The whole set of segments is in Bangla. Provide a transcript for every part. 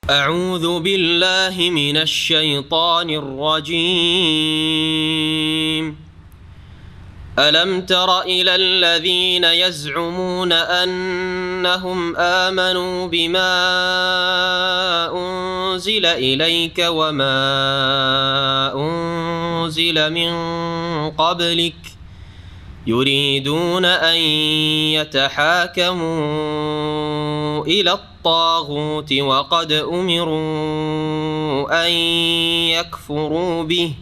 أعوذ بالله من الشيطان الرجيم. ألم تر إلى الذين يزعمون أنهم آمنوا بما أنزل إليك وما أنزل من قبلك يريدون أن يتحاكموا إلى الطاغوت وقد أمروا أن يكفروا به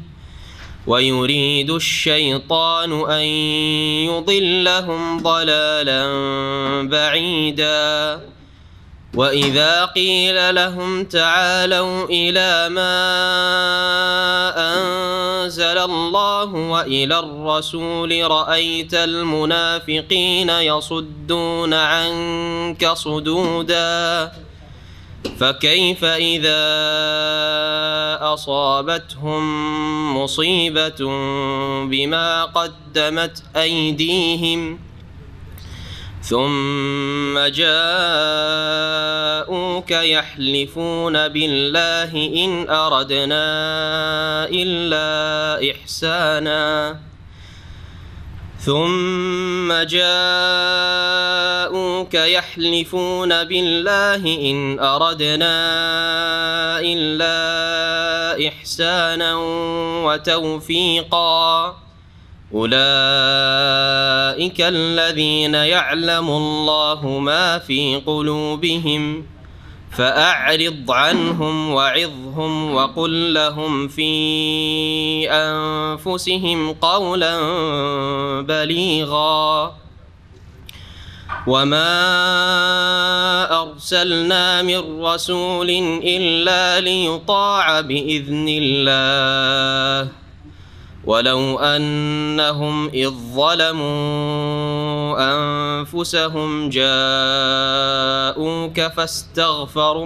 ويريد الشيطان أن يضلهم ضلالا بعيدا. وإذا قيل لهم تعالوا إلى ما أنزل الله وإلى الرسول رأيت المنافقين يصدون عنك صدودا. فكيف إذا أصابتهم مصيبة بما قدمت أيديهم ثم جاءوك يحلفون بالله إن أردنا إلا إحسانا وتوفيقا. أولئك الذين يعلم الله ما في قلوبهم فأعرض عنهم وعظهم وقل لهم في أنفسهم قولا بليغا. وما أرسلنا من رسول إلا ليطاع بإذن الله ولو أنهم إذ ظلموا أنفسهم جاءوك فاستغفروا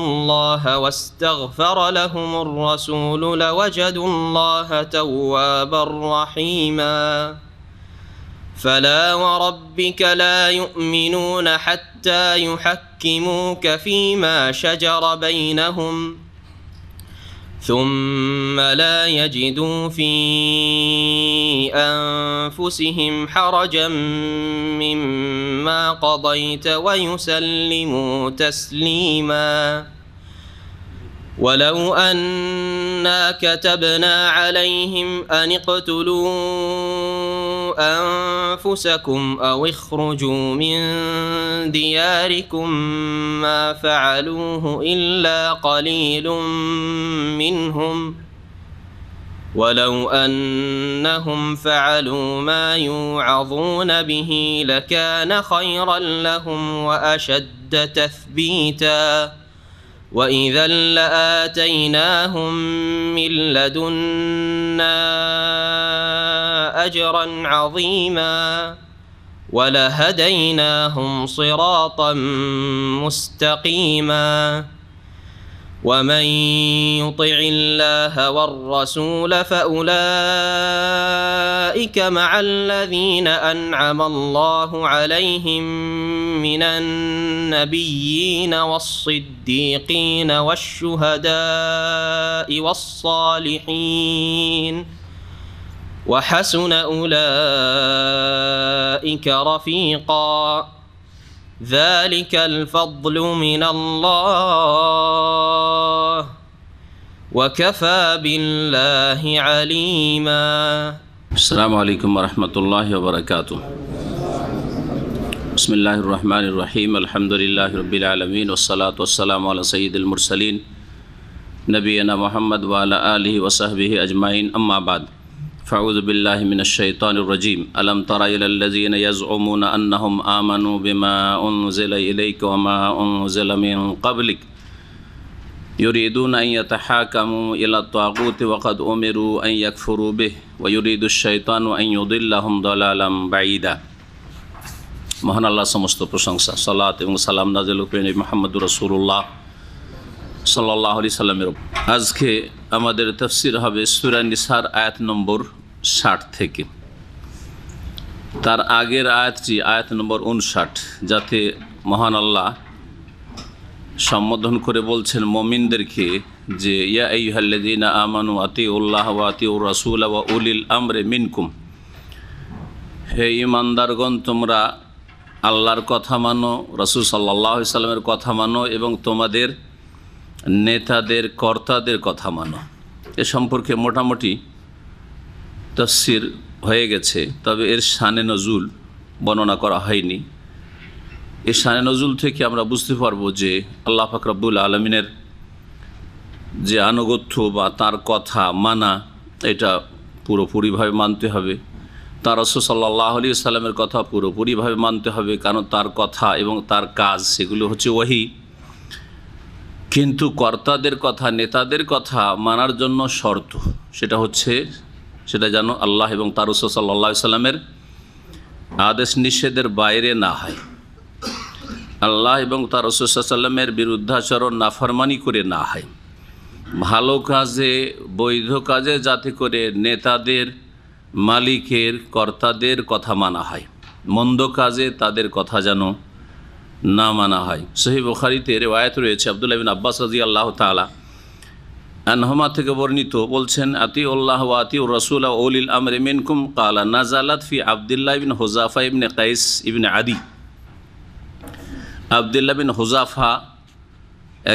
الله واستغفر لهم الرسول لوجدوا الله توابا رحيما. فلا وربك لا يؤمنون حتى يحكموك فيما شجر بينهم ثم لا يجدوا في أنفسهم حرجا مما قضيت ويسلموا تسليما. ولو أنا كتبنا عليهم أن اقتلوا أنفسكم أو اخرجوا من دياركم ما فعلوه إلا قليل منهم ولو أنهم فعلوا ما يوعظون به لكان خيرا لهم وأشد تثبيتا. وإذا لآتيناهم من لدنا أجرا عظيما ولهديناهم صراطا مستقيما. ومن يطع الله والرسول فأولئك مع الذين أنعم الله عليهم من النبيين والصديقين والشهداء والصالحين وحسن أولئك رفيقا. ذلك الفضل من الله وكفى بالله عليما. السلام عليكم ورحمة الله وبركاته. بسم الله الرحمن الرحيم. الحمد لله رب العالمين والصلاة والسلام على سيد المرسلين نبينا محمد وعلى آله وصحبه أجمعين. أما بعد فأعوذ بالله من الشيطان الرجيم. ألم تر إلى الذين يزعمون أنهم آمنوا بما أنزل إليك وما أنزل من قبلك يريدون أن يتحاكموا إلى الطاغوت وقد أمروا أن يكفروا به ويريد الشيطان أن يضلهم ضلالا بعيدا. মহান আল্লাহ সমস্ত প্রশংসা, সালাত এবং সালাম নাযিল করেন মুহাম্মদুর রাসূলুল্লাহ সাল্লাল্লাহু আলাইহি সাল্লামের উপর। আজকে আমাদের তাফসীর হবে সূরা নিসার আয়াত নম্বর 60 থেকে। তার আগের আয়াতটি আয়াত নম্বর 59, যাতে মহান আল্লাহ সম্বোধন করে বলছেন মুমিনদেরকে যে ইয়া আইয়ুহাল্লাযীনা আমানু আতিউল্লাহ ওয়া আতিউর রাসূল ওয়া উলিল আমরি মিনকুম, হে ঈমানদারগণ তোমরা আল্লাহর কথা মানো, রাসূল সাল্লাল্লাহু আলাইহি সাল্লামের কথা মানো এবং তোমাদের নেতাদের কর্তাদের কথা মানো। এ সম্পর্কে মোটামুটি তাফসীর হয়ে গেছে, তবে এর শানে নজুল বর্ণনা করা হয়নি। এই শানে নজুল থেকে আমরা বুঝতে পারবো যে আল্লাহ পাক রব্বুল আলামিনের যে আনুগত্য বা তার কথা মানা, এটা পুরোপুরিভাবে মানতে হবে। তার রাসূল সাল্লাল্লাহু আলাইহি সাল্লামের কথা পুরোপুরিভাবে মানতে হবে, কারণ তার কথা এবং তার কাজ সেগুলো হচ্ছে ওহী। কিন্তু কর্তাদের কথা, নেতাদের কথা মানার জন্য শর্ত, সেটা যেন আল্লাহ এবং তার রাসূল সাল্লাল্লাহু আলাইহি সাল্লামের আদেশ নিষেধের বাইরে না হয়, আল্লাহ এবং তার রাসূল সাল্লাল্লাহু আলাইহি সাল্লামের বিরুদ্ধাচরণ নাফরমানি করে না হয়। ভালো কাজে, বৈধ কাজে যাতে করে নেতাদের, মালিকের, কর্তাদের কথা মানা হয়, মন্দ কাজে তাদের কথা যেন না মানা হয়। সহিহ বুখারীতে রিওয়ায়াত রয়েছে, আব্দুল্লাহ বিন আব্বাস রাদিয়াল্লাহু তাআলা আনহুমা থেকে বর্ণিত, বলছেন আতিউল্লাহ ওয়া আতিউর রাসূল ওয়া উলিল আমরি মিনকুম ক্বালা নাযালাত ফি আব্দুল্লাহ বিন হুযাফা ইবনে কাইস ইবনে আদি। আব্দুল্লাহ বিন হুযাফা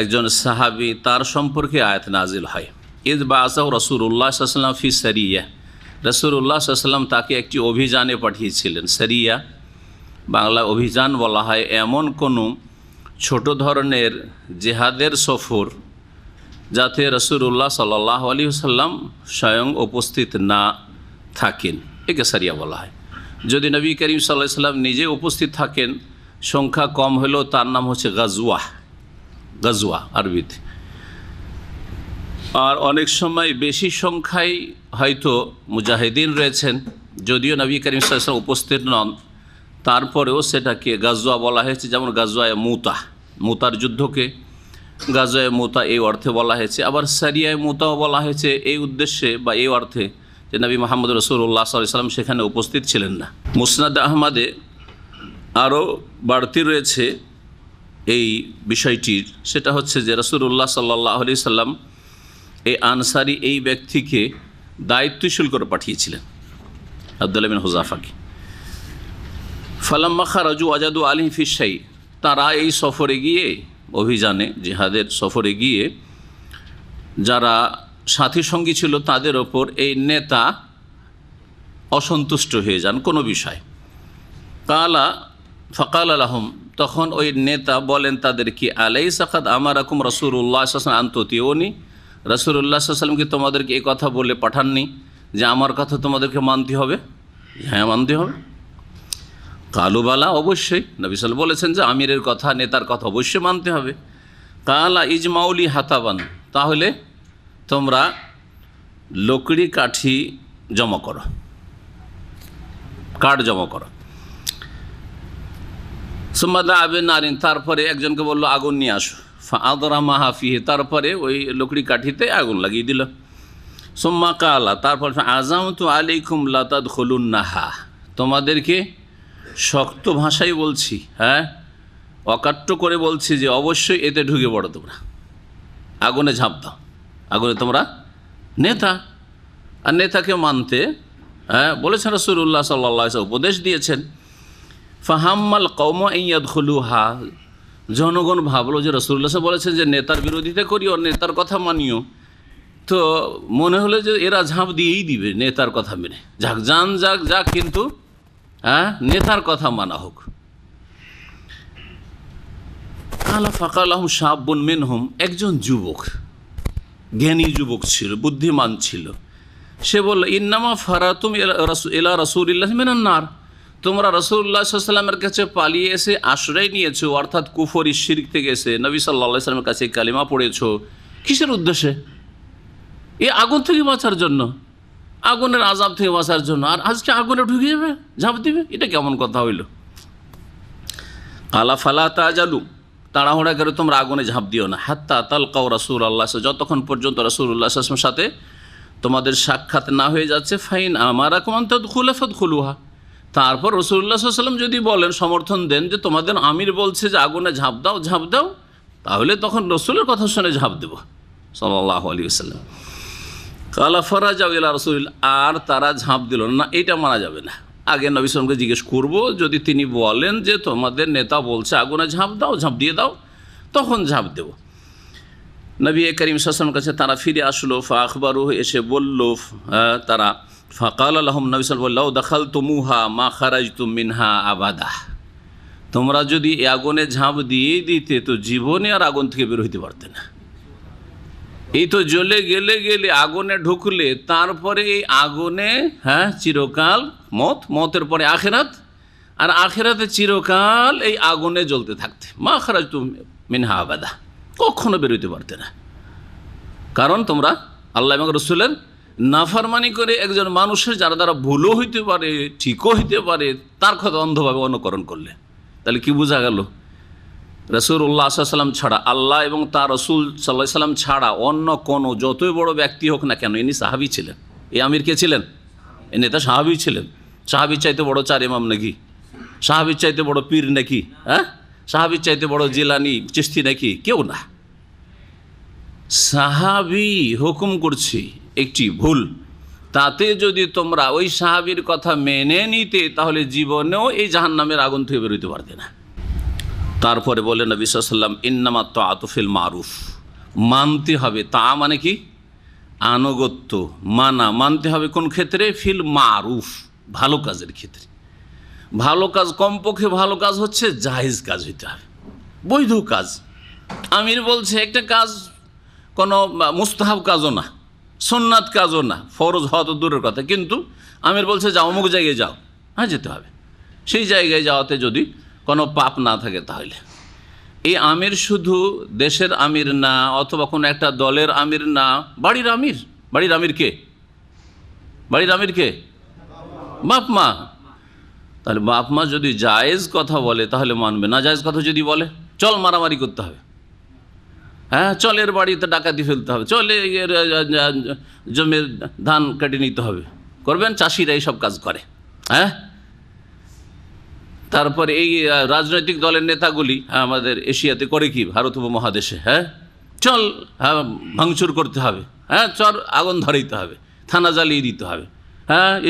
একজন সাহাবী, তার সম্পর্কে আয়াত নাজিল হয়। ইয বাআসাহু রাসূলুল্লাহ সাল্লাল্লাহু আলাইহি ওয়াসাল্লাম ফি সারিয়া, রাসূলুল্লাহ সাল্লাল্লাহু আলাইহি ওয়াসাল্লাম তাকে একটি অভিযানে পাঠিয়েছিলেন। সারিয়া বাংলা অভিযান বলা হয় এমন কোনো ছোট ধরনের জিহাদের সফর যাতে রাসূলুল্লাহ সাল্লাল্লাহু আলাইহি ওয়াসাল্লাম স্বয়ং উপস্থিত না থাকেন, একে সারিয়া বলা হয়। যদি নবী করিম সাল্লাল্লাহু আলাইহি ওয়াসাল্লাম নিজে উপস্থিত থাকেন, সংখ্যা কম হলেও তার নাম হচ্ছে গাজওয়া আরবিতে। আর অনেক সময় বেশি সংখ্যায় হয়তো মুজাহিদিন রয়েছেন, যদিও নবী করিম সাল্লাল্লাহু আলাইহি ওয়াসাল্লাম উপস্থিত নন, তারপরেও সেটাকে গাজওয়া বলা হয়েছে। যেমন গাজওয়ায়ে মুতার যুদ্ধকে গাজওয়ায়ে মুতা এই অর্থে বলা হয়েছে, আবার সারিয়ায়ে মুতাও বলা হয়েছে এই উদ্দেশ্যে বা এই অর্থে যে নবী মুহাম্মদ রাসূলুল্লাহ সাল্লাল্লাহু আলাইহি ওয়াসাল্লাম সেখানে উপস্থিত ছিলেন না। মুসনাদ আহমদে আরও বাড়তি রয়েছে এই বিষয়টির, সেটা হচ্ছে যে রাসূলুল্লাহ সাল্লাল্লাহু আলাইহি ওয়াসাল্লাম এই আনসারি এই ব্যক্তিকে দায়িত্বশীল করে পাঠিয়েছিলেন, আব্দুল্লাহ বিন হুযাফাকে। ফালাম্মা খারাজু ওয়াজাদু আলাইহি ফি শাই, তারা এই সফরে গিয়ে, অভিযানে জিহাদের সফরে গিয়ে যারা সাথী সঙ্গী ছিল তাদের ওপর এই নেতা অসন্তুষ্ট হয়ে যান কোনো বিষয়। ফাকাল লাহুম, তখন ওই নেতা বলেন তাদেরকে, আলাইসা কাদ আমারাকুম রাসূলুল্লাহ সাল্লাল্লাহু আলাইহি ওয়াসাল্লাম আন তুতিউনি, রাসূলুল্লাহ সাল্লাল্লাহু আলাইহি ওয়াসাল্লাম কি তোমাদেরকে এই কথা বলে পাঠাননি যে আমার কথা তোমাদেরকে মানতে হবে? হ্যাঁ, মানতে হবে। কালু বালা, অবশ্যই। নবী সাল্লাল্লাহু আলাইহি ওয়াসাল্লাম বলেছেন যে আমিরের কথা, নেতার কথা অবশ্যই মানতে হবে। কালা ইজমাউলি হাতাবান, তাহলে তোমরা লকড়ি কাঠি জমা করো, কাঠ জমা করো। সুম্মাদা আবে নারিন, তারপরে একজনকে বললো আগুন নিয়ে আসো। ফাআদরা মাহাফিহে, তারপরে ওই লকড়ি কাঠিতে আগুন লাগিয়ে দিল। সুম্মা কালা, তারপর আযামতু আলাইকুম লা তাদখুলুন্নাহা, তোমাদেরকে শক্ত ভাষায় বলছি, হ্যাঁ, অকাট্য করে বলছি যে অবশ্যই এতে ঢুকে পড়ো, তোমরা আগুনে ঝাঁপ দাও। আগুনে তোমরা নেতা, আর নেতাকে মানতে বলেছেন রাসূলুল্লাহ সাল্লাল্লাহু আলাইহি ওয়াসাল্লাম, উপদেশ দিয়েছেন। ফাহাম্মাল কওম আন ইয়াদখুলুহা, জনগণ ভাবলো যে রাসূলুল্লাহ বলেছেন যে নেতার বিরোধিতা করিও, নেতার কথা মানিও, তো মনে হলো যে এরা ঝাঁপ দিয়েই দিবে নেতার কথা মেনে, যাক কিন্তু নেতার কথা মানা হোক। কালা ফাকালাহুম শাবুন মিনহুম, একজন যুবক, জ্ঞানী যুবক ছিল, বুদ্ধিমান ছিল, সে বলল, ইন্নামা ফারাতুম ইলা রাসূলিল্লাহি মিনান নার, তোমরা রাসূলুল্লাহ সাল্লাল্লাহু আলাইহি ওয়াসাল্লামের কাছে পালিয়ে এসে আশ্রয় নিয়েছো, অর্থাৎ কুফরি শিরক থেকে এসে নবী সাল্লাল্লাহু আলাইহি ওয়াসাল্লামের কাছে কালিমা পড়েছো, কিসের উদ্দেশ্যে? এই আগুন থেকে বাঁচার জন্য, আগুনের আযাব থেকে বাঁচার জন্য, আর আজকে আগুনে ঢুকে যাবে, ঝাঁপ দিবে, এটা কেমন কথা হইল? কালা ফালা তাজালু, তাড়াহুড়া করে তোমরা আগুনে ঝাঁপ দিও না, হাত্তা তালকাউ রাসূলুল্লাহ, যতক্ষণ পর্যন্ত রাসূলুল্লাহ সাল্লাল্লাহু আলাইহি ওয়াসাল্লামের সাথে তোমাদের সাক্ষাৎ না হয়ে যাচ্ছে। ফাইন আমারাকুম আন তাদখুলু ফাদখুলুহা, তারপর রাসূলুল্লাহ সাল্লাল্লাহু আলাইহি ওয়াসাল্লাম যদি বলেন, সমর্থন দেন যে তোমাদের আমির বলছে যে আগুনে ঝাঁপ দাও, ঝাঁপ দাও, তাহলে তখন রাসূলের কথা শুনে ঝাঁপ দেব সাল্লাল্লাহু আলাইহি ওয়াসাল্লাম। কালা ফারাজাউ ইলা রাসূলিল্লাহ, আর তারা ঝাঁপ দিল না, এটা মানা যাবে না। আগে নবী সাল্লাল্লাহু আলাইহি ওয়াসাল্লামকে জিজ্ঞেস করব, যদি তিনি বলেন যে তোমাদের নেতা বলছে আগুনে ঝাঁপ দাও, ঝাঁপ দিয়ে দাও, তখন ঝাঁপ দেব। নবী করিম সাল্লাল্লাহু আলাইহি ওয়াসাল্লামের কাছে তারা ফিরে আসলো, ফাখবারুহু, এসে বলল তারা, ফাকালা লাহুম, নবী সাল্লাল্লাহু আলাইহি ওয়াসাল্লাম, লাউ দাখালতুমুহা মা খারাজতুম মিনহা আবাদা, তোমরা যদি এই আগুনে ঝাঁপ দিয়ে দিতে তো জীবনে আর আগুন থেকে বের হইতে পারতে না। এই তো জ্বলে গেলে গেলে আগুনে ঢুকলে তারপরে এই আগুনে চিরকাল মতের পরে আখেরাত, আর আখেরাতে চিরকাল এই আগুনে জ্বলতে থাকতে, মা খারাজতুম মিনহা আবাদা, কখনো বেরোতে পারতে না। কারণ তোমরা আল্লাহ এবং রাসূলের নাফরমানি করে একজন মানুষের যারা দ্বারা ভুলও হইতে পারে ঠিকও হইতে পারে তার কথা অন্ধভাবে অনুকরণ করলে, তাহলে কি বোঝা গেল? রাসূলুল্লাহ সাল্লাল্লাহু আলাইহি ওয়াসাল্লাম ছাড়া, আল্লাহ এবং তার রাসূল সাল্লাল্লাহু আলাইহি ওয়াসাল্লাম ছাড়া অন্য কোনো যতই বড় ব্যক্তি হোক না কেন, ইনি সাহাবী ছিলেন। এই আমির কে ছিলেন? এই নেতা সাহাবী ছিলেন। সাহাবীর চাইতে বড় চার ইমাম নাকি? সাহাবীর চাইতে বড় পীর নাকি? সাহাবীর চাইতে বড় জিলানি চিশতি নাকি? কেউ না। সাহাবী হুকুম করছি একটি ভুল, তাতে যদি তোমরা ওই সাহাবীর কথা মেনে নিতে তাহলে জীবনেও এই জাহান্নামের আগুন থেকে বেরোতে পারতে না। তারপরে বলেন নবী সাল্লাল্লাহু আলাইহি ওয়াসাল্লাম, ইন্নামা তাআতু ফিল মারুফ, মানতে হবে। তা মানে কি? আনুগত্য, মানতে হবে কোন ক্ষেত্রে? ফিল মারুফ, ভালো কাজের ক্ষেত্রে। ভালো কাজ, কমপক্ষে ভালো কাজ হচ্ছে জায়েজ কাজ হইতে হবে, বৈধ কাজ। আমির বলছে একটা কাজ কোনো মুস্তাহাব কাজও না, সুন্নাত কাজও না, ফরজ হওয়া তো দূরের কথা, কিন্তু আমির বলছে যাও অমুক জায়গায় যাও, যেতে হবে। সেই জায়গায় যাওয়াতে যদি কোনো পাপ না থাকে তাহলে এই আমির শুধু দেশের আমির না, অথবা কোনো একটা দলের আমির না, বাড়ির আমির। বাড়ির আমির কে? বাড়ির আমির কে? বাপ মা। তাহলে বাপ মা যদি জায়েজ কথা বলে তাহলে মানবে, না জায়েজ কথা যদি বলে চল মারামারি করতে হবে, চল এর বাড়িতে ডাকাতি ফেলতে হবে, চলে এর জমির ধান কেটে নিতে হবে, করবেন? চাষিরা এইসব কাজ করে। তারপরে এই রাজনৈতিক দলের নেতাগুলি আমাদের এশিয়াতে করে কি, ভারত উপমহাদেশে, চল ভাঙচুর করতে হবে, চল আগুন ধরাইতে হবে, থানা জ্বালিয়ে দিতে হবে,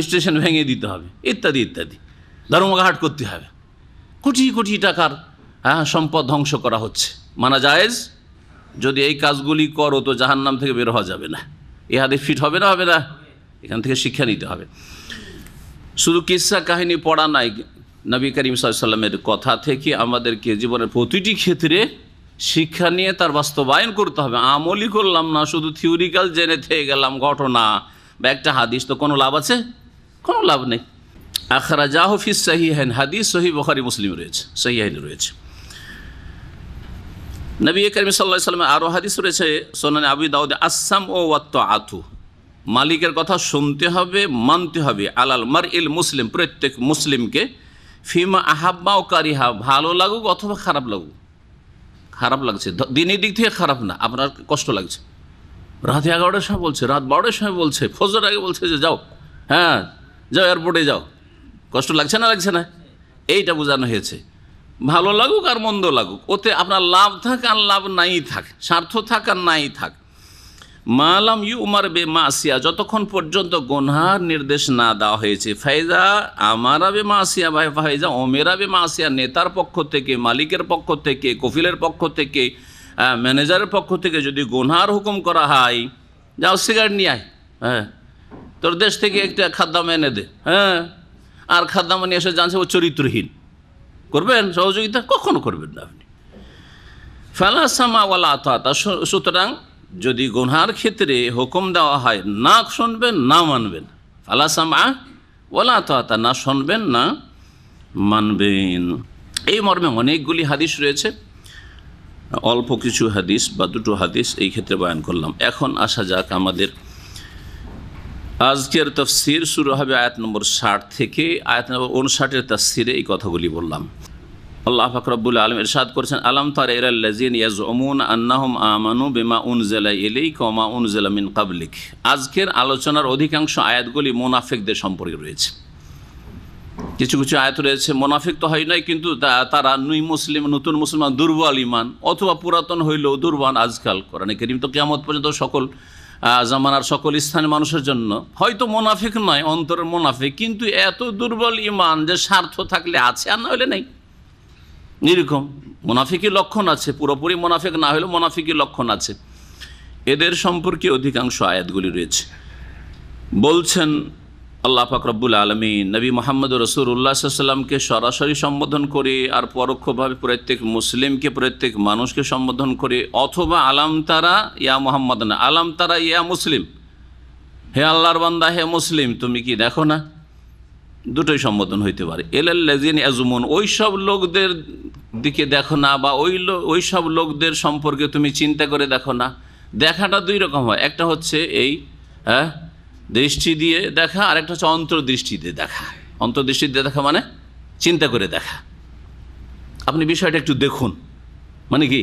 স্টেশন ভেঙে দিতে হবে, ইত্যাদি ইত্যাদি, ধর্মঘাট করতে হবে। কোটি কোটি টাকার সম্পদ ধ্বংস করা হচ্ছে। মানা জায়েজ? যদি এই কাজগুলি করো তো জাহান্নাম থেকে বের হওয়া যাবে না। এ হাদিস ফিট হবে না? হবে না? এখান থেকে শিক্ষা নিতে হবে। শুধু কিসসা কাহিনী পড়া নাই, নবী করিম সাল্লাল্লাহু আলাইহি ওয়াসাল্লামের কথা থেকে আমাদেরকে জীবনের প্রতিটি ক্ষেত্রে শিক্ষা নিয়ে তার বাস্তবায়ন করতে হবে। আমলই করলাম না, শুধু থিওরিক্যাল জেনে থেকে গেলাম ঘটনা বা একটা হাদিস, তো কোনো লাভ আছে? কোনো লাভ নেই। আখরাজাহু ফিস সাহিহাইন, হাদিস সহিহ বুখারী মুসলিম রয়েছে, সহিহাইনে রয়েছে। নবী করিম সাল্লাল্লাহু আলাইহি ওয়াসাল্লামের আরও হাদিস রয়েছে সুনানে আবু দাউদে, আসসামউ ওয়াত তাআতু, মালিকের কথা শুনতে হবে, মানতে হবে। আলাল মারইল মুসলিম, প্রত্যেক মুসলিমকে, ফিমা আহাব্বা ও কারিহা, ভালো লাগুক অথবা খারাপ লাগুক। খারাপ লাগছে দিনের দিক থেকে খারাপ না, আপনার কষ্ট লাগছে, রাত 11টার সময় বলছে, রাত 12টার সময় বলছে, ফজর আগে বলছে যে যাও, যাও এয়ারপোর্টে যাও, কষ্ট লাগছে না? লাগছে না? এইটা বোঝানো হয়েছে। ভালো লাগুক আর মন্দ লাগুক, ওতে আপনার লাভ থাক আর লাভ নাই থাক, স্বার্থ থাক আর নাই থাক, মালাম ইউ উমার বে মাসিয়া, যতক্ষণ পর্যন্ত গুনহার নির্দেশ না দেওয়া হয়েছে। ফাইজা আমারা বে মাসিয়া, ভাই ফাইজা ওমেরা বে মাসিয়া, নেতার পক্ষ থেকে, মালিকের পক্ষ থেকে, কফিলের পক্ষ থেকে, ম্যানেজারের পক্ষ থেকে যদি গুনহার হুকুম করা হয়, যাও সিগারেট নিয়ে আয়, তোর দেশ থেকে একটা খাদ্দাম এনে দে, আর খাদ্দাম নিয়ে এসে জানছে ও চরিত্রহীন, করবেন সহযোগিতা? কখনো করবেন না আপনি। ফালা সামা ওয়ালা আতাতা, সুতরাং যদি গুনহার ক্ষেত্রে হুকুম দেওয়া হয়, না শুনবেন না মানবেন। ফালা সামা ওয়ালা আতাতা, না শুনবেন না মানবেন। এই মর্মে অনেকগুলি হাদিস রয়েছে, অল্প কিছু হাদিস বা দুটো হাদিস এই ক্ষেত্রে বয়ান করলাম। এখন আসা যাক আমাদের আজকের তাফসীর। শুরু হবে আয়াত নম্বর 60 থেকে। আয়াত নম্বর 59-এর তাফসীরে এই কথাগুলি বললাম। আল্লাহ পাক রব্বুল আলামিন ইরশাদ করেছেন, আলাম তারা ইলাল্লাযিনা ইয়াজউমুনা আন্নাহুম আমানু বিমা উনজিলা ইলাইকা ওয়া মা উনজিলা মিন ক্বাবলিক। আজকের আলোচনার অধিকাংশ আয়াতগুলি মুনাফিকদের সম্পর্কে রয়েছে। কিছু কিছু আয়াত রয়েছে মুনাফিক তো হয় নাই, কিন্তু তারা নতুন মুসলমান, দুর্বল ইমান, অথবা পুরাতন হইলেও দুর্বল। আজকাল কোরআনে কারীম তো কিয়ামত পর্যন্ত সকল জামানার সকল স্থানীয় মানুষের জন্য হয়তো মুনাফিক নয়, অন্তরের মুনাফিক, কিন্তু এত দুর্বল ইমান যে স্বার্থ থাকলে আছে আর না হলে নেই। এরকম মুনাফিকের লক্ষণ আছে, পুরোপুরি মুনাফিক না হলেও মুনাফিকের লক্ষণ আছে। এদের সম্পর্কে অধিকাংশ আয়াতগুলি রয়েছে। বলছেন আল্লাহ পাক রব্বুল আলামিন নবী মুহাম্মদ রাসূলুল্লাহ সাল্লাল্লাহু আলাইহি ওয়াসাল্লামকে সরাসরি সম্বোধন করে আর পরোক্ষভাবে প্রত্যেক মুসলিমকে, প্রত্যেক মানুষকে সম্বোধন করে, অথবা আলাম তারা ইয়া মুহাম্মদ, না আলাম তারা ইয়া মুসলিম, হে আল্লাহর বান্দা, হে মুসলিম, তুমি কি দেখো না? দুটোই সম্বোধন হইতে পারে। এলাল্লাযিনা ইয়াজুমুন, ওই সব লোকদের দিকে দেখো না, বা ওই সব লোকদের সম্পর্কে তুমি চিন্তা করে দেখো না। দেখাটা দুই রকম হয়, একটা হচ্ছে এই দৃষ্টি দিয়ে দেখা, আর একটা হচ্ছে অন্তর্দৃষ্টি দিয়ে দেখা। অন্তর্দৃষ্টি দিয়ে দেখা মানে চিন্তা করে দেখা। আপনি বিষয়টা একটু দেখুন, মানে কি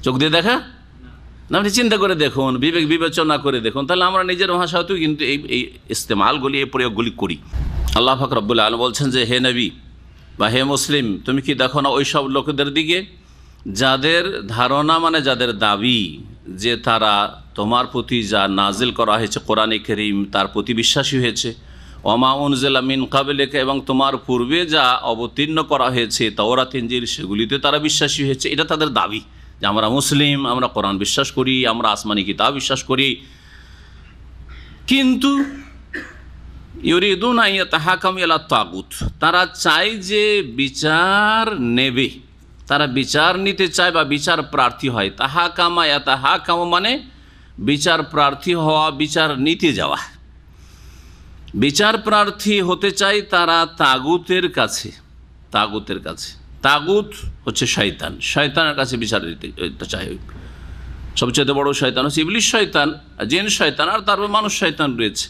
চোখ দিয়ে দেখা না, আপনি চিন্তা করে দেখুন, বিবেক বিবেচনা করে দেখুন। তাহলে আমরা নিজের ভাষাতেও কিন্তু এই ইস্তেমালগুলি, এই প্রয়োগগুলি করি। আল্লাহ পাক রব্বুল আলামিন বলছেন যে হে নবী বা হে মুসলিম, তুমি কি দেখো না ওই সব লোকদের দিকে যাদের ধারণা, মানে যাদের দাবি যে তারা তোমার প্রতি যা নাজিল করা হয়েছে কোরআনে কারীম তার প্রতি বিশ্বাসী হয়েছে, ওমা উনজিলা মিন ক্বাবলিকা, এবং তোমার পূর্বে যা অবতীর্ণ করা হয়েছে তাওরাত ইনজিল সেগুলিতে তারা বিশ্বাসী হয়েছে। এটা তাদের দাবি যে আমরা মুসলিম, আমরা কোরআন বিশ্বাস করি, আমরা আসমানি কিতাব বিশ্বাস করি। কিন্তু ইউরিদুনা ইয়াতাহাকামু ইলা তাগুত, তারা চায় যে বিচার নেবে, তারা বিচার নিতে চায় বা বিচার প্রার্থী হয়। তাহাকামা ইয়াতাহাকামু মানে বিচার প্রার্থী হওয়া, বিচার নিতে যাওয়া। বিচার প্রার্থী হতে চায় তারা তাগুতের কাছে। তাগুতের কাছে, তাগুত হচ্ছে শয়তান, শয়তানের কাছে বিচার দিতে চায়। সবচেয়ে বড় শয়তান হচ্ছে ইবলিস শয়তান, জিন শয়তান, আর তারপর মানুষ শয়তান রয়েছে।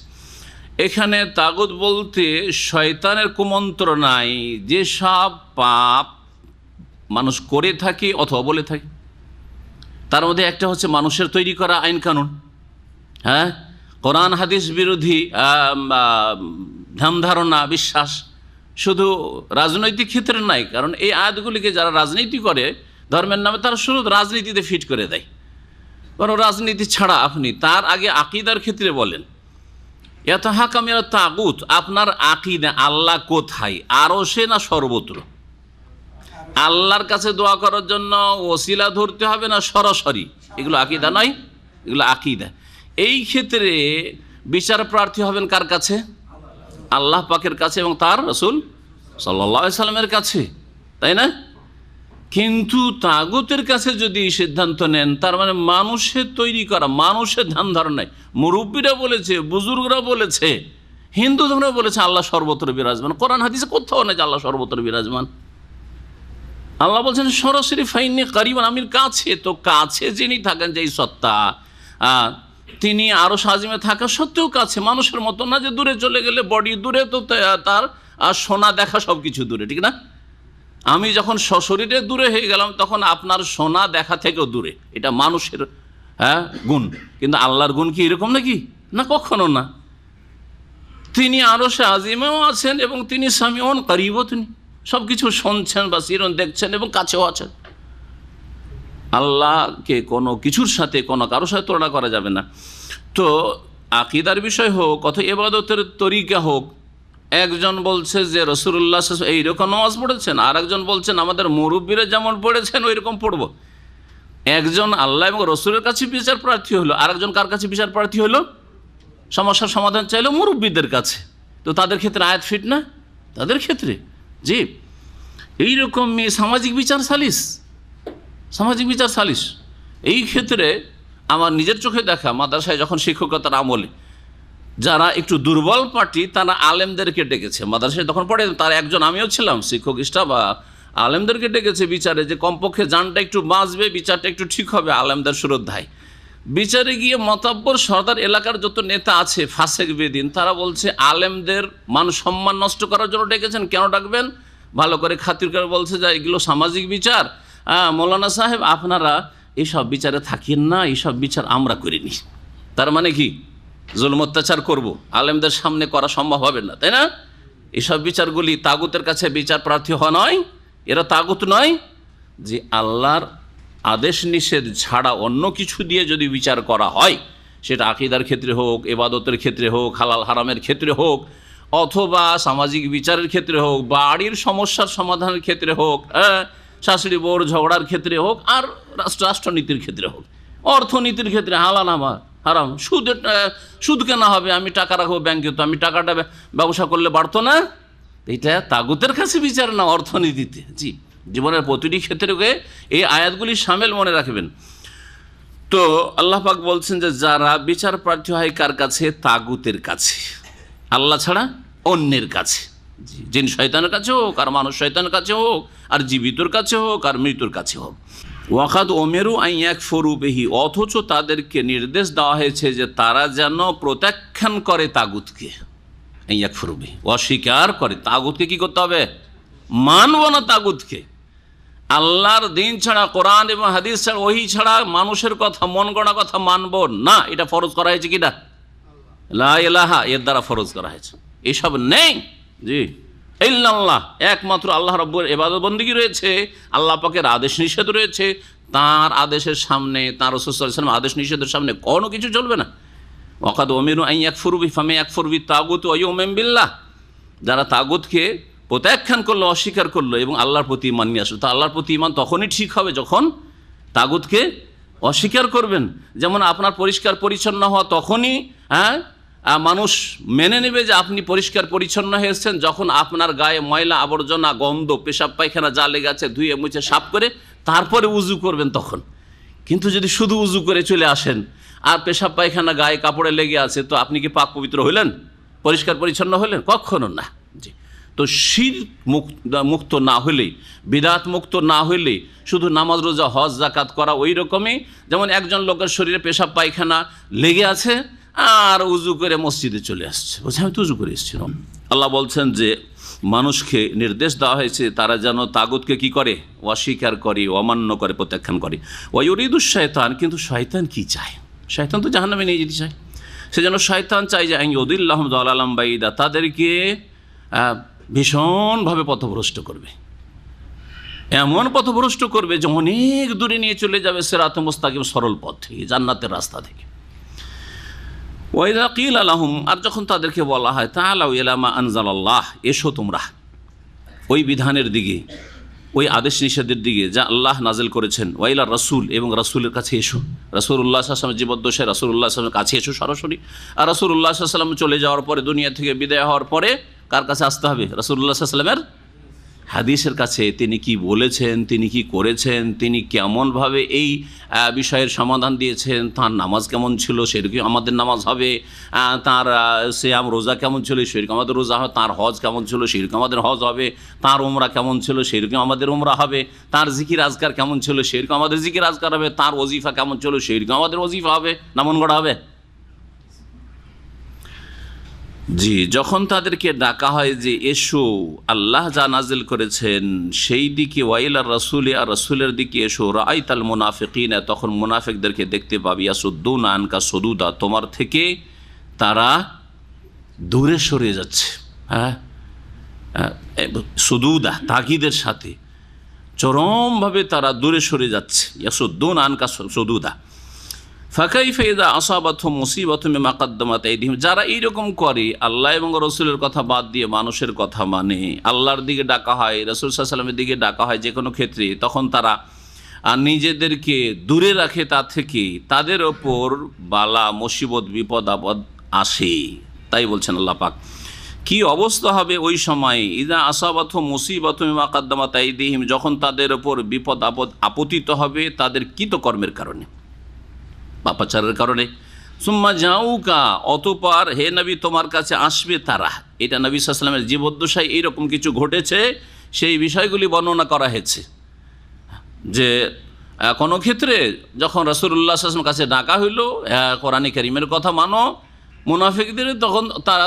এখানে তাগুত বলতে শয়তানের কুমন্ত্রণায় যেসব পাপ মানুষ করে থাকে অথবা বলে থাকে, তার মধ্যে একটা হচ্ছে মানুষের তৈরি করা আইন কানুন, কোরআন হাদিস বিরোধী ধ্যান ধারণা, বিশ্বাস। শুধু রাজনৈতিক ক্ষেত্রে নাই, কারণ এই আয়াতগুলিকে যারা রাজনীতি করে ধর্মের নামে, তারা শুধু রাজনীতিতে ফিট করে দেয়। কারণ রাজনীতি ছাড়া আপনি তার আগে আকিদার ক্ষেত্রে বলেন ইয়াতাহাকামু ইলা তাগুত, আপনার আকিদা আল্লাহ কোথায়, আরশে না সর্বত্র? আল্লাহর কাছে দোয়া করার জন্য ওসিলা ধরতে হবে না সরাসরি? এগুলো আকিদা নয়, এগুলো আকিদা। এই ক্ষেত্রে বিচার প্রার্থী হবেন কার কাছে? আল্লাহ পাকের কাছে এবং তার রাসূল সাল্লাল্লাহু আলাইহি সাল্লামের কাছে, তাই না? কিন্তু তাগুতের কাছে যদি সিদ্ধান্ত নেন, তার মানে মানুষের তৈরি করা, মানুষের ধ্যান ধারণায়, মুরব্বীরা বলেছে, বুজুর্গরা বলেছে, হিন্দু ধর্মে বলেছে আল্লাহ সর্বত্র বিরাজমান। কোরআন হাদিসে কোথাও নেই যে আল্লাহ সর্বত্র বিরাজমান। আল্লাহ বলছেন সরাসরি ফাইন্নী কারিবান, আমির কাছে। তো কাছে যিনি থাকেন, যেই সত্তা, তিনি আরো সাজিমে থাকা সত্ত্বেও কাছে, মানুষের মতো না যে দূরে চলে গেলে বডি দূরে, তো তার শোনা দেখা সব কিছু দূরে, ঠিক না? আমি যখন সশরীরে দূরে হয়ে গেলাম, তখন আপনার শোনা দেখা থেকেও দূরে। এটা মানুষের গুণ, কিন্তু আল্লাহর গুণ কি এরকম নাকি? না, কখনো না। তিনি আরশে আজিমেও আছেন এবং তিনি সামিউন কারিবও, তিনি সব কিছু শুনছেন, বাসিরুন দেখছেন এবং কাছেও আছেন। আল্লাহকে কোনো কিছুর সাথে, কোনো কারোর সাথে তুলনা করা যাবে না। তো আকিদার বিষয় হোক অথবা ইবাদতের তরিকা হোক, একজন বলছে যে রাসূলুল্লাহ এইরকম নামাজ পড়েছেন, আর একজন বলছেন আমাদের মুরব্বীরা যেমন পড়েছেন ওইরকম পড়ব। একজন আল্লাহ এবং রসুলের কাছে বিচার প্রার্থী হলো, আরেকজন কার কাছে বিচার প্রার্থী হলো? সমস্যার সমাধান চাইলো মুরব্বীদের কাছে। তো তাদের ক্ষেত্রে আয়াত ফিট না? তাদের ক্ষেত্রে জি এইরকম সামাজিক বিচার সালিস, সামাজিক বিচার সালিস। এই ক্ষেত্রে আমার নিজের চোখে দেখা, মাদ্রাসায় যখন শিক্ষকতার আমলে যারা একটু দুর্বল পার্টি, তারা আলেমদেরকে ডেকেছে। মাদ্রাসায় তখন পড়ে, তার একজন আমিও ছিলাম, শিক্ষক স্টাফ বা আলেমদেরকে ডেকেছে বিচারে, যে কমপক্ষে জানটা একটু বাঁচবে, বিচারটা একটু ঠিক হবে আলেমদের শ্রদ্ধায়। বিচারে গিয়ে মতাব্বর সর্দার এলাকার যত নেতা আছে, ফাসেক বেদিন, তারা বলছে আলেমদের মান সম্মান নষ্ট করার জন্য ডেকেছেন। কেন ডাকবেন? ভালো করে খাতির করে বলছে যে এগুলো সামাজিক বিচার, মৌলানা সাহেব আপনারা এইসব বিচারে থাকিন না, এইসব বিচার আমরা করিনি। তার মানে কি? জুলম অত্যাচার করবো, আলেমদের সামনে করা সম্ভব হবে না, তাই না? এসব বিচারগুলি তাগুতের কাছে বিচার প্রার্থী হওয়া নয়, এরা তাগুত নয়। যে আল্লাহর আদেশ নিষেধ ছাড়া অন্য কিছু দিয়ে যদি বিচার করা হয়, সেটা আকীদার ক্ষেত্রে হোক, ইবাদতের ক্ষেত্রে হোক, হালাল হারামের ক্ষেত্রে হোক, অথবা সামাজিক বিচারের ক্ষেত্রে হোক, বাড়ির সমস্যার সমাধানের ক্ষেত্রে হোক, শাশুড়ি বউর ঝগড়ার ক্ষেত্রে হোক, আর রাষ্ট্রনীতির ক্ষেত্রে হোক, অর্থনীতির ক্ষেত্রে হালাল হারাম, সুদ কেনা হবে, আমি টাকা রাখবো ব্যাংকে, তো আমি টাকাটা ব্যবসা করলে বাড়তো না? এটা তাগুতের কাছে বিচার না, অর্থনীতিতে। জি, জীবনের প্রতিটি ক্ষেত্রে এই আয়াতগুলি সামিল, মনে রাখবেন। তো আল্লাহ পাক বলছেন যে যারা বিচার প্রার্থী হয় কার কাছে? তাগুতের কাছে, আল্লাহ ছাড়া অন্যের কাছে। জিন শয়তানের কাছে হোক, আর মানুষ শয়তানের কাছে হোক, আর জীবিতর কাছে হোক, আর মৃত্যুর কাছে হোক। ওয়াকাদ ওমেরু আই ইয়াকফুরু বিহি, অথচ তাদেরকে নির্দেশ দেওয়া হয়েছে যে তারা যেন প্রত্যাখ্যান করে তাগুতকে। আই ইয়াকফুরু বিহি, অস্বীকার করে। তাগুতকে কি করতে হবে? মানব না তাগুতকে। আল্লাহর দিন ছাড়া, কোরআন এবং হাদিস ছাড়া, ওহী ছাড়া মানুষের কথা, মন গড়া কথা মানব না। এটা ফরজ করা হয়েছে কিনা? লা ইলাহা, এর দ্বারা ফরজ করা হয়েছে। এসব নেই। জি, ইল্লাল্লাহ, একমাত্র আল্লাহ রাব্বুল ইবাদত বন্দেগী রয়েছে, আল্লাহ পাকের আদেশ নিষেধ রয়েছে। তার আদেশের সামনে, তার রাসূল সাল্লাল্লাহু আলাইহি ওয়াসাল্লাম আদেশ নিষেধের সামনে কোনো কিছু চলবে না। ওয়াকাদ উমিরু আন ইয়াকফুরু বিহি ফামান ইয়াকফুর বিত-তাগুত ওয়া ইউমিন বিল্লাহ, যারা তাগুতকে প্রত্যাখ্যান করলো, অস্বীকার করলো এবং আল্লাহর প্রতি ঈমান নিয়ে আসলো। তো আল্লাহর প্রতি ঈমান তখনই ঠিক হবে যখন তাগুতকে অস্বীকার করবেন। যেমন আপনার পরিষ্কার পরিচ্ছন্ন হওয়া তখনই মানুষ মেনে নেবে যে আপনি পরিষ্কার পরিচ্ছন্ন হয়েছেন যখন আপনার গায়ে ময়লা আবর্জনা, গন্ধ, পেশাব পায়খানা যা লেগে আছে ধুয়ে মুছে সাফ করে তারপরে উজু করবেন তখন। কিন্তু যদি শুধু উজু করে চলে আসেন আর পেশাব পায়খানা গায়ে কাপড়ে লেগে আছে, তো আপনি কি পাক পবিত্র হইলেন? পরিষ্কার পরিচ্ছন্ন হইলেন? কখনো না। জি, তো শিরক মুক্ত না হলে, বিদআত মুক্ত না হইলে শুধু নামাজ, রোজা, হজ, যাকাত করা ওই রকমই। যেমন একজন লোকের শরীরে পেশাব পায়খানা লেগে আছে আর উজু করে মসজিদে চলে আসছে, বলছে আমি তো উজু করে এসেছিলাম। আল্লাহ বলছেন যে মানুষকে নির্দেশ দেওয়া হয়েছে তারা যেন তাগুতকে কি করে? অস্বীকার করে, অমান্য করে, প্রত্যাখ্যান করে। ওয়া ইউরিদুশ শয়তান, কিন্তু শয়তান কি চায়? শয়তান তো জাহান্নামে নিয়ে যেতে চায়। সেজন্য শয়তান চায় যে আন ইউদিল্লাহুম দালালাম বাইদা, তাদেরকে ভীষণভাবে পথভ্রষ্ট করবে, এমন পথভ্রষ্ট করবে যে অনেক দূরে নিয়ে চলে যাবে সিরাতে মুস্তাকিম, সরল পথ থেকে, জান্নাতের রাস্তা থেকে। ওয়াইদা কিলা লাহুম, আর যখন তাদেরকে বলা হয় তাআলাউ ইলা মা আনজালাল্লাহ, এসো তোমরা ওই বিধানের দিকে, ওই আদেশ নিষেধের দিকে যা আল্লাহ নাজিল করেছেন, ওয়াইলা রাসূল, এবং রাসূলের কাছে এসো। রাসূলুল্লাহ সাল্লাল্লাহু আলাইহি ওয়াসাল্লাম জীবদ্দশায় রাসূলুল্লাহ সাল্লাল্লাহু আলাইহি ওয়াসাল্লামের কাছে এসো সরাসরি। আর রাসূলুল্লাহ সাল্লাল্লাহু আলাইহি ওয়াসাল্লাম চলে যাওয়ার পরে, দুনিয়া থেকে বিদায় হওয়ার পরে কার কাছে আসতে হবে? রাসূলুল্লাহ সাল্লাল্লাহু আলাইহি ওয়াসাল্লামের হাদিসের কাছে। তিনি কি বলেছেন, তিনি কি করেছেন, তিনি কেমনভাবে এই বিষয়ের সমাধান দিয়েছেন, তার নামাজ কেমন ছিল সেরকম আমাদের নামাজ হবে, তার সিয়াম রোজা কেমন ছিল সেরকম আমাদের রোজা হবে, তার হজ কেমন ছিল সেরকম আমাদের হজ হবে, তার উমরা কেমন ছিল সেরকম আমাদের উমরা হবে, তার জিকির আজকার কেমন ছিল সেরকম আমাদের জিকির আজকার হবে, তার ওজিফা কেমন ছিল সেরকম আমাদের ওজিফা হবে, না মন গড়া হবে? জি, যখন তাদেরকে ডাকা হয় যে এসো আল্লাহ যা নাজিল করেছেন সেই দিকে, ওয়াইলার রাসূলি, আর রাসূলের দিকে এসো, রাআইতাল মুনাফিকিনা, তখন মুনাফিকদেরকে দেখতে পাবি, ইয়াসুদ্দুনা আনকা সুদুদা, তোমার থেকে তারা দূরে সরে যাচ্ছে। সুদুদা, তাগিদের সাথে চরমভাবে তারা দূরে সরে যাচ্ছে। ইয়াসুদ্দুনা আনকা সুদুদা। ফাকাইফা ইযা আসাবাতহুম মুসিবাতুম বিমা কাদ্দামাত আইদিহিম, যারা এইরকম করে, আল্লাহ এবং রাসূলের কথা বাদ দিয়ে মানুষের কথা মানে, আল্লাহর দিকে ডাকা হয়, রাসূল সাল্লাল্লাহু আলাইহি ওয়াসাল্লামের দিকে ডাকা হয় যে কোনো ক্ষেত্রে, তখন তারা নিজেদেরকে দূরে রাখে তা থেকে, তাদের ওপর বালা, মুসিবত, বিপদ আপদ আসে। তাই বলছেন আল্লাহ পাক, কি অবস্থা হবে ওই সময়? ইযা আসাবাতহুম মুসিবাতুম বিমা কাদ্দামাত আইদিহিম, যখন তাদের ওপর বিপদ আপদ আপতিত হবে তাদের কৃতকর্মের কারণে, পাপাচারের কারণে। সুম্মা জাউকা, অতঃপর হে নবী তোমার কাছে আসবে তারা। এটা নবী সাল্লাল্লাহু আলাইহি ওয়াসাল্লামের জীবদ্দশায় এইরকম কিছু ঘটেছে, সেই বিষয়গুলি বর্ণনা করা হয়েছে। যে কোনো ক্ষেত্রে যখন রাসূলুল্লাহ সাল্লাল্লাহু আলাইহি ওয়াসাল্লামের কাছে ডাকা হইল কোরআনে কারীমের কথা মানো, মুনাফিকদের তখন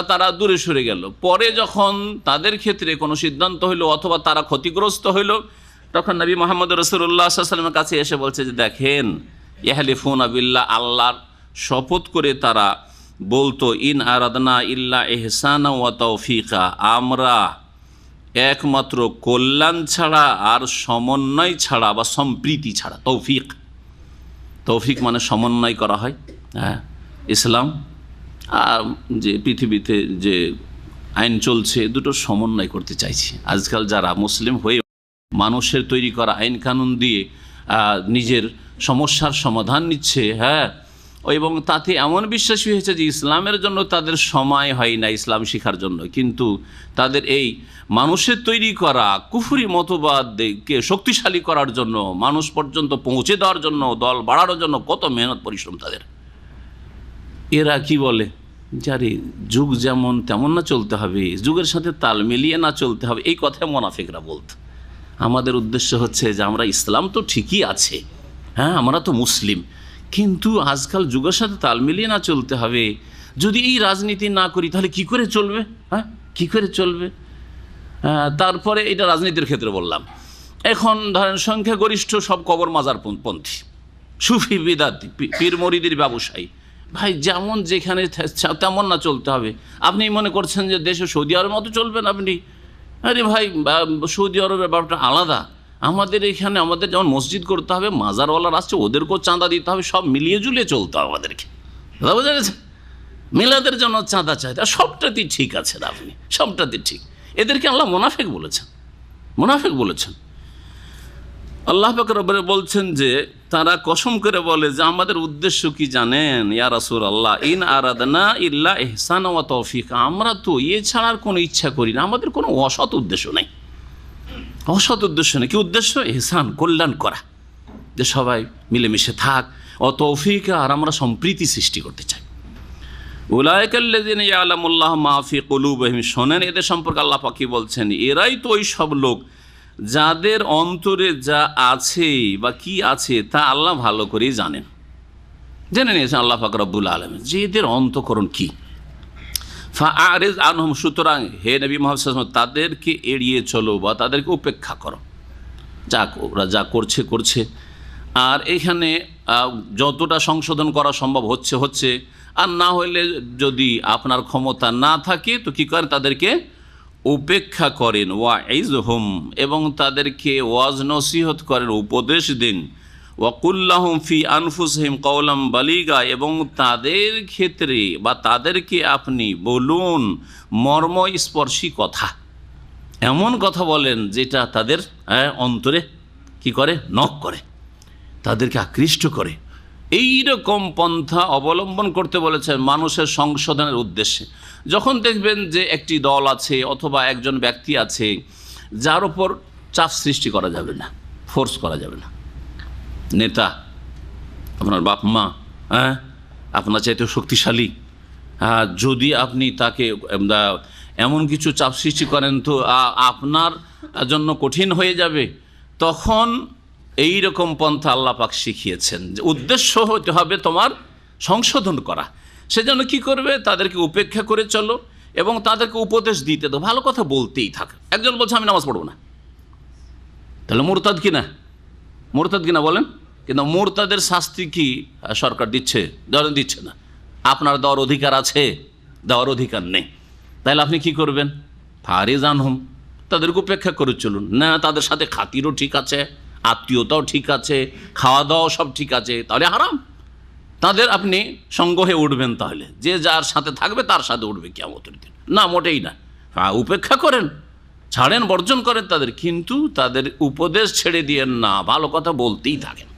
তারা দূরে সরে গেল। পরে যখন তাদের ক্ষেত্রে কোনো সিদ্ধান্ত হইল অথবা তারা ক্ষতিগ্রস্ত হইল, তখন নবী মুহাম্মদ রাসূলুল্লাহ সাল্লাল্লাহু আলাইহি ওয়াসাল্লামের কাছে এসে বলছে যে দেখেন, ইয়াহলিফুনা বিল্লাহ, আল্লাহর শপথ করে তারা বলতো, ইন আরাদনা ইল্লা ইহসানা ওয়া তৌফিকা, আমরা একমাত্র কল্যাণ ছাড়া আর সমন্বয় ছাড়া বা সম্প্রীতি ছাড়া, তৌফিক, তৌফিক মানে সমন্বয় করা হয়, হ্যাঁ, ইসলাম আর যে পৃথিবীতে যে আইন চলছে দুটো সমন্বয় করতে চাইছি। আজকাল যারা মুসলিম হয়ে মানুষের তৈরি করা আইন কানুন দিয়ে নিজের সমস্যার সমাধান নিচ্ছে, হ্যাঁ, এবং তাতে এমন বিশ্বাসী হয়েছে যে ইসলামের জন্য তাদের সময় হয় না ইসলাম শেখার জন্য, কিন্তু তাদের এই মানুষের তৈরি করা কুফরি মতবাদকে শক্তিশালী করার জন্য, মানুষ পর্যন্ত পৌঁছে দেওয়ার জন্য, দল বাড়ানোর জন্য কত মেহনত পরিশ্রম তাদের। এরা কি বলে, যারে যুগ যেমন তেমন না চলতে হবে, যুগের সাথে তাল মিলিয়ে না চলতে হবে, এই কথায় মোনাফিকরা বলত। আমাদের উদ্দেশ্য হচ্ছে যে আমরা ইসলাম তো ঠিকই আছে, হ্যাঁ, আমরা তো মুসলিম, কিন্তু আজকাল যুগের সাথে তাল মিলিয়ে না চলতে হবে। যদি এই রাজনীতি না করি তাহলে কি করে চলবে, হ্যাঁ, কি করে চলবে। তারপরে এটা রাজনীতির ক্ষেত্রে বললাম। এখন ধরেন সংখ্যাগরিষ্ঠ সব কবর মাজার পন্থী, সুফি বিদাতি, পীর মরিদির ব্যবসায়ী। ভাই যেমন যেখানে তেমন না চলতে হবে। আপনি মনে করছেন যে দেশে সৌদি আরবের মতো চলবেন আপনি? আরে ভাই, সৌদি আরবের ব্যাপারটা আলাদা। আমাদের এখানে আমাদের যেমন মসজিদ করতে হবে, মাজারওয়ালার আসছে ওদেরকেও চাঁদা দিতে হবে, সব মিলিয়ে ঝুলিয়ে চলতে হবে আমাদেরকে। দাদা বোঝা গেছে? মিলাদের জন্য চাঁদা চাইতে, সবটাতেই ঠিক আছে না আপনি, সবটাতে ঠিক। এদেরকে আল্লাহ মুনাফিক বলেছেন, মুনাফিক বলেছেন। আল্লাহ পাক রব্বুল বলছেন যে তারা কসম করে বলে যে আমাদের উদ্দেশ্য কি জানেন ইয়া রাসূলুল্লাহ, ইন আরাদনা ইল্লা ইহসানা ওয়া তৌফিকা, আমরা তো এছাড়া আর কোনো ইচ্ছা করি না, আমাদের কোনো অসৎ উদ্দেশ্য নেই, অসৎ উদ্দেশ্য নেই। কি উদ্দেশ্য? ইহসান, কল্যাণ করা, যে সবাই মিলেমিশে থাক, ও তৌফিকা, আর আমরা সম্প্রীতি সৃষ্টি করতে চাই। উলাইকাল্লাযিনা ইয়ালামুল্লাহু মা ফি কুলুবিহিম, শোনেন এদের সম্পর্কে আল্লাহ পাক কি বলছেন, এরাই তো ওই সব লোক যাদের অন্তরে যা আছে বা কি আছে তা আল্লাহ ভালো করেই জানেন। জেনে নিয়েছেন আল্লাহ পাক রব্বুল আলামিন যে এদের অন্তঃকরণ কি। ফাআরিজ আনহুম, সুতরাং হে নবী মুহাম্মদ সাল্লাল্লাহু আলাইহি ওয়াসাল্লাম তাদেরকে এড়িয়ে চলো বা তাদেরকে উপেক্ষা করো, যা ওরা যা করছে করছে। আর এখানে যতটা সংশোধন করা সম্ভব হচ্ছে, আর না হইলে যদি আপনার ক্ষমতা না থাকে তো কী করেন, তাদেরকে উপেক্ষা করেন। ওয়াইজহুম, এবং তাদেরকে ওয়াজ নসিহত করেন, উপদেশ দিন। ওয়াকুল্লাহুম ফি আনফুসিহিম কওলাম বালিগা, এবং তাদের ক্ষেত্রে বা তাদেরকে আপনি বলুন মর্মস্পর্শী কথা, এমন কথা বলেন যেটা তাদের অন্তরে কি করে, নক করে, তাদেরকে আকৃষ্ট করে। এই রকম পন্থা অবলম্বন করতে বলেছেন মানুষের সংশোধনের উদ্দেশ্যে। যখন দেখবেন যে একটি দল আছে অথবা একজন ব্যক্তি আছে যার ওপর চাপ সৃষ্টি করা যাবে না, ফোর্স করা যাবে না, নেতা আপনার বাপ মা, হ্যাঁ, আপনার চাইতে শক্তিশালী, যদি আপনি তাকে এমন কিছু চাপ সৃষ্টি করেন তো আপনার জন্য কঠিন হয়ে যাবে, তখন এই রকম পন্থা আল্লাহ পাক শিখিয়েছেন যে উদ্দেশ্য হতে হবে তোমার সংশোধন করা। সেজন্য কি করবে, তাদেরকে উপেক্ষা করে চলো এবং তাদেরকে উপদেশ দিতে দাও, ভালো কথা বলতেই থাকে। একজন বলছে আমি নামাজ পড়বো না, তাহলে মুরতাদ কিনা, মুরতাদ কিনা বলেন? কিন্তু মুরতাদের শাস্তি কি সরকার দিচ্ছে? দিচ্ছে না। আপনার দেওয়ার অধিকার আছে? দেওয়ার অধিকার নেই। তাহলে আপনি কি করবেন? ফারিজ আনহুম, তাদেরকে উপেক্ষা করে চলুন। না, তাদের সাথে খাতিরও ঠিক আছে, আত্মীয়তাও ঠিক আছে, খাওয়া দাওয়াও সব ঠিক আছে, তাহলে হারাম। তাদের আপনি সঙ্গ হয়ে উঠবেন, তাহলে যে যার সাথে থাকবে তার সাথে উঠবে কিয়ামতের দিন। না, মোটেই না। উপেক্ষা করেন, ছাড়েন, বর্জন করেন তাদের, কিন্তু তাদের উপদেশ ছেড়ে দিয়েন না, ভালো কথা বলতেই থাকেন।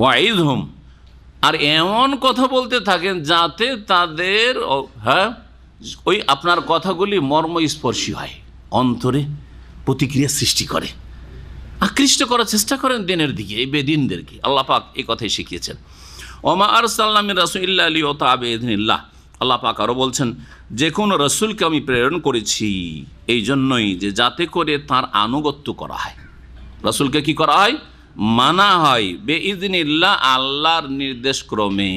ওয়াইজহুম, আর এমন কথা বলতে থাকেন যাতে তাদের ওই আপনার কথাগুলি মর্মস্পর্শী হয়, অন্তরে প্রতিক্রিয়া সৃষ্টি করে, আকৃষ্ট করার চেষ্টা করেন দিনের দিকে, এই বেদিনদেরকে। আল্লাহ পাক এই কথাই শিখিয়েছেন। ওমা আরসালনা মির রাসূলিন ইল্লা লিইউতা বিইذনিল্লাহ, আল্লাহ পাক আরও বলছেন যে কোনো রসুলকে আমি প্রেরণ করেছি এই জন্যই যে যাতে করে তার আনুগত্য করা হয়, রসুলকে কি করা হয়, মানা হয়, বিইذনিল্লাহ, আল্লাহর নির্দেশ ক্রমে,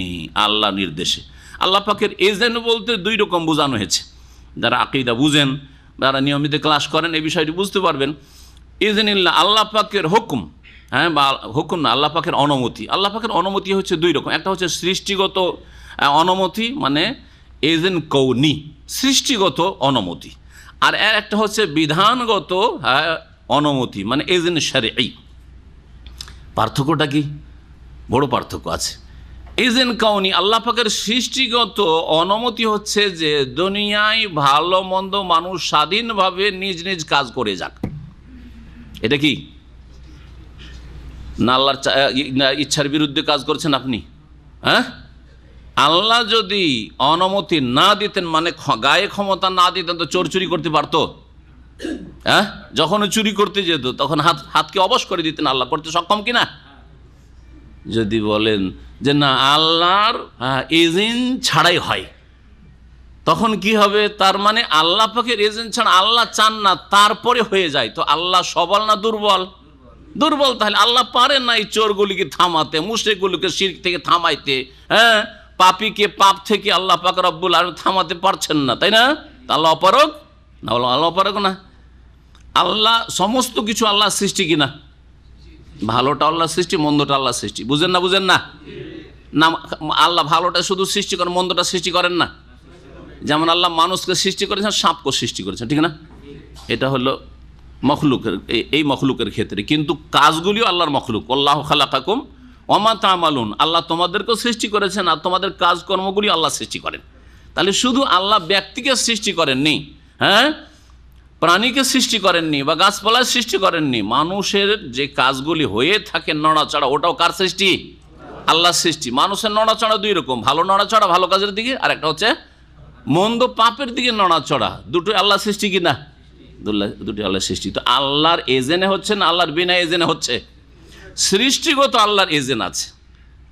আল্লাহর নির্দেশে। আল্লাহ পাকের এজেন বলতে দুই রকম বোঝানো হয়েছে। যারা আকীদা বুঝেন, যারা নিয়মিত ক্লাস করেন এই বিষয়টি বুঝতে পারবেন। ইজনিল্লাহ, আল্লাহ পাকের হুকুম, হ্যাঁ, বা হুকুম না, আল্লাহ পাকের অনুমতি। আল্লাহ পাকের অনুমতি হচ্ছে দুই রকম, একটা হচ্ছে সৃষ্টিগত অনুমতি মানে এজেন কৌনি, সৃষ্টিগত অনুমতি। আর এর একটা হচ্ছে বিধানগত অনুমতি, মানে এজেন শারঈ। পার্থক্যটা কি? বড় পার্থক্য আছে। এজেন কৌনি, আল্লাহ পাকের সৃষ্টিগত অনুমতি হচ্ছে যে দুনিয়ায় ভালো মন্দ মানুষ স্বাধীনভাবে নিজ নিজ কাজ করে যাক। এটা কি না আল্লাহর ইচ্ছার বিরুদ্ধে কাজ করছেন আপনি? হ্যাঁ, আল্লাহ যদি অনুমতি না দিতেন, মানে গায়ে ক্ষমতা না দিতেন, তো চোর চুরি করতে পারতো? হ্যাঁ, যখন চুরি করতে যেত তখন হাতকে অবশ করে দিতেন। আল্লাহ করতে সক্ষম কিনা? যদি বলেন যে না আল্লাহর এজেন্ট ছাড়াই হয়, তখন কি হবে? তার মানে আল্লাহ পাকের এজেন্ট ছাড়া আল্লাহ চান না, তারপরে হয়ে যায়। তো আল্লাহ সবল না দুর্বল? দুর্বল। তাহলে আল্লাহ পারেন না এই চোরগুলিকে থামাতে, মুশরিকগুলিকে শিরক থেকে থামাইতে, হ্যাঁ, পাপীকে পাপ থেকে আল্লাহ পাক রব্বুল আলামিন থামাতে পারছেন না, তাই না? আল্লাহ অপারগ না? আল্লাহ অপারগ না? আল্লাহ সমস্ত কিছু আল্লাহ সৃষ্টি কিনা? ভালোটা আল্লাহ সৃষ্টি, মন্দটা আল্লাহ সৃষ্টি। বুঝেন না? বুঝেন না? না, আল্লাহ ভালোটা শুধু সৃষ্টি করেন, মন্দটা সৃষ্টি করেন না। যেমন আল্লাহ মানুষকে সৃষ্টি করেছেন, সাপকে সৃষ্টি করেছেন, ঠিক না? এটা হলো মখলুকের, এই মখলুকের ক্ষেত্রে। কিন্তু কাজগুলিও আল্লাহর মখলুক। আল্লাহু খালাকাকুম ওয়া মা তা'মালুন, আল্লাহ তোমাদেরকেও সৃষ্টি করেছেন আর তোমাদের কাজকর্মগুলি আল্লাহ সৃষ্টি করেন। তাহলে শুধু আল্লাহ ব্যক্তিকে সৃষ্টি করেননি, হ্যাঁ, প্রাণীকে সৃষ্টি করেননি, বা গাছপালার সৃষ্টি করেননি, মানুষের যে কাজগুলি হয়ে থাকে নড়াচড়া, ওটাও কার সৃষ্টি? আল্লাহর সৃষ্টি। মানুষের নড়াচড়া দুই রকম, ভালো নড়াচড়া ভালো কাজের দিকে, আর একটা হচ্ছে মন্দ পাপের দিকে নড়াচড়া। দুটোই আল্লাহ সৃষ্টি কিনা? দুটি আল্লাহর সৃষ্টি। তো আল্লাহর এজেনে হচ্ছে না আল্লাহর বিনা এজেনে হচ্ছে? সৃষ্টিগত আল্লাহর এজেন আছে,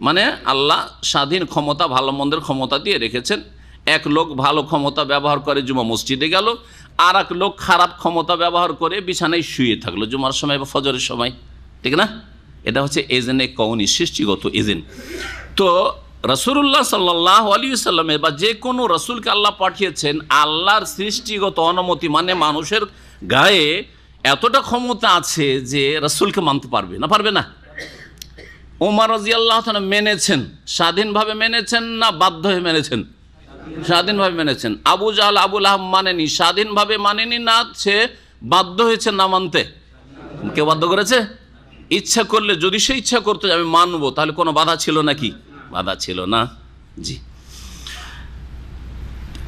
মানে আল্লাহ স্বাধীন ক্ষমতা, ভালো মন্দের ক্ষমতা দিয়ে রেখেছেন। এক লোক ভালো ক্ষমতা ব্যবহার করে জুমা মসজিদে গেল, আর এক লোক খারাপ ক্ষমতা ব্যবহার করে বিছানায় শুয়ে থাকলো জুমার সময় বা ফজরের সময়, ঠিক না? এটা হচ্ছে এজেনে কওনি, সৃষ্টিগত এজেন। তো রাসূলুল্লাহ সাল্লাল্লাহু আলাইহি ওয়াসাল্লামের বা যে কোনো রাসূলকে আল্লাহ পাঠিয়েছেন আল্লাহর সৃষ্টিগত অনুমতি, মানে মানুষের গায়ে এতটা ক্ষমতা আছে যে রাসূলকে মানতে পারবে না? পারবে না? ওমর রাদিয়াল্লাহু তাআলা মেনেছেন, স্বাধীনভাবে মেনেছেন না বাধ্য হয়ে মেনেছেন? স্বাধীনভাবে মেনেছেন। আবু জাহল আবু লাহাব মানেনি, স্বাধীনভাবে মানেনি, না সে বাধ্য হয়েছে না মানতে? কেউ বাধ্য করেছে? ইচ্ছা করলে, যদি সে ইচ্ছা করতো যে আমি মানবো, তাহলে কোনো বাধা ছিল নাকি? বাধা ছিল না। জি।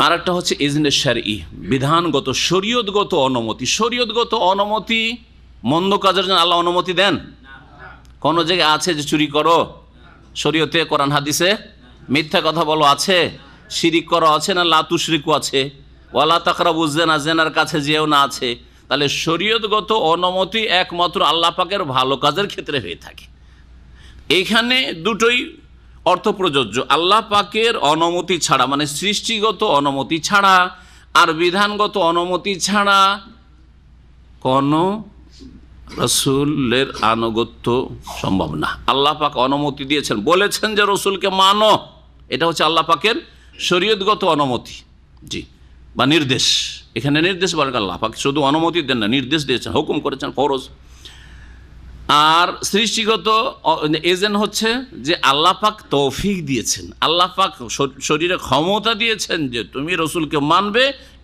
আর একটা হচ্ছে ইজনে শারঈ, বিধানগত শরীয়তগত অনুমতি। শরীয়তগত অনুমতি মন্দ কাজের জন্য আল্লাহ অনুমতি দেন? কোন জায়গায় আছে যে চুরি করো? শরীয়তে, কোরআন হাদিসে? মিথ্যা কথা বলো আছে? শিরিক করো আছে না? লা তুশরিকু আছে? ওয়ালা তাকরাবুজ জিনা, জিনার কাছে যেও না আছে? তাহলে শরীয়তগত অনুমতি একমাত্র আল্লাহ পাকের ভালো কাজের ক্ষেত্রে হয়ে থাকে। এইখানে দুটোই অর্থ প্রযোজ্য। আল্লাহ পাকের অনুমতি ছাড়া, মানে সৃষ্টিগত অনুমতি ছাড়া আর বিধানগত অনুমতি ছাড়া কোনো রসুলের আনুগত্য সম্ভব না। আল্লাহ পাক অনুমতি দিয়েছেন, বলেছেন যে রসুলকে মানো, এটা হচ্ছে আল্লাহ পাকের শরীয়তগত অনুমতি, জি, বা নির্দেশ। এখানে নির্দেশ বলেন, আল্লাহ পাক শুধু অনুমতি দেন না, নির্দেশ দিয়েছেন, হুকুম করেছেন, ফরজ। আর সৃষ্টিগত এজেন্ট হচ্ছে যে আল্লাহ পাক তৌফিক দিয়েছেন, আল্লাহ পাক শরীরে ক্ষমতা দিয়েছেন যে তুমি রসুলকে মানবে,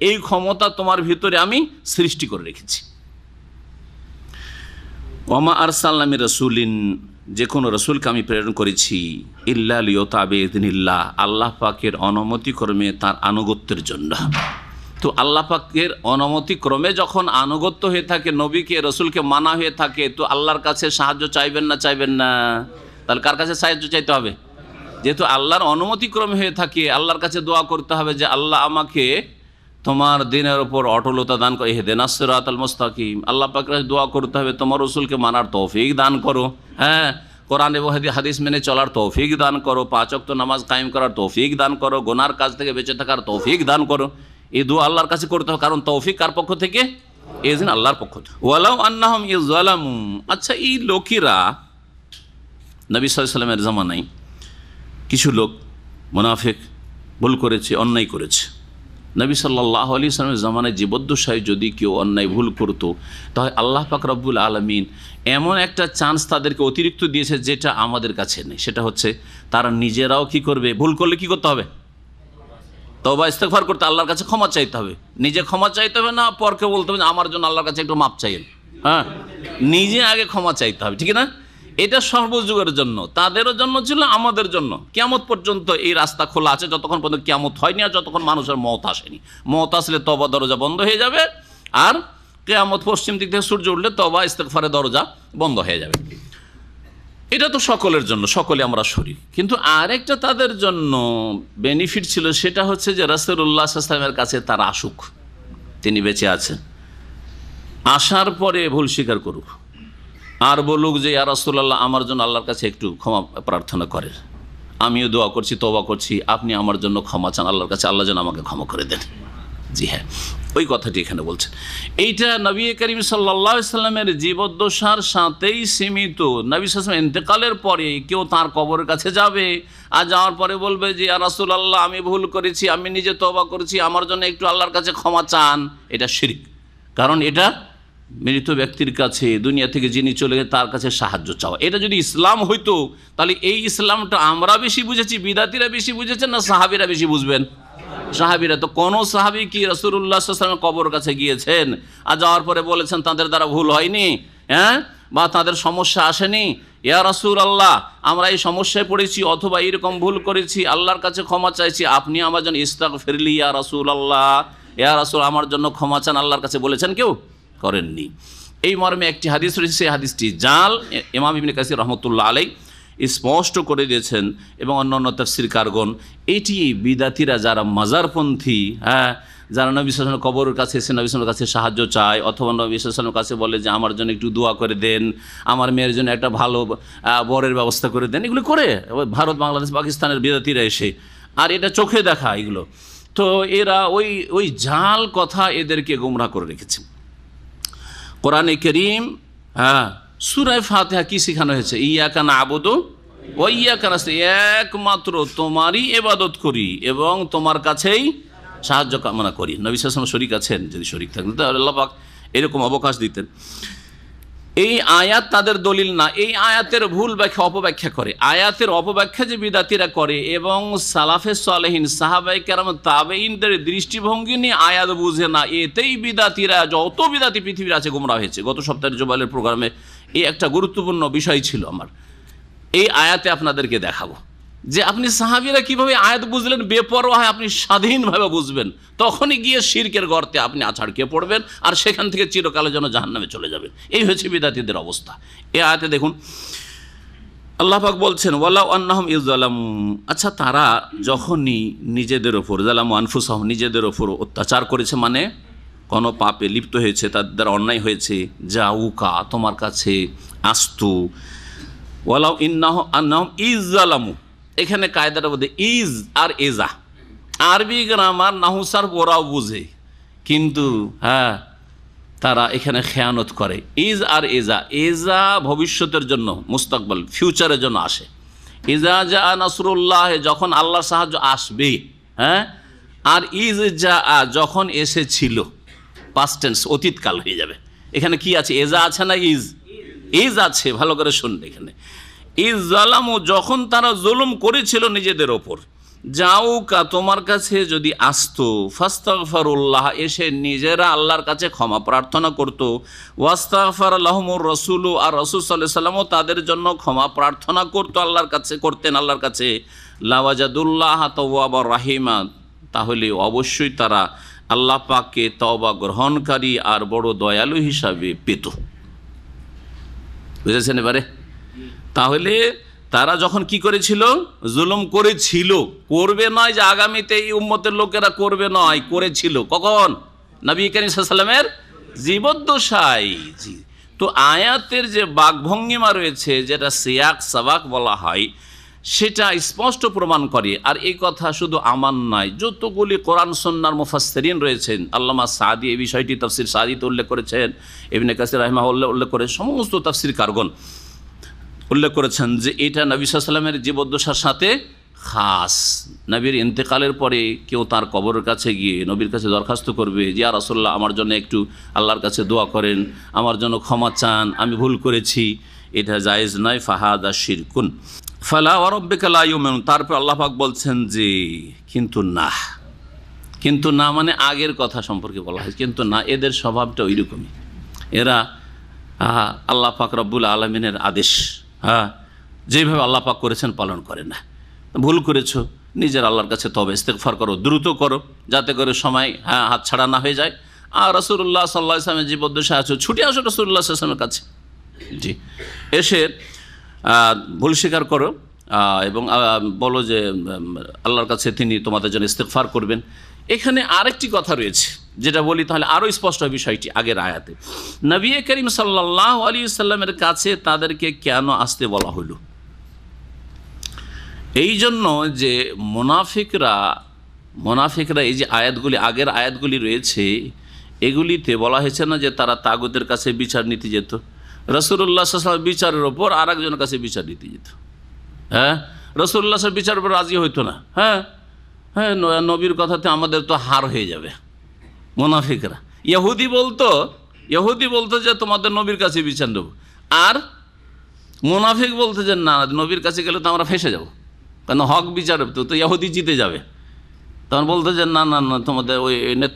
এই ক্ষমতা তোমার ভিতরে আমি সৃষ্টি করে রেখেছি। ওয়ামা আরসালনা মির রাসূলিন, যে কোনো রসুলকে আমি প্রেরণ করেছি, ইল্লা লিয়ুতা বিইযনিল্লাহ, আল্লাহ পাকের অনুমতি ক্রমে, তার আনুগত্যের জন্য। তো আল্লাহ পাকের অনুমতি ক্রমে যখন আনুগত্য হয়ে থাকে, নবীকে রসুলকে মানা হয়ে থাকে, তো আল্লাহর কাছে সাহায্য চাইবেন না? চাইবেন না? তাহলে কার কাছে সাহায্য চাইতে হবে? যেহেতু আল্লাহর অনুমতি ক্রমে হয়ে থাকে, আল্লাহর কাছে দোয়া করতে হবে যে আল্লাহ আমাকে তোমার দিনের ওপর অটলতা দান করো, ইহদিনাস সিরাতাল মুস্তাকিম। আল্লাহ পাকের কাছে দোয়া করতে হবে তোমার রসুলকে মানার তৌফিক দান করো, হ্যাঁ, কোরআন এবং হাদিস মেনে চলার তৌফিক দান করো, 5 ওয়াক্ত নামাজ কায়েম করার তৌফিক দান করো, গুনার কাজ থেকে বেঁচে থাকার তৌফিক দান করো। এই দোয়া আল্লাহর কাছে করতে হবে, কারণ তৌফিক কার পক্ষ থেকে? এজন্য আল্লাহর পক্ষ থেকে। ওয়ালাউ আন্নাহুম ইযলামু, আচ্ছা এই লোকেরা, নবী সাল্লাল্লাহু আলাইহি ওয়াসাল্লামের জামানায় কিছু লোক মুনাফিক ভুল করেছে, অন্যায় করেছে, নবী সাল্লাল্লাহু আলাইহি ওয়াসাল্লামের জামানায় জীবদ্দশায় যদি কেউ অন্যায় ভুল করতো, তাহলে আল্লাহ পাক রব্বুল আলামিন এমন একটা চান্স তাদেরকে অতিরিক্ত দিয়েছে যেটা আমাদের কাছে নেই। সেটা হচ্ছে তারা নিজেরাও কি করবে, ভুল করলে কি করতে হবে, তওবা ইস্তেগফার করতে, আল্লাহর কাছে ক্ষমা চাইতে হবে। নিজে ক্ষমা চাইতে হবে না, পরকে বলতে হবে আমার জন্য আল্লাহর কাছে একটু মাপ চাইেন। হ্যাঁ, নিজে আগে ক্ষমা চাইতে হবে, ঠিক না? এটা সর্বযুগের জন্য, তাদেরও জন্য ছিল, আমাদের জন্য। কিয়ামত পর্যন্ত এই রাস্তা খোলা আছে, যতক্ষণ পর্যন্ত কিয়ামত হয়নি আর যতক্ষণ মানুষের মওত আসেনি। মওত আসলে তওবা দরজা বন্ধ হয়ে যাবে, আর কিয়ামত পশ্চিম দিক থেকে সূর্য উঠলে তওবা ইস্তেগফারের দরজা বন্ধ হয়ে যাবে। এটা তো সকলের জন্য, সকলে আমরা শরীর। কিন্তু আরেকটা তাদের জন্য বেনিফিট ছিল, সেটা হচ্ছে যে রাসূলুল্লাহ সাল্লাল্লাহু আলাইহি ওয়াসাল্লামের কাছে তারা আসুক, তিনি বেঁচে আছেন, আসার পরে ভুল স্বীকার করুক আর বলুক যে ইয়া রাসূলুল্লাহ আমার জন্য আল্লাহর কাছে একটু ক্ষমা প্রার্থনা করেন, আমিও দোয়া করছি, তওবা করছি, আপনি আমার জন্য ক্ষমা চান আল্লাহর কাছে, আল্লাহ যেন আমাকে ক্ষমা করে দেন। জি হ্যাঁ, ওই কথাটি এখানে বলছেন। এইটা নবী করিম সাল্লাল্লাহু আলাইহি ওয়াসাল্লামের জীবদ্দশার সাথেই সীমিত। নবী সাল্লাল্লাহু আলাইহি ওয়াসাল্লাম ইন্তেকালের পরে কেউ তার কবরের কাছে যাবে আর যাওয়ার পরে বলবে যে ইয়া রাসূলুল্লাহ আমি ভুল করেছি, আমি নিজে তওবা করেছি, আমার জন্য একটু আল্লাহর কাছে ক্ষমা চান, এটা শিরক। কারণ এটা মৃত ব্যক্তির কাছে, দুনিয়া থেকে যিনি চলে গেছে তার কাছে সাহায্য চাওয়া। এটা যদি ইসলাম হইতো, তাহলে এই ইসলামটা আমরা বেশি বুঝেছি, বিদাতিরা বেশি বুঝেছেন, না সাহাবীরা বেশি বুঝবেন? সাহাবীরা। তো কোন সাহাবী কি রাসূলুল্লাহ সাল্লাল্লাহু আলাইহি ওয়াসাল্লামের কবর কাছে গিয়েছেন আর যাওয়ার পরে বলেছেন তাদের দ্বারা ভুল হয়নি, হ্যাঁ, বা তাদের সমস্যা আসেনি, ইয়া রাসূলুল্লাহ আমরা এই সমস্যায় পড়েছি অথবা এরকম ভুল করেছি, আল্লাহর কাছে ক্ষমা চাইছি, আপনি আমার জন্য ইস্তাগফিরলি ইয়া রাসূলুল্লাহ, ইয়া রাসূল আমার জন্য ক্ষমা চান, আল্লাহর কাছে বলেছেন? কেউ করেননি। এই মর্মে একটি হাদিস রয়েছে, সেই হাদিসটি জাল। ইমাম ইবনে কাসির রাহমাতুল্লাহ আলাইহি স্পষ্ট করে দিয়েছেন এবং অন্যান্য তাফসীরকারগণ, এটি বিদাতিরা যারা মাজারপন্থী, হ্যাঁ, যারা নবী সাল্লাল্লাহু আলাইহি ওয়াসাল্লামের কবরের কাছে এসে নবী সাল্লাল্লাহু আলাইহি ওয়াসাল্লামের কাছে সাহায্য চায় অথবা নবী সাল্লাল্লাহু আলাইহি ওয়াসাল্লামের কাছে বলে যে আমার জন্য একটু দোয়া করে দেন, আমার মেয়ের জন্য একটা ভালো বরের ব্যবস্থা করে দেন, এগুলো করে ভারত, বাংলাদেশ, পাকিস্তানের বিদাতিরা এসে, আর এটা চোখে দেখা এগুলো। তো এরা ওই জাল কথা এদেরকে গোমরাহ করে রেখেছে। কোরআনে কারীম, হ্যাঁ, সূরা ফাতিহা কি শেখানো হয়েছে? ইয়াকা না'বুদু ওয়া ইয়াকা নাস্তাঈন, একমাত্র তোমারই ইবাদত করি এবং তোমার কাছেই সাহায্য কামনা করি। নবী সাল্লাল্লাহু আলাইহি ওয়াসাল্লাম শরীক আছেন, যদি শরীক থাকতেন তাহলে আল্লাহ পাক এরকম অবকাশ দিতেন। এই আয়াত তাদের দলিল না, এই আয়াতের ভুল ব্যাখ্যা, অপব্যাখ্যা করে। আয়াতের অপব্যাখ্যা যে বিদাতিরা করে এবং সালাফে সালেহিন, সাহাবায়ে কেরাম, তাবেঈনদের দৃষ্টিভঙ্গি নিয়ে আয়াত বুঝে না, এতেই বিদাতিরা, যত বিদাতি পৃথিবীর আছে, গোমরাহ হয়েছে। গত সপ্তাহের জুবাইলের প্রোগ্রামে এই একটা গুরুত্বপূর্ণ বিষয় ছিল আমার। এই আয়াতে আপনাদেরকে দেখাবো যে আপনি সাহাবীরা কিভাবে আয়াত বুঝলেন, বেপরোয়া, আপনি স্বাধীনভাবে বুঝবেন, তখনই গিয়ে শিরকের গর্তে আপনি আছাড় খেয়ে পড়বেন আর সেখান থেকে চিরকালের জন্য জাহান্নামে চলে যাবেন। এই হচ্ছে বিদাতীদের অবস্থা। এই আয়াতে দেখুন আল্লাহ পাক বলছেন ওয়ালাউ আন্নাহুম ইযলামু, আচ্ছা তারা যখনই নিজেদের ওপর, যালামু আনফুসাহুম, নিজেদের ওপর অত্যাচার করেছে, মানে কোনো পাপে লিপ্ত হয়েছে, তাদের অন্যায় হয়েছে, জাউকা তোমার কাছে আসতু, ওয়ালাউ আন্নাহুম ইযলামু, এখানে কায়দাটা বলতে ইজ আর এজা, আরবি গ্রামার নাহুসার ওরাও বুঝে, কিন্তু হ্যাঁ তারা এখানে খেয়ানত করে। ইজ আর এজা, এজা ভবিষ্যতের জন্য, মুস্তাকবাল, ফিউচারের জন্য আসে। ইজা জা নাসরুল্লাহ, যখন আল্লাহর সাহায্য আসবে, হ্যাঁ, আর ইজ যা যখন এসেছিল, পাস্ট টেন্স, অতীতকাল হয়ে যাবে। এখানে কি আছে? এজা আছে না ইজ? ইজ আছে, ভালো করে শুনবে। এখানে ইজ জালামু, যখন তারা জুলুম করেছিল নিজেদের ওপর, জাউকা তোমার কাছে যদি আসতো, ফাস্তাগফিরুল্লাহ, এসে নিজেরা আল্লাহর কাছে ক্ষমা প্রার্থনা করতো, ওয়াস্তাগফার লাহুমুর রাসূলু, আর রাসূল সাল্লাল্লাহু আলাইহি ওয়াসাল্লাম তাদের জন্য ক্ষমা প্রার্থনা করতো, আল্লাহর কাছে করতেন, আল্লাহর কাছে, লাওয়াজাদুল্লাহ তাওয়াবার রাহিমা, তাহলে অবশ্যই তারা আল্লাহ পাককে তওবা গ্রহণকারী আর বড় দয়ালু হিসাবে পেত। বুঝেছেন এবারে? তাহলে তারা যখন কি করেছিল? জুলুম করেছিল, করবে নয় যে আগামীতে এই উম্মতের লোকেরা করবে নয়, করেছিল। কখন? নবী করিম সাল্লাল্লাহু আলাইহি ওয়াসাল্লামের জীবদ্দশায়। জি, তো আয়াতের যে বাকভঙ্গিমা রয়েছে, যেটা সিয়াক সাবাক বলা হয়, সেটা স্পষ্ট প্রমাণ করে। আর এই কথা শুধু আমার নয়, যতগুলি কোরআন সুন্নাহর মুফাসসিরিন রয়েছেন, আল্লামা সাদি এই বিষয়টি তাফসীর সাদিতে উল্লেখ করেছেন, ইবনে কাসির রাহিমাহুল্লাহ উল্লেখ করে, সমস্ত তাফসীরকারগণ উল্লেখ করেছেন যে এটা নবী সাল্লাল্লাহু আলাইহি ওয়াসাল্লামের জীবদ্দশার সাথে খাস। নবীর ইন্তেকালের পরে কেউ তার কবরের কাছে গিয়ে নবীর কাছে দরখাস্ত করবে যে ইয়া রাসূলুল্লাহ আমার জন্য একটু আল্লাহর কাছে দোয়া করেন, আমার জন্য ক্ষমা চান, আমি ভুল করেছি, এটা জায়েজ নয়। ফাহাদা শিরকুন ফালা ওয়া রাব্বিকা লা ইউমিনুন। তারপর আল্লাহ পাক বলছেন যে কিন্তু না মানে আগের কথা সম্পর্কে বলা হয়, কিন্তু না, এদের স্বভাবটা ওই রকমই। এরা আল্লাহ পাক রব্বুল আলামিনের আদেশ যেভাবে আল্লাহ পাক করেছেন পালন করে না। ভুল করেছো, নিজের আল্লাহর কাছে তবে ইস্তেগফার করো, দ্রুত করো, যাতে করে সময় হাত ছাড়া না হয়ে যায়। আর রাসূলুল্লাহ সাল্লাল্লাহু আলাইহি ওয়াসাল্লামের জীবদ্দশায় আছো, ছুটে আসো রাসূলুল্লাহ সাল্লাল্লাহু আলাইহি ওয়াসাল্লামের কাছে, জি, এসে ভুল স্বীকার করো এবং বলো যে আল্লাহর কাছে তিনি তোমাদের জন্য ইস্তেগফার করবেন। এখানে আরেকটি কথা রয়েছে, যেটা বলি তাহলে আরও স্পষ্ট হয় বিষয়টি। আগের আয়াতে নবী করিম সাল্লাল্লাহু আলাইহি ওয়াসাল্লামের কাছে তাদেরকে কেন আসতে বলা হলো? এই জন্য যে মুনাফিকরা এই যে আয়াতগুলি, আগের আয়াতগুলি রয়েছে, এগুলিতে বলা হয়েছে না যে তারা তাগুতের কাছে বিচার নিতে যেত। রাসূলুল্লাহ সাল্লাল্লাহু আলাইহি ওয়াসাল্লাম বিচারের ওপর আর একজনের কাছে বিচার নিতে যেত। রাসূলুল্লাহ সাল্লাল্লাহু আলাইহি বিচারের উপর রাজি হইতো না। নবীর কথাতে আমাদের তো হার হয়ে যাবে। মুনাফিকরা ইহুদি বলতো যে তোমাদের নবীর কাছে বিচার দেবো, আর মুনাফিক বলতো যে না, নবীর কাছে গেলে তো আমরা ফেঁসে যাব, কারণ হক বিচার তো ইহুদি জিতে যাবে। তখন বলতো যে না,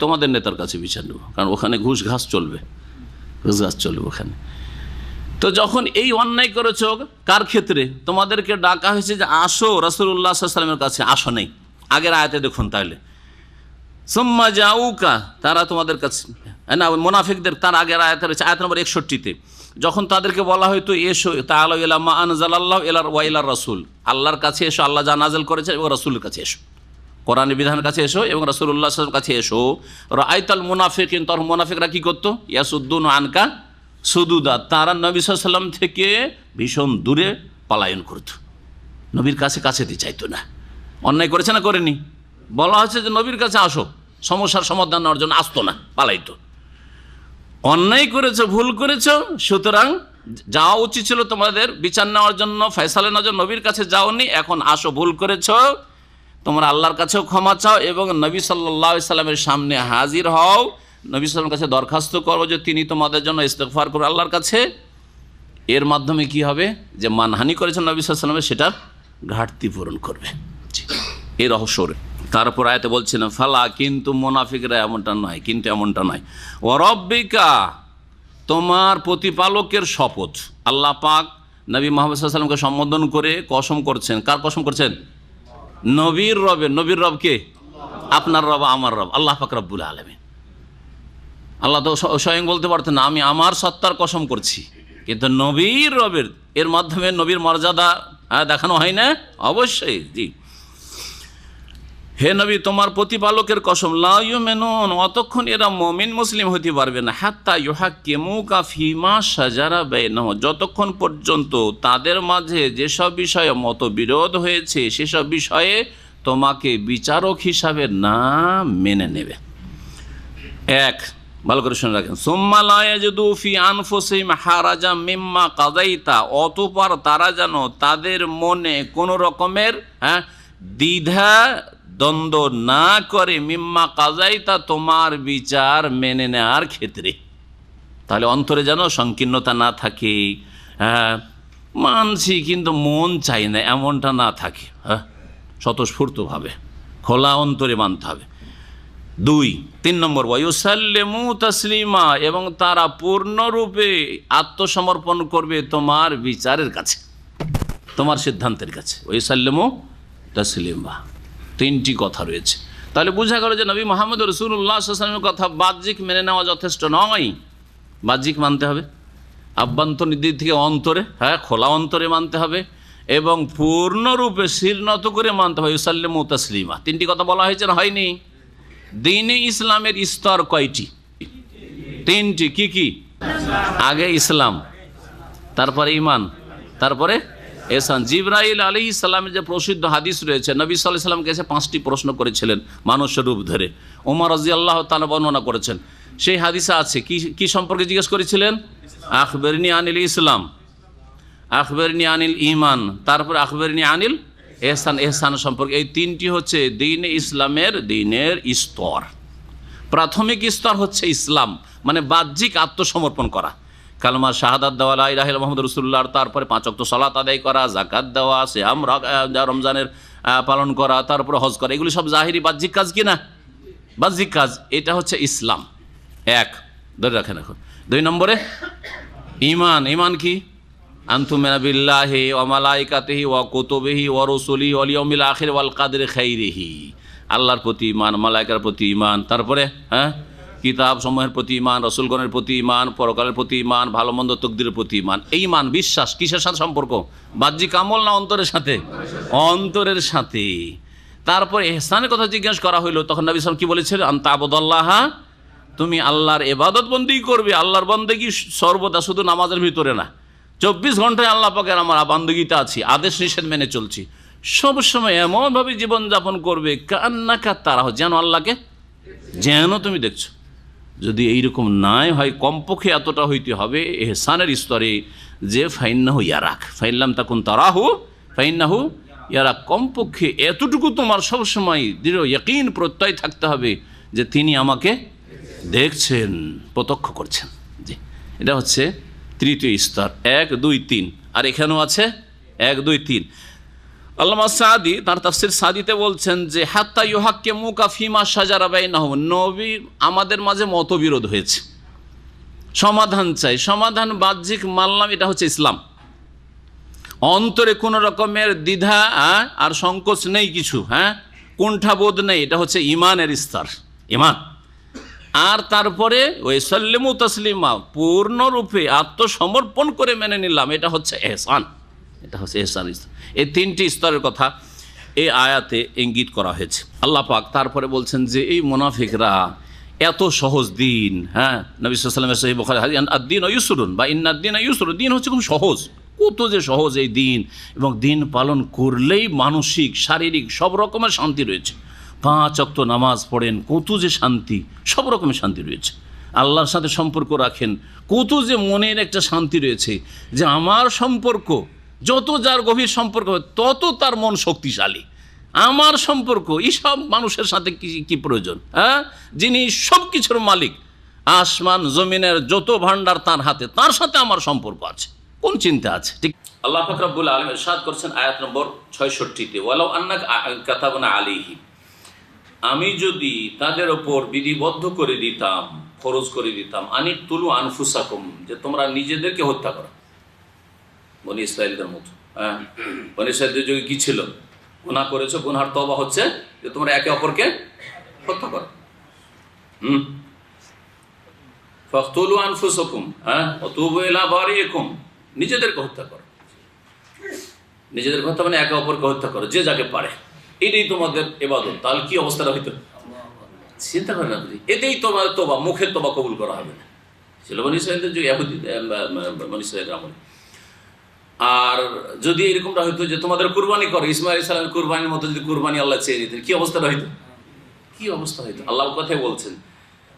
তোমাদের নেতার কাছে বিচার নেব, কারণ ওখানে ঘুষ ঘাস চলবে ওখানে। তো যখন এই অন্যায় করেছো, কার ক্ষেত্রে? তোমাদেরকে ডাকা হয়েছে যে আসো রাসূলুল্লাহ সাল্লাল্লাহু আলাইহি ওয়াসাল্লামের কাছে, আসো নাই। আগের আয়াতে দেখুন তাহলে, সুম্মা জাউকা, তারা তোমাদের কাছে না, মুনাফিকদের তার আগের আয়াতে রয়েছে আয়াত নম্বর 61-তে, যখন তাদেরকে বলা হয়তো এসো তাআলাউ ইলা মা আনজালাল্লাহু ওয়া ইলার রাসূল, আল্লাহর কাছে এসো, আল্লাহ যা নাযিল করেছেন এবং রাসূলের কাছে এসো, কোরআনের বিধানের কাছে এসো এবং রাসূলুল্লাহ সাল্লাল্লাহু আলাইহি ওয়াসাল্লামের কাছে এসো। রাআইতাল মুনাফিকিন, তখন মুনাফিকরা কি করতো? ইয়াসুদ্দুনা আনকা সুদুদা, তারা নবী সাল্লাল্লাহু আলাইহি ওয়াসাল্লাম থেকে ভীষণ দূরে পলায়ন করত, নবীর কাছে যেতে চাইতো না। অন্যায় করেছে না করেনি? বলা হচ্ছে যে নবীর কাছে আসো, সমস্যার সমাধান নেওয়ার জন্য, আসতো না, পালাইতো। অন্যায় করেছো, ভুল করেছো, সুতরাং যাওয়া উচিত ছিল তোমাদের বিচার নেওয়ার জন্য, ফয়সালা নেওয়ার জন্য, নবীর কাছে যাওনি, এখন আসো, ভুল করেছো, তোমরা আল্লাহর কাছেও ক্ষমা চাও এবং নবী সাল্লাল্লাহু আলাইহি সাল্লামের সামনে হাজির হও, নবী সাল্লাল্লাহু আলাইহি ওয়াসাল্লামের কাছে দরখাস্ত করো যে তিনি তোমাদের জন্য ইস্তেগফার করো আল্লাহর কাছে। এর মাধ্যমে কি হবে? যে মানহানি করেছেন নবী সাল্লাল্লাহু আলাইহি ওয়াসাল্লামের, সেটার ঘাটতি পূরণ করবে। এই রহস্য। তারপর আয়াতে বলছিলেন ফালা, কিন্তু মুনাফিকরা এমনটা নয়, ও রব্বিকা, তোমার প্রতিপালকের শপথ। আল্লাহ পাক নবী মুহাম্মদ সাল্লাল্লাহু আলাইহি ওয়াসাল্লামকে সম্বোধন করে কসম করছেন। কার কসম করছেন? নবীর রবের। নবীর রব কে? আপনার রব, আমার রব, আল্লাহ পাক রব্বুল আলামিন। আল্লাহ তো স্বয়ং বলতে পারতেন না আমি আমার সত্তার কসম করছি, কিন্তু নবীর রবের, এর মাধ্যমে নবীর মর্যাদা দেখানো হয় না? অবশ্যই, জি। হে নবী, তোমার প্রতিপালকের কসম, লা ইউমিনুন, অতক্ষণ এরা মুমিন মুসলিম হতে পারবে না, হাত্তা ইউহাক্কিমুকা ফিমা শাজারা বাইনাহুম, যতক্ষণ পর্যন্ত তাদের মাঝে যেসব বিষয়ে মতবিরোধ হয়েছে সেসব বিষয়ে তোমাকে বিচারক হিসাবে না মেনে নেবে। এক, ভালো করে শুনে রাখেন, সুম্মা লা ইয়াজিদু ফি আনফুসিহিম হারাজাম মিম্মা কাযাইতা, অতঃপর তারা যেন তাদের মনে কোনো রকমের দ্বিধা দ্বন্দ্ব না করে, মিম্মা কাযাইতা, তোমার বিচার মেনে নেওয়ার ক্ষেত্রে। তাহলে অন্তরে যেন সংকীর্ণতা না থাকে, মানছি কিন্তু মন চাই না, এমনটা না থাকে, স্বতঃস্ফূর্তভাবে খোলা অন্তরে মানতে হবে। 3 নম্বর, ওয়ায়ুসাল্লিমু তাসলিমা, এবং তারা পূর্ণরূপে আত্মসমর্পণ করবে তোমার বিচারের কাছে, তোমার সিদ্ধান্তের কাছে। ওয়ায়ুসাল্লিমু তাসলিমা, 3টি কথা রয়েছে। তাহলে বোঝা গেল যে নবী মুহাম্মদ রাসূলুল্লাহ সাল্লাল্লাহু আলাইহি ওয়াসাল্লামের কথা বাহ্যিক মেনে নেওয়া যথেষ্ট নয়, বাহ্যিক মানতে হবে, আভ্যন্তরীণ দিক থেকে অন্তরে, খোলা অন্তরে মানতে হবে এবং পূর্ণরূপে শির নত করে মানতে হবে। ইউসাল্লিমু তাসলিমা, 3টি কথা বলা হয়েছে না? হয়নি? দ্বীনে ইসলামের স্তর কয়টি? 3টি। কি কি? আগে ইসলাম, তারপরে ঈমান, তারপরে এহসান। জিবরাইল আলাইহিস সালামের যে প্রসিদ্ধ হাদিস রয়েছে, নবী সাল্লাল্লাহু আলাইহি ওয়াসাল্লামকে এসে 5টি প্রশ্ন করেছিলেন মানুষ্য রূপ ধরে, ওমর রাদিয়াল্লাহু তাআলা বর্ণনা করেছেন। সেই হাদিসে আছে কি সম্পর্কে জিজ্ঞেস করেছিলেন? আখবিরনি আনিল ইসলাম, আখবিরনি আনিল ঈমান, তারপরে আখবিরনি আনিল এহসান, এহসান সম্পর্কে এই তিনটি হচ্ছে দ্বীন ইসলামের দ্বীনের স্তর। প্রাথমিক স্তর হচ্ছে ইসলাম, মানে বাহ্যিক আত্মসমর্পণ করা, কালমা শাহাদাত দেওয়া, লা ইলাহা ইল্লাল্লাহ মুহাম্মাদুর রাসূলুল্লাহ, তারপরে 5 ওয়াক্ত সালাত আদায় করা, যাকাত দেওয়া, সিয়াম রমজানের পালন করা, তারপরে হজ করা, এগুলি সব জাহিরি বাহ্যিক কাজ কিনা? বাহ্যিক কাজ। এটা হচ্ছে ইসলাম এক, ধরে রাখেন। এখন 2 নম্বরে ঈমান। ঈমান কি? আনতুমিনা বিল্লাহি ওয়া মালাইকাতিহি ওয়া কুতুবিহি ওয়া রুসুলিহি ওয়াল ইয়াউমিল আখির ওয়াল কদরি খাইরিহি, আল্লাহর প্রতি ঈমান, মালাইকার প্রতি ঈমান, তারপরে কিতাব সমূহের প্রতি ঈমান, রসুলগণের প্রতি ঈমান, পরকালের প্রতি ঈমান, ভালো মন্দ তকদিরের প্রতি ঈমান। এই ঈমান, বিশ্বাস কিসের সাথে সম্পর্ক? বাহ্যিক আমল না অন্তরের সাথে? অন্তরের সাথে। তারপর ইহসানের কথা জিজ্ঞেস করা হইল, তখন নবী সাল্লাল্লাহু আলাইহি ওয়াসাল্লাম কি বলেছিলেন? আনতা আবুদাল্লাহ, তুমি আল্লাহর ইবাদত বন্দেগী করবে। আল্লাহর বন্দেগী সর্বদা, শুধু নামাজের ভিতরে না, 24 ঘন্টায় আল্লাহ পাকের আমার বন্দেগীতে আছি, আদেশ নিষেধ মেনে চলছি, সবসময় এমনভাবে জীবনযাপন করবে কান্নাকা তারাহ, যেন আল্লাহকে যেন তুমি দেখছো। যদি এইরকম নাই হয়, কমপক্ষে এতটা হইতে হবে এহসানের স্তরে, যে ফাইন্নাহু ইয়ারাক ফাইল্লাম তাকুন তারাহু ফাইন্নাহু ইয়ারাক, কমপক্ষে এতটুকু তোমার সবসময় দৃঢ় ইয়াকিন প্রত্যয় থাকতে হবে যে তিনি আমাকে দেখছেন, প্রত্যক্ষ করছেন। জি, এটা হচ্ছে তৃতীয় স্তর, 1, 2, 3। আর এখানেও আছে 1, 2, 3। আল্লামা সাদি তার তাফসির সাদিতে বলছেন যে হাত্তা ইউহাক্কিমুকা ফিমা শাজারা বাইনাহুম, নবী আমাদের মাঝে মতবিরোধ হয়েছে, সমাধান চাই, সমাধান বাহ্যিক মানলাম, এটা হচ্ছে ইসলাম। অন্তরে কোনো রকমের দ্বিধা আর সংকোচ নেই, কিছু কুণ্ঠাবোধ নেই, এটা হচ্ছে ঈমানের স্তর, ঈমান। আর তারপরে ওই সাল্লিমু তাসলিমা, পূর্ণরূপে আত্মসমর্পণ করে মেনে নিলাম, এটা হচ্ছে এহসান, এটা হচ্ছে এহসান স্তর। এই 3টি স্তরের কথা এই আয়াতে ইঙ্গিত করা হয়েছে। আল্লাহ পাক তারপরে বলছেন যে এই মুনাফিকরা এত সহজ দিন, নবী সাল্লাল্লাহু আলাইহি ওয়াসাল্লামের সহিহ বুখারী হাদিস, আদ-দীন ইউসরুন বা ইন্নাদ-দীনা ইউসরুন, দিন হচ্ছে খুব সহজ। কত যে সহজ এই দিন, এবং দিন পালন করলেই মানসিক শারীরিক সব রকমের শান্তি রয়েছে। 5 ওয়াক্ত নামাজ পড়েন, কত যে শান্তি, সব রকমের শান্তি রয়েছে। আল্লাহর সাথে সম্পর্ক রাখেন, কত যে মনের একটা শান্তি রয়েছে, যে আমার সম্পর্ক যত যার গভীর সম্পর্ক হবে তত তার মন শক্তিশালী। আমার সম্পর্ক এইসব মানুষের সাথে কি প্রয়োজন? যিনি সব কিছুর মালিক, আসমান জমিনের যত ভান্ডার তার হাতে, তার সাথে আমার সম্পর্ক আছে, কোন চিন্তা আছে? ঠিক আল্লাহ পাক রব্বুল আলামিন ইরশাদ করছেন আয়াত নম্বর 66-তে, ওয়ালাউ আন্নাকা কাতাবনা আলাইহিম, আমি যদি তাদের ওপর বিধিবদ্ধ করে দিতাম, ফরজ করে দিতাম, আনিতুলু আনফুসাকুম, যে তোমরা নিজেদেরকে হত্যা করো। বনি ইসরাইলদের মতো, বনি ইসরাইলদের যুগে কি ছিল? গুনাহ করেছো, গুনার তওবা হচ্ছে যে তোমরা একে অপরকে হত্যা করো। ফাকতুলু আনফুসাকুম ওয়া তুবু ইলা বারিইকুম, নিজেদেরকে হত্যা করো, নিজেদেরকে হত্যা মানে একে অপরকে হত্যা করো, যে যাকে পারে। এটাই তোমাদের ইবাদত। তাহলে কি অবস্থাটা হইতো? চিন্তা করে না, এতেই তোমার তওবা, মুখের তওবা কবুল করা হবে না। ছিল বনি ইসরাইলদের যুগে, বনি ইসরাইলের আমলে। আর যদি এরকমটা হইতো যে তোমাদের কুরবানি করো, ইসমাঈল আলাইহিস সালামের কুরবানির মতো যদি কুরবানি আল্লাহ চেয়ে নিতেন, কি অবস্থাটা হইতো? কি অবস্থা হইতো? আল্লাহ কথাই বলছেন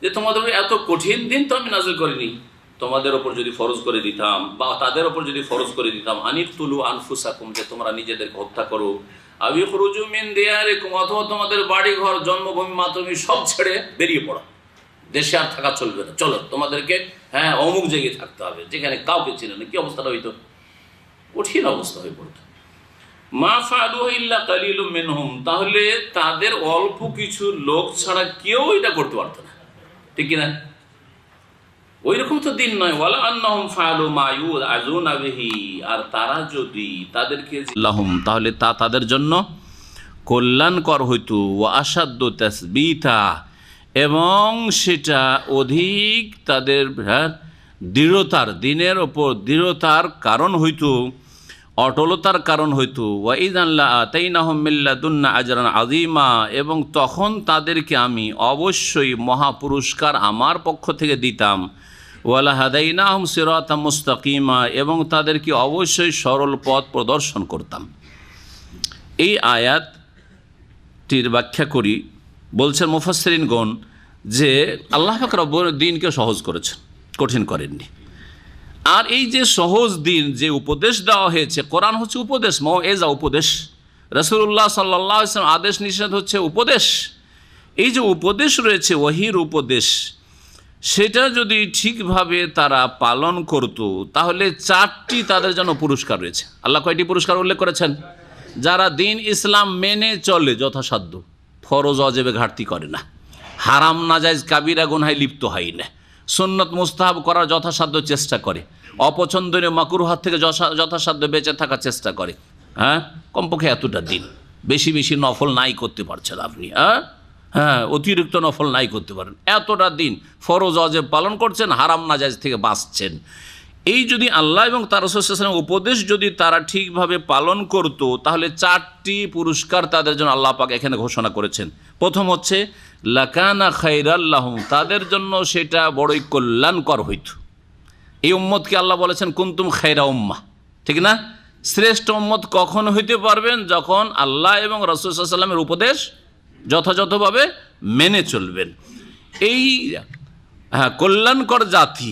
যে তোমাদের এত কঠিন দিন তো আমি নাযিল করিনি, তোমাদের ওপর যদি ফরজ করে দিতাম, বা তাদের ওপর যদি ফরজ করে দিতাম, আনিতুলু আনফুসাকুম, যে তোমরা নিজেদেরকে হত্যা করো, আও ইখরুজু মিন দিয়ারিকুম, অথবা তোমাদের বাড়ি ঘর জন্মভূমি মাতৃভূমি সব ছেড়ে বেরিয়ে পড়ো, দেশে আর থাকা চলবে না, চলো তোমাদেরকে অমুক জায়গায় থাকতে হবে যেখানে কাউকে চিনে না। কি অবস্থাটা হইতো? কঠিন অবস্থা হয়ে পড়তো। মা ফাআলুহু ইল্লা কালিলুম মিনহুম, তাহলে তাদের অল্প কিছু লোক ছাড়া কেউ এটা করতে পারতো না, ঠিক কিনা? ওই রকম তো দিন নয়। ওয়ালা আন্নাহুম ফাআলু মা ইউআযুনা বিহি, আর তারা যদি তাদেরকে লাহুম, তাহলে তা তাদের জন্য কল্যাণকর হইতো, ওয়া আশাদ্দু তাসবিতা, এবং সেটা অধিক তাদের দৃঢ়তার, দিনের ওপর দৃঢ়তার কারণ হইতো, অটলতার কারণ হইতো। ওয়া ইযান লাআতাইনাহুম মিন লাদুন্না আজরান আযীমা, এবং তখন তাদেরকে আমি অবশ্যই মহাপুরস্কার আমার পক্ষ থেকে দিতাম। ওয়ালা হাদাইনাহুম সিরাতাম মুস্তাকিমা, এবং তাদেরকে অবশ্যই সরল পথ প্রদর্শন করতাম। এই আয়াতটির ব্যাখ্যা করি, বলছেন মুফাসসিরিনগণ যে আল্লাহ পাক রব্বুল দ্বীনকে সহজ করেছেন, কঠিন করেননি। আর এই যে সহজ দিন, যে উপদেশ দেওয়া হয়েছে, কোরআন হচ্ছে উপদেশ, মাউইজা উপদেশ, রাসূলুল্লাহ সাল্লাল্লাহু আলাইহি ওয়াসাল্লাম আদেশ নিষেধ হচ্ছে উপদেশ। এই যে উপদেশ রয়েছে, ওহীর উপদেশ, সেটা যদি ঠিকভাবে তারা পালন করত তাহলে 4টি তাদের জন্য পুরস্কার রয়েছে। আল্লাহ কয়টি পুরস্কার উল্লেখ করেছেন? যারা দিন ইসলাম মেনে চলে যথাসাধ্য, ফরজ অজেবে ঘাটতি করে না, হারাম নাজায়েজ কাবিরা গুনহায় লিপ্ত হয় না, সুন্নত মুস্তাহাব করার যথাসাধ্য চেষ্টা করে, অপছন্দনীয় মাকরুহাত থেকে যথাসাধ্য বেঁচে থাকার চেষ্টা করে। হ্যাঁ, কমপক্ষে এতটা দিন, বেশি বেশি নফল নাই করতে পারছেন আপনি, হ্যাঁ অতিরিক্ত নফল নাই করতে পারেন, এতটা দিন ফরজ অজেব পালন করছেন, হারাম নাজায়েজ থেকে বাঁচছেন। এই যদি আল্লাহ এবং তার রাসূল সাল্লাল্লাহু আলাইহি ওয়াসাল্লামের উপদেশ যদি তারা ঠিকভাবে পালন করত তাহলে 4টি পুরস্কার তাদের জন্য আল্লাহ পাক এখানে ঘোষণা করেছেন। প্রথম হচ্ছে লাকানা খায়রাল লাহুম, তাদের জন্য সেটা বড়ই কল্যাণকর হইত। এই উম্মতকে আল্লাহ বলেছেন কুনতুম খায়রা উম্মাহ, ঠিক না? শ্রেষ্ঠ উম্মত কখন হইতে পারবেন? যখন আল্লাহ এবং রাসূল সাল্লাল্লাহু আলাইহি ওয়াসাল্লামের উপদেশ যথাযথভাবে মেনে চলবেন। এই কল্যাণকর জাতি,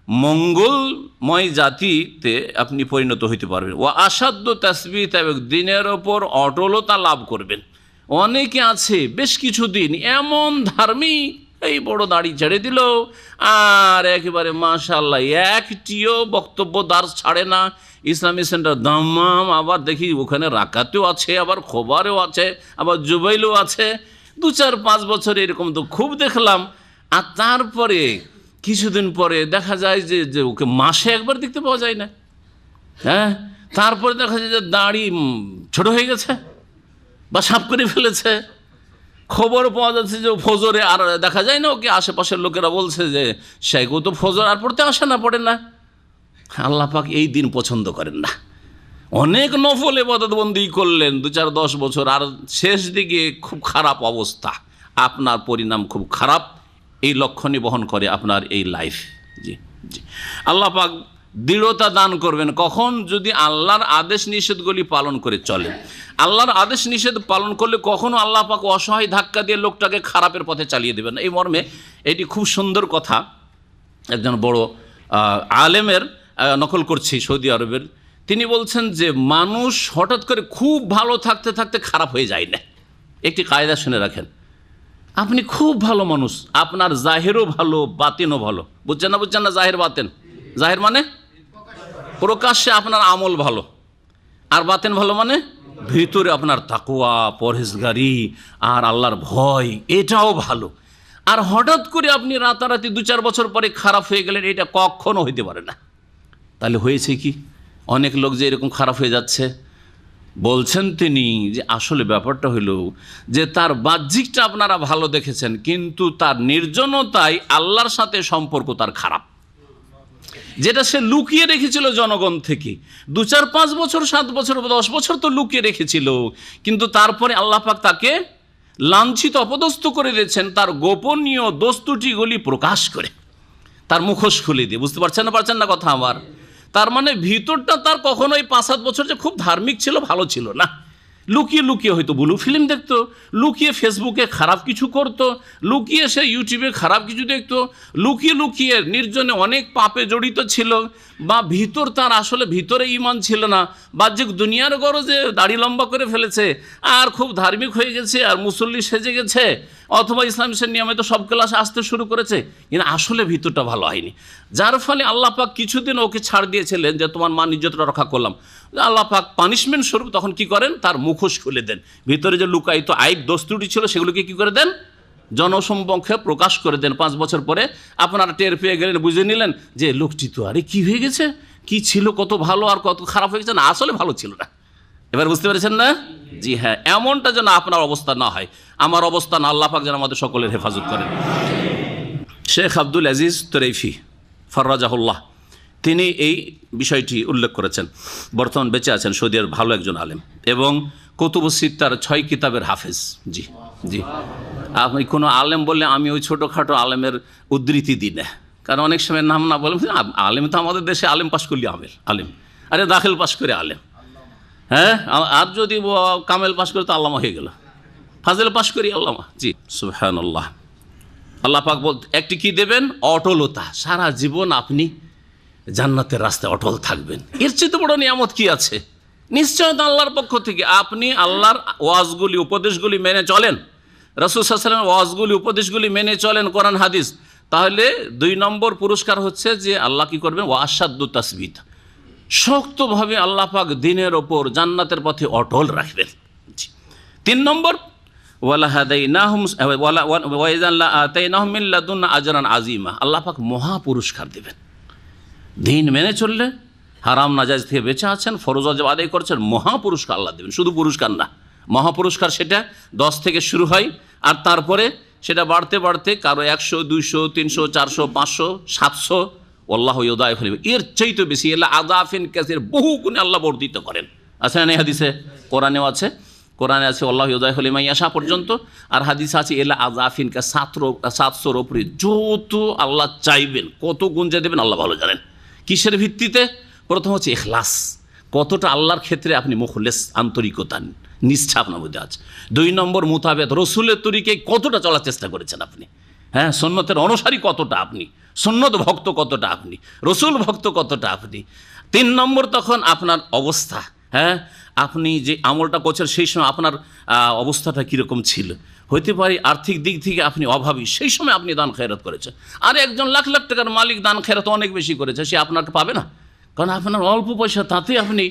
মঙ্গলময় জাতিতে আপনি পরিণত হইতে পারবেন। ও আসাধ্য তাসবিত, এবং দিনের ওপর অটলতা লাভ করবেন। অনেকে আছে বেশ কিছুদিন এমন ধার্মিক, এই বড় দাড়ি ছেড়ে দিল আর একেবারে মাশাআল্লাহ একটিও বক্তব্য দার্স ছাড়ে না, ইসলামী সেন্টার দাম্মাম, আবার দেখি ওখানে রাকাতেও আছে, আবার খোবারেও আছে, আবার জুবাইলও আছে। 2-4-5 বছর এরকম তো খুব দেখলাম। আর তারপরে কিছুদিন পরে দেখা যায় যে ওকে মাসে একবার দেখতে পাওয়া যায় না। তারপরে দেখা যায় যে দাড়ি ছোট হয়ে গেছে বা সাফ করে ফেলেছে। খবর পাওয়া যাচ্ছে যে ফজরে আর দেখা যায় না ওকে, আশেপাশের লোকেরা বলছে যে শেখও তো ফজর আর পড়তে আসে না, পড়ে না। আল্লাহ পাক এই দিন পছন্দ করেন না। অনেক নফল ইবাদতবন্দি করলেন 2-4-10 বছর, আর শেষ দিকে খুব খারাপ অবস্থা, আপনার পরিণাম খুব খারাপ। এই লক্ষণই বহন করে আপনার এই লাইফ। জি জি, আল্লাহ পাক দৃঢ়তা দান করবেন কখন? যদি আল্লাহর আদেশ নিষেধগুলি পালন করে চলে। আল্লাহর আদেশ নিষেধ পালন করলে কখনো আল্লাহ পাক অসহায় ধাক্কা দিয়ে লোকটাকে খারাপের পথে চালিয়ে দেবেন। এই মর্মে এটি খুব সুন্দর কথা একজন বড় আলেমের নকল করছি সৌদি আরবের। তিনি বলছেন যে মানুষ হঠাৎ করে খুব ভালো থাকতে থাকতে খারাপ হয়ে যায় না। একটি কায়দা শুনে রাখেন, আপনি খুব ভালো মানুষ, আপনার জাহেরও ভালো বাতিনও ভালো। বুঝছেন না জাহের বাতেন? জাহের মানে প্রকাশ্যে আপনার আমল ভালো, আর বাতেন ভালো মানে ভিতরে আপনার তাকওয়া, পরহেজগারি আর আল্লাহর ভয়, এটাও ভালো। আর হঠাৎ করে আপনি রাতারাতি 2-4 বছর পরে খারাপ হয়ে গেলেন, এটা কখনো হইতে পারে না। তাহলে হয়েছে কি? অনেক লোক যে এরকম খারাপ হয়ে যাচ্ছে, বলছেন তিনি যে আসলে ব্যাপারটা হলো যে তার বাহ্যিকটা আপনারা ভালো দেখেছেন, কিন্তু তার নির্জনতায় আল্লাহর সাথে সম্পর্ক তার খারাপ। যেটা সে লুকিয়ে রেখেছিল জনগণ থেকে 2-4-5 বছর, 7 বছর, 10 বছর তো লুকিয়ে রেখেছিল, কিন্তু তারপরে আল্লাহ পাক তাকে লাঞ্ছিত অপদস্থ করে দিয়েছেন তার গোপনীয় দোষ-ত্রুটিগুলি প্রকাশ করে, তার মুখোশ খুলে দিয়ে। বুঝতে পারছেন না কথা আমার? তার মানে ভিতরটা তার কখনোই 5-7 বছর যে খুব ধার্মিক ছিল, ভালো ছিল না। লুকিয়ে লুকিয়ে হয়তো ব্লু ফিল্ম দেখতো, লুকিয়ে ফেসবুকে খারাপ কিছু করতো, লুকিয়ে সে ইউটিউবে খারাপ কিছু দেখতো, লুকিয়ে লুকিয়ে নির্জনে অনেক পাপে জড়িত ছিল, বা ভিতর তার আসলে ভিতরে ঈমান ছিল না, বাহ্যিক দুনিয়ার গরজে দাড়ি লম্বা করে ফেলেছে আর খুব ধার্মিক হয়ে গেছে আর মুসল্লি সেজে গেছে, অথবা ইসলামের নিয়মিত সব ক্লাসে আসতে শুরু করেছে, কিন্তু আসলে ভিতরটা ভালো হয়নি। যার ফলে আল্লাহ পাক কিছুদিন ওকে ছাড় দিয়েছিলেন যে তোমার মান ইজ্জতটা রক্ষা করলাম। আল্লাহ পাক পানিশমেন্ট স্বরূপ তখন কি করেন? তার মুখোশ খুলে দেন, ভিতরে যে লুকায়িত আইব দোষ ত্রুটি ছিল সেগুলোকে কি করে দেন? জনসমক্ষে প্রকাশ করে দেন। 5 বছর পরে আপনারা টের পেয়ে গেলেন, বুঝে নিলেন যে লোকটি তো আরে কি হয়ে গেছে, কি ছিল, কত ভালো আর কত খারাপ হয়ে গেছে, না আসলে ভালো ছিল না। এবার বুঝতে পেরেছেন না? জি হ্যাঁ, এমনটা যেন আপনার অবস্থা না হয়, আমার অবস্থা না, আল্লাহ পাক যেন আমাদের সকলের হেফাজত করেন। শেখ আব্দুল আজিজ তরৈফি ফররাজাহুল্লাহ তিনি এই বিষয়টি উল্লেখ করেছেন। বর্তমান বেঁচে আছেন, সৌদির ভালো একজন আলেম এবং কুতুবুস সিত্তার 6 কিতাবের হাফেজ। জি জি, আপনি কোনো আলেম বললে আমি ওই ছোটোখাটো আলেমের উদ্ধৃতি দিই না, কারণ অনেক সময় নাম না বলে আলেম তো আমাদের দেশে আলেম পাশ করলে আলেম, আরে দাখিল পাশ করে আলেম, হ্যাঁ, আর যদি কামেল পাশ করে তো আল্লামা হয়ে গেল, ফাজিল পাশ করি আল্লামা। জি সুবহানাল্লাহ। আল্লাহ পাক একটি কি দেবেন? অটলতা। সারা জীবন আপনি জান্নাতের রাস্তায় অটল থাকবেন। এর চেয়ে তো বড় নিয়ামত কি আছে? নিশ্চয়তা আল্লাহর পক্ষ থেকে। আপনি আল্লাহর ওয়াজগুলি, উপদেশগুলি মেনে চলেন, রাসূল সাল্লাল্লাহু আলাইহি ওয়াসাল্লামের ওয়াজগুলি, উপদেশগুলি মেনে চলেন, কোরআন হাদিস, তাহলে 2 নম্বর পুরস্কার হচ্ছে যে আল্লাহ কি করবেন, ওয়াশাদ্দু তাসবিত, শক্তভাবে আল্লাহ পাক দিনের ওপর জান্নাতের পথে অটল রাখবেন। 3 নম্বর, ওয়ালা হাদাইনাহুম ওয়া ইযান লা আতাইনাহুম মিন লাদুন্না আজরান আযীমা, আল্লাহ পাক মহা পুরস্কার দেবেন। দিন মেনে চললে, হারাম নাজায়েজ থেকে বেঁচে আছেন, ফরজ ওয়াজিব আদায় করছেন, মহা পুরস্কার আল্লাহ দেবেন। শুধু পুরস্কার না, মহা পুরস্কার, সেটা 10 থেকে শুরু হয়, আর তারপরে সেটা বাড়তে বাড়তে কারো 100, 200, 300, 400, 500, 700, আল্লাহ ইউদাইফু লিমান, এর চাইতে বেশি, এলা আযাফিন কাসীর, বহু গুণে আল্লাহ বর্ধিত করেন। আছে না হাদিসে, কোরআনেও আছে, কোরআনে আছে আল্লাহ ইউদাইফু লিমান ইয়াশা পর্যন্ত, আর হাদিসে আছে এলা আযাফিন কা 700 উপরে যত আল্লাহ চাইবেন, কত গুণ যে দেবেন আল্লাহ ভালো জানেন। কিসের ভিত্তিতে? প্রথম হচ্ছে ইখলাস, কতটা আল্লাহর ক্ষেত্রে আপনি মুখলেস, আন্তরিকতা, নিষ্ঠা আপনার মধ্যে আছে। 2 নম্বর, মুতাবেত, রসুলের তরিকায় কতটা চলার চেষ্টা করেছেন আপনি, হ্যাঁ, সুন্নতের অনুসারী কতটা আপনি, সুন্নত ভক্ত কতটা আপনি, রসুল ভক্ত কতটা আপনি। 3 নম্বর, তখন আপনার অবস্থা, হ্যাঁ, আপনি যে আমলটা করছেন সেই সময় আপনার অবস্থাটা কীরকম ছিল। হইতে পারে আর্থিক দিক থেকে আপনি অভাবী, সেই সময় আপনি দান খেরাত করেছেন, আর একজন লাখ লাখ টাকার মালিক দান খেরাত অনেক বেশি করেছে, সে আপনাকে পাবে না, কারণ আপনার অল্প পয়সা, তাতে আপনি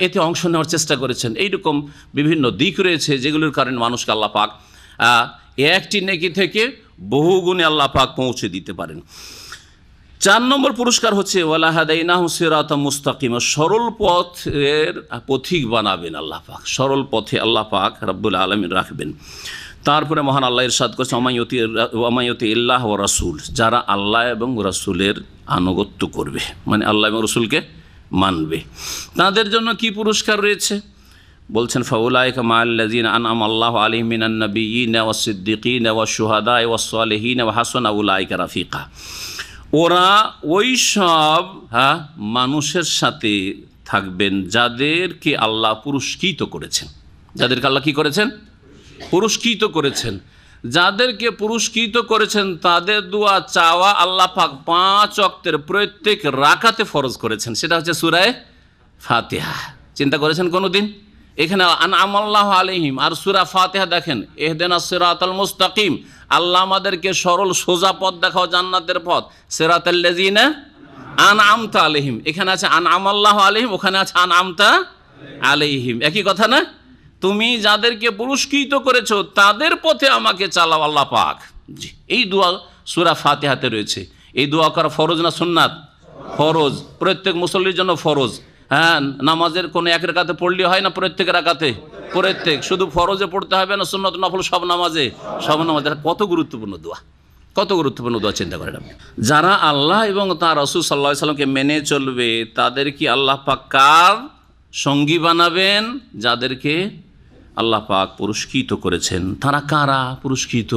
এতে অংশ নেওয়ার চেষ্টা করেছেন। এইরকম বিভিন্ন দিক রয়েছে যেগুলোর কারণে মানুষকে আল্লাহ পাক একটি নেকি থেকে বহু গুণে আল্লাহ পাক পৌঁছে দিতে পারেন। 4 নম্বর পুরস্কার হচ্ছে ওয়ালা হাদাইনাহু সিরাতাম মুস্তাকিমা, সরল পথের পথিক বানাবেন আল্লাহ পাক, সরল পথে আল্লাহ পাক রব্বুল আলামিন রাখবেন। তারপরে মহান আল্লাহ ইরশাদ করেছে ওয়ামাইয়ুতি ইল্লাহ ওয়া রাসূল, যারা আল্লাহ এবং রাসূলের আনুগত্য করবে, মানে আল্লাহ এবং রাসূলকে মানবে, তাদের জন্য কি পুরস্কার রয়েছে বলছেন, ফাউলাইকা মাআল্লাযিনা আনআমা আল্লাহু আলাইহিম মিনান নাবিয়্যিনা ওয়াস সিদ্দিকিনা ওয়াশ শুহাদা'i ওয়াস সালিহিনা ওয়া হাসানা উলাইকা রাফিকা, ওরা ওই সব মানুষের সাথে থাকবেন যাদেরকে আল্লাহ পুরস্কৃত করেছেন। যাদেরকে আল্লাহ কি করেছেন? পুরস্কৃত করেছেন। যাদেরকে পুরস্কৃত করেছেন তাদের দোয়া চাওয়া আল্লাহ পাক 5 ওয়াক্তের প্রত্যেক রাকাতে ফরজ করেছেন, সেটা হচ্ছে সূরা ফাতিহা। চিন্তা করেছেন কোনোদিন? এখানে আনআমাল্লাহু আলাইহিম, আর সূরা ফাতিহা দেখেন, ইহদিনাস সিরাতাল মুস্তাকিম, আল্লাহ আমাদেরকে সরল সোজা পথ দেখাও, জান্নাতের পথ, সিরাতাল্লাযিনা আনআমতা আলাইহিম, এখানে আছে আনআমাল্লাহু আলাইহিম, ওখানে আছে আনআমতা আলাইহিম, একই কথা না? তুমি যাদেরকে পুরস্কৃত করেছো তাদের পথে আমাকে চালাও আল্লাহ পাক। জি, এই দোয়া সূরা ফাতিহাতে রয়েছে। এই দোয়া করা ফরজ না সুন্নাত? ফরজ, প্রত্যেক মুসল্লির জন্য ফরজ। হ্যাঁ, নামাজের কোনো এক রাকাতে পড়লে হয় না, প্রত্যেক রাকাতে, প্রত্যেক, শুধু ফরজে পড়তে হবে না, সুন্নাত নফল সব নামাজে, সব নামাজে। কত গুরুত্বপূর্ণ দোয়া, কত গুরুত্বপূর্ণ দোয়া, চিন্তা করেন আপনি। যারা আল্লাহ এবং তার রাসূল সাল্লাল্লাহু আলাইহি সাল্লামকে মেনে চলবে তাদের কি আল্লাহ পাক কার সঙ্গী বানাবেন? যাদেরকে আল্লাহ পাক পুরস্কৃত করেছেন। তারা কারা পুরস্কৃত?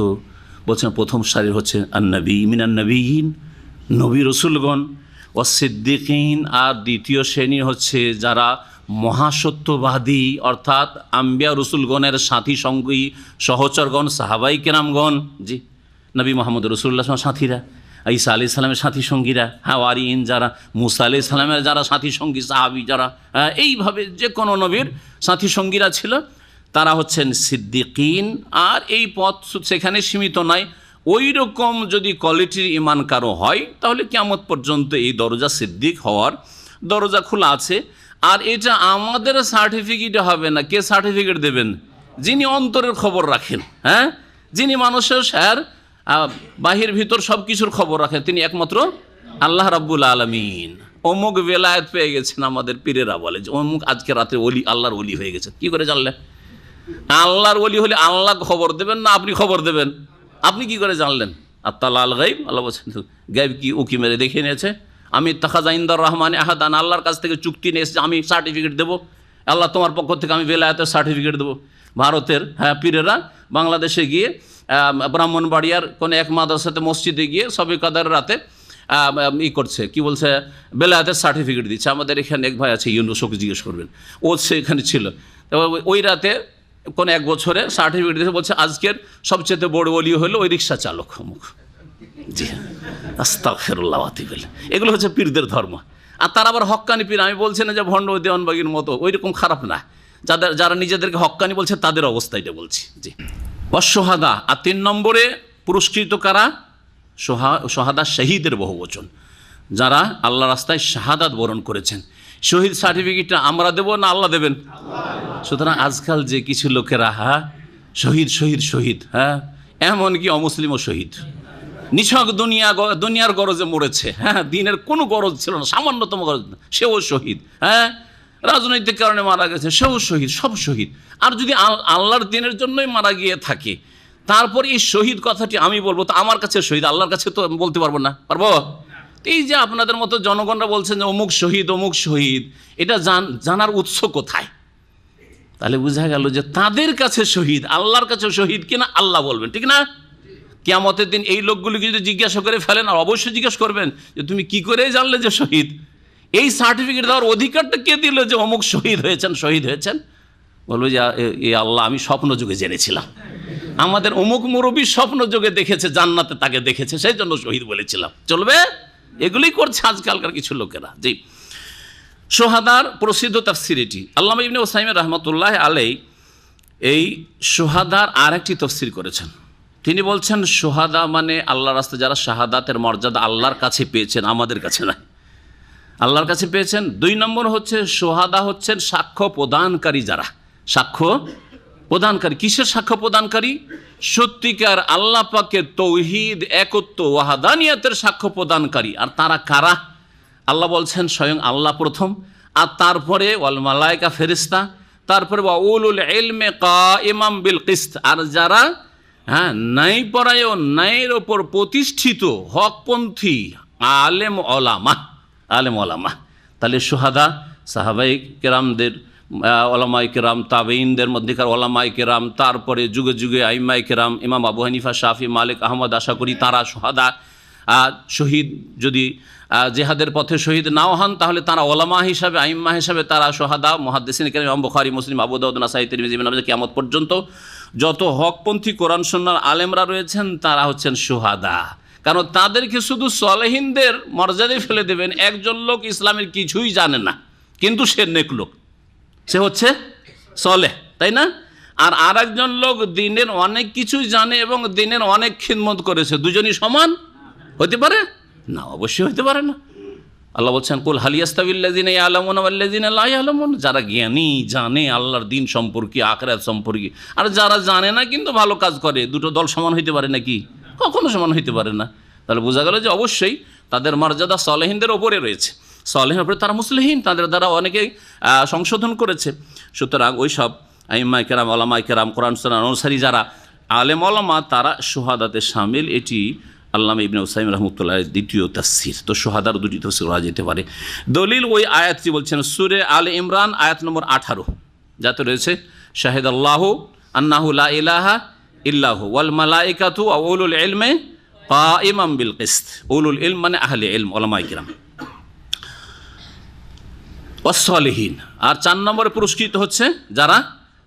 বলছেন প্রথম সারি হচ্ছে আন-নবী মিনান নবীন, নবী রসুলগণ, ওয়াস সিদ্দিকিন, আর দ্বিতীয় শ্রেণী হচ্ছে যারা মহাসত্যবাদী, অর্থাৎ আম্বিয়া রসুলগণের সাথী সঙ্গী সহচরগণ, সাহাবাই কেরামগণ, জি, নবী মোহাম্মদ রসুল্লাহ সাথীরা, ঈসা আলাইহিস সালামের সাথী সঙ্গীরা, হাওয়ারিন যারা, মুসা আলাইহিস সালামের যারা সাথী সঙ্গী, সাহাবী যারা, এইভাবে যে কোনো নবীর সাথী সঙ্গীরা ছিল, তারা হচ্ছেন সিদ্দিকিন। আর এই পথ সেখানে সীমিত নয়, ওই রকম যদি কোয়ালিটির ইমান কারো হয় তাহলে কিয়ামত পর্যন্ত এই দরজা সিদ্দিক হওয়ার দরজা খোলা আছে। আর এটা আমাদের সার্টিফিকেট হবে না। কে সার্টিফিকেট দেবেন? যিনি অন্তরের খবর রাখেন, হ্যাঁ, যিনি মানুষের স্যার বাহির ভিতর সব কিছুর খবর রাখেন, তিনি একমাত্র আল্লাহ রাব্বুল আলামিন। অমুক বেলায়েত পেয়ে গেছেন, আমাদের পীরেরা বলে যে অমুক আজকে রাতে ওলি, আল্লাহর ওলি হয়ে গেছে। কি করে জানলেন? আল্লাহর ওলি হলে আল্লাহ খবর দেবেন না আপনি খবর দেবেন? আপনি কি করে জানলেন? আত্তালা আল গাইব, আল্লাহ বলছেন গাইব কি উকি মেরে দেখে নিয়েছে। আমি তাখাযা ইনদার রহমানে আহাদান, আল্লাহর কাছ থেকে চুক্তি নিয়ে এসেছি, আমি সার্টিফিকেট দেবো, আল্লাহ তোমার পক্ষ থেকে আমি বেলায়েতের সার্টিফিকেট দেবো। ভারতের পীরেরা বাংলাদেশে গিয়ে ব্রাহ্মণবাড়িয়ার কোনো এক মাদ্রাসাতে মসজিদে গিয়ে সবে কাদার রাতে করছে, কি বলছে, বেলায়েতের সার্টিফিকেট দিচ্ছে। আমাদের এখানে এক ভাই আছে, ইউনুস, ওকে জিজ্ঞেস করবেন, ও সেখানে ছিল। ওই রাতে কোনো এক বছরে সার্টিফিকেট দিয়েছে, বলছে আজকের সবচেয়ে বড় ওলি হলো ওই রিক্সা চালক অমুক। জি, আস্তাগফিরুল্লাহ ওয়া আতুবু ইলাইহি। এগুলো হচ্ছে পীরদের ধর্ম। আর তারা আবার হক্কানি পীর, আমি বলছি না যে ভণ্ড দেওয়ানবাগির মতো ওই রকম খারাপ না, যারা নিজেদেরকে হক্কানি বলছে তাদের অবস্থা এটা বলছি। জি, অসহাদা। আর 3 নম্বরে পুরস্কৃত কারা? সোহাদা, শহীদের বহুবচন, যারা আল্লাহ রাস্তায় শাহাদাত বরণ করেছেন। শহীদ সার্টিফিকেটটা আমরা দেব না আল্লাহ দেবেন? সুতরাং আজকাল যে কিছু লোকেরা শহীদ শহীদ শহীদ, হ্যাঁ, এমনকি অমুসলিমও শহীদ, নিছক দুনিয়ার গরজে মরেছে, হ্যাঁ, দিনের কোনো গরজ ছিল না, সামান্যতম গরজ না, সেও শহীদ, হ্যাঁ, রাজনৈতিক কারণে মারা গেছে সেও শহীদ, সব শহীদ। আর যদি আল্লাহর দিনের জন্যই মারা গিয়ে থাকে, তারপর এই শহীদ কথাটি আমি বলবো, তো আমার কাছে শহীদ, আল্লাহর কাছে তো বলতে পারবো না, পারবো? এই যে আপনাদের মতো জনগণরা বলছেন যে অমুক শহীদ অমুক শহীদ, এটা জানার উৎস কোথায়? তাহলে বোঝা গেল যে তাদের কাছে শহীদ, আল্লাহর কাছে শহীদ কিনা আল্লাহ বলবেন, ঠিক না? কিয়ামতের দিন এই লোকগুলিকে যদি জিজ্ঞাসা করে ফেলেন, আর অবশ্যই জিজ্ঞাসা করবেন যে তুমি কি করে জানলে যে শহীদ? এই সার্টিফিকেট দেওয়ার অধিকারটা কে দিল যে অমুক শহীদ হয়েছেন? বলবো যে এ আল্লাহ, আমি স্বপ্ন যুগে জেনেছিলাম, আমাদের অমুক মুরব্বী স্বপ্ন যুগে দেখেছে, জান্নাতে তাকে দেখেছে, সেই জন্য শহীদ বলেছিলাম। চলবে? এগুলি করছে আজকালকার কিছু লোকেরা। জি, সোহাদার প্রসিদ্ধ তাফসির এটি। আল্লামা ইবনে উসাইমিন রাহমাতুল্লাহ আলাইহি এই সোহাদার আর একটি তফসির করেছেন। তিনি বলছেন সোহাদা মানে আল্লাহর রাস্তায় যারা শাহাদাতের মর্যাদা আল্লাহর কাছে পেয়েছেন, আমাদের কাছে নয়, আল্লাহর কাছে পেয়েছেন। 2 নম্বর হচ্ছে সোহাদা হচ্ছেন সাক্ষ্য প্রদানকারী, যারা সাক্ষ্য প্রদানকারী। কিসের সাক্ষ্য প্রদানকারী? সত্যিকার আল্লাহ পাকের তৌহিদ, একত্ব, ওয়াহাদানিয়াতের সাক্ষ্য প্রদানকারী। আর তারা কারা? আল্লাহ বলছেন স্বয়ং আল্লাহ প্রথম, আর তারপরে ওয়াল মালায়েকা, ফেরেশতা, তারপরে ওয়া উলুল ইলমি কাইমাম বিল কিসত, আর যারা ন্যায় পরায়ণ, ন্যায়ের ওপর প্রতিষ্ঠিত হকপন্থী আলেম ওলামা। তাহলে সুহাদা সাহাবায়ে কেরামদের, ওলামায়ে কেরাম, তাবেঈনদের মধ্যেকার ওলামায়ে কেরাম, তারপরে যুগে যুগে আইম্মায়ে কেরাম, ইমাম আবু হানিফা, শাফি, মালিক, আহমদ, আশা করি তারা সুহাদা। শহীদ যদি জেহাদের পথে শহীদ নাও হন, তাহলে তারা ওলামা হিসাবে, আইম্মা হিসাবে তারা সুহাদা। মুহাদ্দিসিন কেরাম, ইমাম বুখারী, মুসলিম, আবু দাউদ, নাসাঈ, তিরমিজি, ইবনে মাজাহ, কিয়ামত পর্যন্ত যত হকপন্থী কোরআন সুন্নাহর আলেমরা রয়েছেন তারা হচ্ছেন সুহাদা। কারণ তাদেরকে শুধু সলেহিনদের মর্যাদায় ফেলে দেবেন। একজন লোক ইসলামের কিছুই জানে না, কিন্তু সে নেক লোক, সে হচ্ছে সলেহ, তাই না? আর একজন লোক দিনের অনেক কিছুই জানে এবং দিনের অনেক খিদমত করেছে, দুজনই সমান হতে পারে না? অবশ্যই হতে পারে না। আল্লাহ বলছেন কুল হাল ইয়াস্তাবিল্লাযিনা ইয়ালামুনা ওয়াল্লাযিনা লা ইয়ালামুন, যারা জ্ঞানী, জানে আল্লাহর দিন সম্পর্কে, আখিরাত সম্পর্কে, আর যারা জানে না কিন্তু ভালো কাজ করে, দুটো দল সমান হইতে পারে নাকি? কখনো সমান হইতে পারে না। তাহলে বোঝা গেল যে অবশ্যই তাদের মর্যাদা সলেহিনদের ওপরে রয়েছে। সলেহিনের ওপরে তারা মুসলিহিন, তাদের দ্বারা অনেকে সংশোধন করেছে। সুতরাং ওই সব আইম্মায়ে কেরাম, ওলামায়ে কেরাম, কোরআন সুন্নাহ অনুসারী যারা আলেম ওলামা, তারা সুহাদাতে শামিল। এটি আল্লামা ইবনে উসাইমিন রাহমাতুল্লাহির দ্বিতীয় তাফসীর। তো সুহাদার 2টি তাফসীর করা যেতে পারে। দলিল ওই আয়াতটি বলছেন সূরা আলে ইমরান আয়াত নম্বর 18, যাতে রয়েছে শাহিদাল্লাহু আন্নাহু লা ইলাহা ইল্লাহু ওয়াল মালাইকাতু ওয়া উলুল ইলমি কাইমাম বিল কিসত। উলুল ইলম মানে আহলে ইলম, ওলামায়ে কেরাম, ওয়াস-সালিহিন। আর 4 নম্বরে পুরস্কৃত হচ্ছে যারা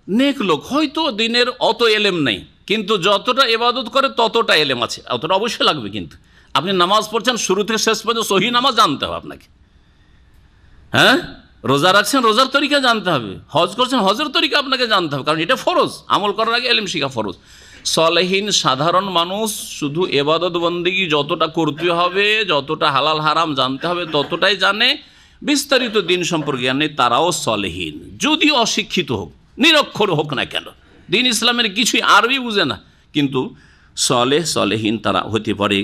নেক লোক। হয়তো দিনের অত এলেম নেই, কিন্তু যতটা ইবাদত করে ততটা এলেম আছে, অতটা অবশ্যই লাগবে। কিন্তু আপনি নামাজ পড়ছেন, শুরু থেকে শেষ পর্যন্ত সহি নামাজ জানতে হবে আপনাকে, হ্যাঁ? রোজা রাখছেন, রোজার তরিকা জানতে হবে। হজ করছেন, হজের তরিকা আপনাকে জানতে হবে, কারণ এটা ফরজ। আমল করার আগে এলেম শিখা ফরজ। সলেহীন সাধারণ মানুষ শুধু ইবাদত বন্দেগী যতটা করতে হবে, যতটা হালাল হারাম জানতে হবে, ততটাই জানে। বিস্তারিত দিন সম্পর্কে জানে, তারাও সলেহীন, যদি অশিক্ষিত হোক, নিরক্ষর হোক না কেন, দিন ইসলামের কিছুই আরবি বুঝে না, কিন্তু সলেহীন তারা হতে পারে।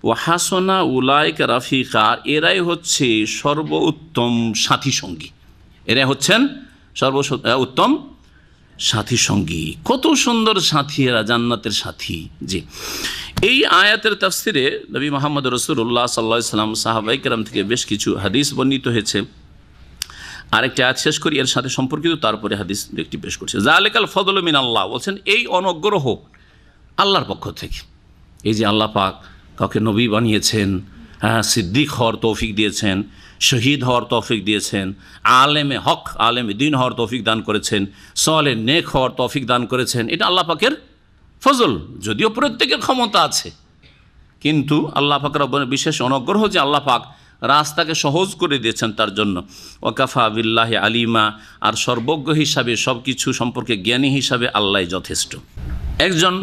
ও হাসনা উলাইকা রাফিকা, এরাই হচ্ছে সর্বোত্তম সাথী সঙ্গী, এরাই হচ্ছেন উত্তম সাথী সঙ্গী। কত সুন্দর সাথী এরা, জান্নাতের সাথী। জি, এই আয়াতের তাফসিরে নবী মুহাম্মদ রাসূলুল্লাহ সাল্লাল্লাহু আলাইহি ওয়াসাল্লাম, সাহাবায়ে কেরাম থেকে বেশ কিছু হাদিস বর্ণিত হয়েছে। আরেকটি আয়াত শেষ করি, এর সাথে সম্পর্কিত, তারপরে হাদিস একটি পেশ করছে। যালিকাল ফদলু মিনাল্লাহ, বলছেন এই অনুগ্রহ আল্লাহর পক্ষ থেকে। এই যে আল্লাহ পাক কাউকে নবী বানিয়েছেন, হ্যাঁ, সিদ্দিক হওয়ার তৌফিক দিয়েছেন, শহীদ হওয়ার তৌফিক দিয়েছেন, আলেমে হক, আলেমে দিন হওয়ার তৌফিক দান করেছেন, সলে নেক হওয়ার তৌফিক দান করেছেন, এটা আল্লাহ পাকের ফজল। যদিও প্রত্যেকের ক্ষমতা আছে, কিন্তু আল্লাহ পাক রব্বুল বিশেষ অনুগ্রহ যে আল্লাহ পাক রাস্তাকে সহজ করে দিয়েছেন তার জন্য। ওয়াকাফা বিল্লাহি আলিমা, আর সর্বজ্ঞ হিসাবে, সব কিছু সম্পর্কে জ্ঞানী হিসাবে আল্লাহ যথেষ্ট। একজন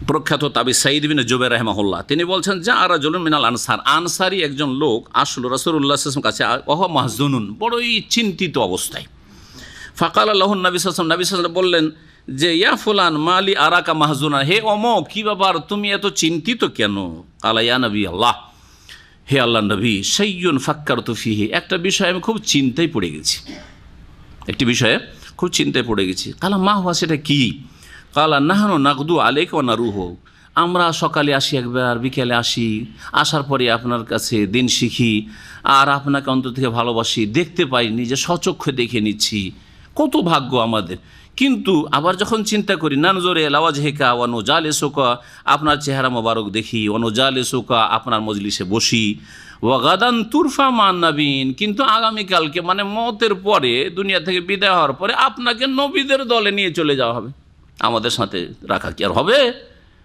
প্রখ্যাত তাবি সাঈদ বিন জুবাইর রাহিমাহুল্লাহ তিনি বলছেন যে রাজুলুন মিনাল আনসার, আনসারি একজন লোক আসলো রাসূলুল্লাহ সাল্লাল্লাহু আলাইহি ওয়াসাল্লামের কাছে, ওয়া মাহজুনুন, বড়ই চিন্তিত অবস্থায়। ফাকাল লাহুন নবী সাল্লাল্লাহু আলাইহি ওয়াসাল্লাম বললেন যে ইয়া ফুলান মালি আরাকা মাহজুনা, হে অমুক, কি ব্যাপার, তুমি এত চিন্তিত কেন? কালা ইয়া নবী আল্লাহ, হে আল্লাহ নবী, শাইয়ুন ফাক্কারতু ফিহি, একটা বিষয়ে আমি খুব চিন্তায় পড়ে গেছি, একটি বিষয়ে খুব চিন্তায় পড়ে গেছি। কালা মা হুয়া, সেটা কি? কালা নাহনু নাকদু আলাইকা ওয়া নারুহু, আমরা সকালে আসি একবার, বিকেলে আসি, আসার পরে আপনার কাছে দিন শিখি, আর আপনাকে অন্তর থেকে ভালোবাসি, দেখতে পাই, নিজে স্বচক্ষে দেখে নিচ্ছি, কত ভাগ্য আমাদের। কিন্তু আবার যখন চিন্তা করি, নানজরে লাওয়াজহিকা ওয়া নুজালিসুকা, আপনার চেহারা মোবারক দেখি, ওয়া নুজালিসুকা, আপনার মজলিসে বসি, ওয়া গাদান তুরফা মান নবীন, কিন্তু আগামীকালকে মানে মওতের পরে, দুনিয়া থেকে বিদায় হওয়ার পরে আপনাকে নবীদের দলে নিয়ে চলে যাওয়া হবে। আমাদের সাথে রাখা কি আর হবে?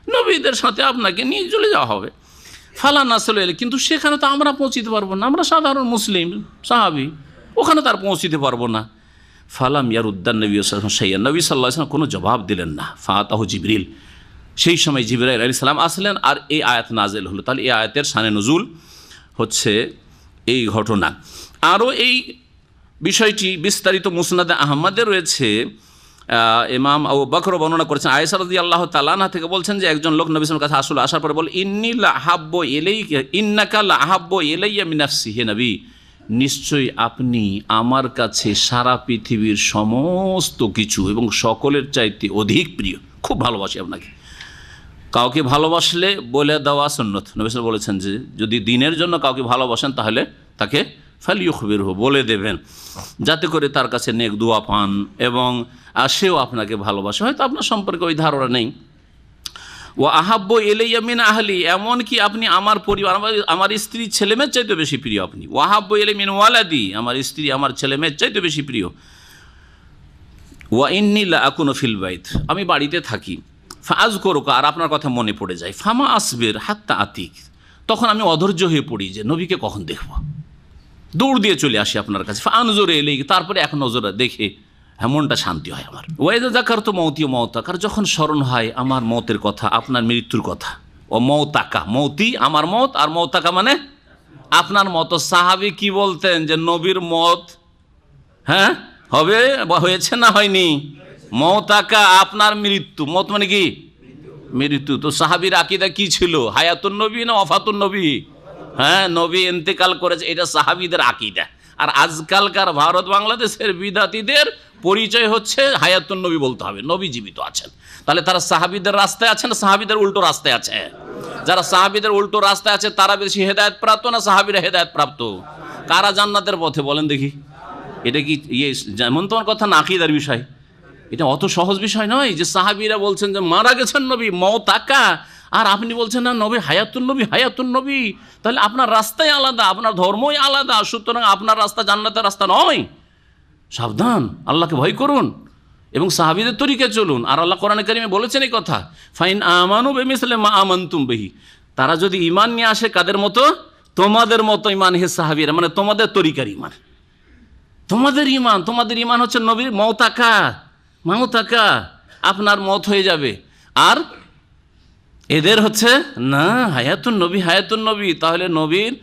নবীদের সাথে আপনাকে নিয়ে চলে যাওয়া হবে। ফালা নাসল এলে, কিন্তু সেখানে তো আমরা পৌঁছিতে পারবো না, আমরা সাধারণ মুসলিম সাহাবি, ওখানে তার পৌঁছিতে পারবো না। ফালাম ইয়ারুদ্দান নবী সাইয়া, নবী সাল্লাল্লাহু আলাইহি ওয়াসাল্লাম কোনো জবাব দিলেন না। ফাতাহু জিবরিল, সেই সময় জিবরাইল আলাইহিস সালাম আসলেন, আর এই আয়াত নাজিল হলো। তাহলে এই আয়াতের শানে নুজুল হচ্ছে এই ঘটনা। আরও এই বিষয়টি বিস্তারিত মুসনাদে আহমদে রয়েছে। ইমাম আবু বকর বর্ণনা করেছেন, আয়েশা রাদিয়াল্লাহু তাআলা আনহা থেকে বলছেন যে একজন লোক নবী সাল্লাল্লাহু আলাইহি ওয়াসাল্লামের কাছে আসলো, আসার পরে বল, ইন্নী লা আহাব্বু ইলাইকা, ইন্নাকা লা আহাব্বু ইলাইয়া মিন নাফসি, হে নবী, নিশ্চয়ই আপনি আমার কাছে সারা পৃথিবীর সমস্ত কিছু এবং সকলের চাইতে অধিক প্রিয়, খুব ভালোবাসি আপনাকে। কাউকে ভালোবাসলে বলে দেওয়া সুন্নত। নবী সাল্লাল্লাহু আলাইহি ওয়াসাল্লাম বলেছেন যে যদি দিনের জন্য কাউকে ভালোবাসেন তাহলে তাকে ফালিয়ুখবিরহু, বলে দেবেন, যাতে করে তার কাছে নেক দোয়া পান এবং সেও আপনাকে ভালোবাসে। হয়তো আপনার সম্পর্কে ওই ধারণা নেই। ও আহাব্বু ইলাইয়া মিন আহলি, এমনকি আপনি আমার পরিবার, আমার স্ত্রী ছেলেমেয়ের চাইতে বেশি প্রিয় আপনি। ওয়া আহাব্বু ইলাইয়া মিন ওয়ালাদি, আমার স্ত্রী আমার ছেলেমেয়ের চাইতে বেশি প্রিয়। ওয়া ইন্নী লা আকুনু ফিল বাইত, আমি বাড়িতে থাকি। ফাআযকুরুকা, আর আপনার কথা মনে পড়ে যায়। ফামা আসবির হাত্তা আতিক, তখন আমি অধৈর্য হয়ে পড়ি যে নবীকে কখন দেখব, দৌড় দিয়ে চলে আসি আপনার কাছে। ফাআনজুরু ইলাইহি, তারপরে এক নজরে দেখে এমনটা শান্তি হয় আমার। ওয়াইদা যাকারতু মাউতি ওয়া মাউতাকা, আর যখন স্মরণ হয় আমার মতের কথা, আপনার মৃত্যুর কথা। ও মাউতাকা, মৌতি আমার মত, আর মাউতাকা মানে আপনার মত। সাহাবী কি বলতেন যে নবীর মত হ্যাঁ হবে, হয়েছে না হয়নি? মাউতাকা আপনার মৃত্যু, মত মানে কি? মৃত্যু। তো সাহাবীর আকীদা কি ছিল? হায়াতুন নবী না ওয়াফাতুন নবী? হ্যাঁ, নবী ইন্তেকাল করেছে, এটা সাহাবীদের আকীদা। আর আজকালকার ভারত বাংলাদেশের বিদাতীদের পরিচয় হচ্ছে হায়াতুন নবী বলতে হবে, নবী জীবিত আছেন। তাহলে তারা সাহাবীদের রাস্তায় আছে না সাহাবীদের উল্টো রাস্তায় আছে? যারা সাহাবীদের উল্টো রাস্তায় আছে তারা বেশি হেদায়েত প্রাপ্ত না সাহাবীরা হেদায়েত প্রাপ্ত? কারা জান্নাতের পথে বলেন দেখি? এটা কি যেমন তোমার কথা না আকীদার বিষয়? এটা অত সহজ বিষয় নয় যে সাহাবীরা বলছেন যে মারা গেছেন নবী মওতাকা, আর আপনি বলছেন না নবী হায়াতুন নবী, হায়াতুন নবী। তাহলে আপনার রাস্তাই আলাদা, আপনার ধর্মই আলাদা, সুতরাং আপনার রাস্তা জান্নাতের রাস্তা নয়। সাবধান, আল্লাহকে ভয় করুন এবং সাহাবীদের তরিকায় চলুন। আর আল্লাহ কোরআনে কারিমে বলেছেন এই কথা, ফাইন আমানু বিমিসলি মা আমানতুম বিহি, তারা যদি ঈমান নিয়ে আসে কাদের মতো? তোমাদের মতো ঈমান, হে সাহাবীরা, মানে তোমাদের তরিকার ঈমান, তোমাদের ঈমান। তোমাদের ঈমান হচ্ছে নবীর মওতাকা, মওতাকা, আপনার মত হয়ে যাবে। আর এদের হচ্ছে না হায়াতুন নবী, হায়াতুন নবী। তাহলে নবীর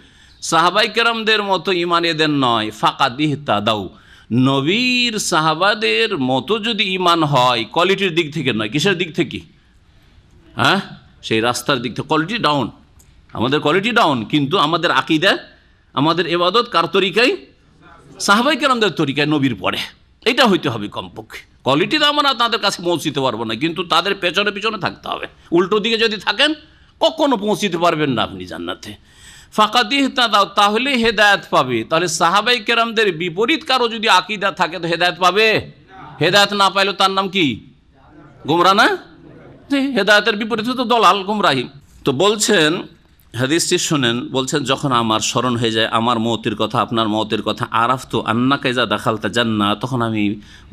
সাহাবাই কেরামদের মতো ঈমান এদের নয়। ফাকাদ ইহতাদাউ, নবীর সাহাবাদের মতো যদি ঈমান হয়, কোয়ালিটির দিক থেকে নয়, কিসের দিক থেকে? হ্যাঁ, সেই রাস্তার দিক থেকে। কোয়ালিটি ডাউন, আমাদের কোয়ালিটি ডাউন, কিন্তু আমাদের আকীদা, আমাদের ইবাদত কার তরিকায়? সাহাবাই কেরামদের তরিকায়, নবীর পরে। এটা হইতে হবে কমপক্ষে। কোয়ালিটি তো আমরা তাদের কাছে পৌঁছিতে পারবো না, কিন্তু তাদের পেছনে পিছনে থাকতে হবে। উল্টো দিকে যদি থাকেন কখনো পৌঁছিতে পারবেন না আপনি জান্নাতে। ফাকাদ ইহতাদাউ, তাহলে হেদায়েত পাবে। তাহলে সাহাবাই কেরামদের বিপরীত কারো যদি আকীদা থাকে তো হেদায়েত পাবে? হেদায়েত না পাইলে তার নাম কি? গুমরা না? হেদায়েতের বিপরীত তো দলাল, গুমরাহি। তো বলছেন হাদিসটি শুনেন, বলছেন যখন আমার স্মরণ হয়ে যায় আমার মওতের কথা, আপনার মওতের কথা, আরাফতু আন্নাকা ইযা দাখালতা জান্নাহ, তখন আমি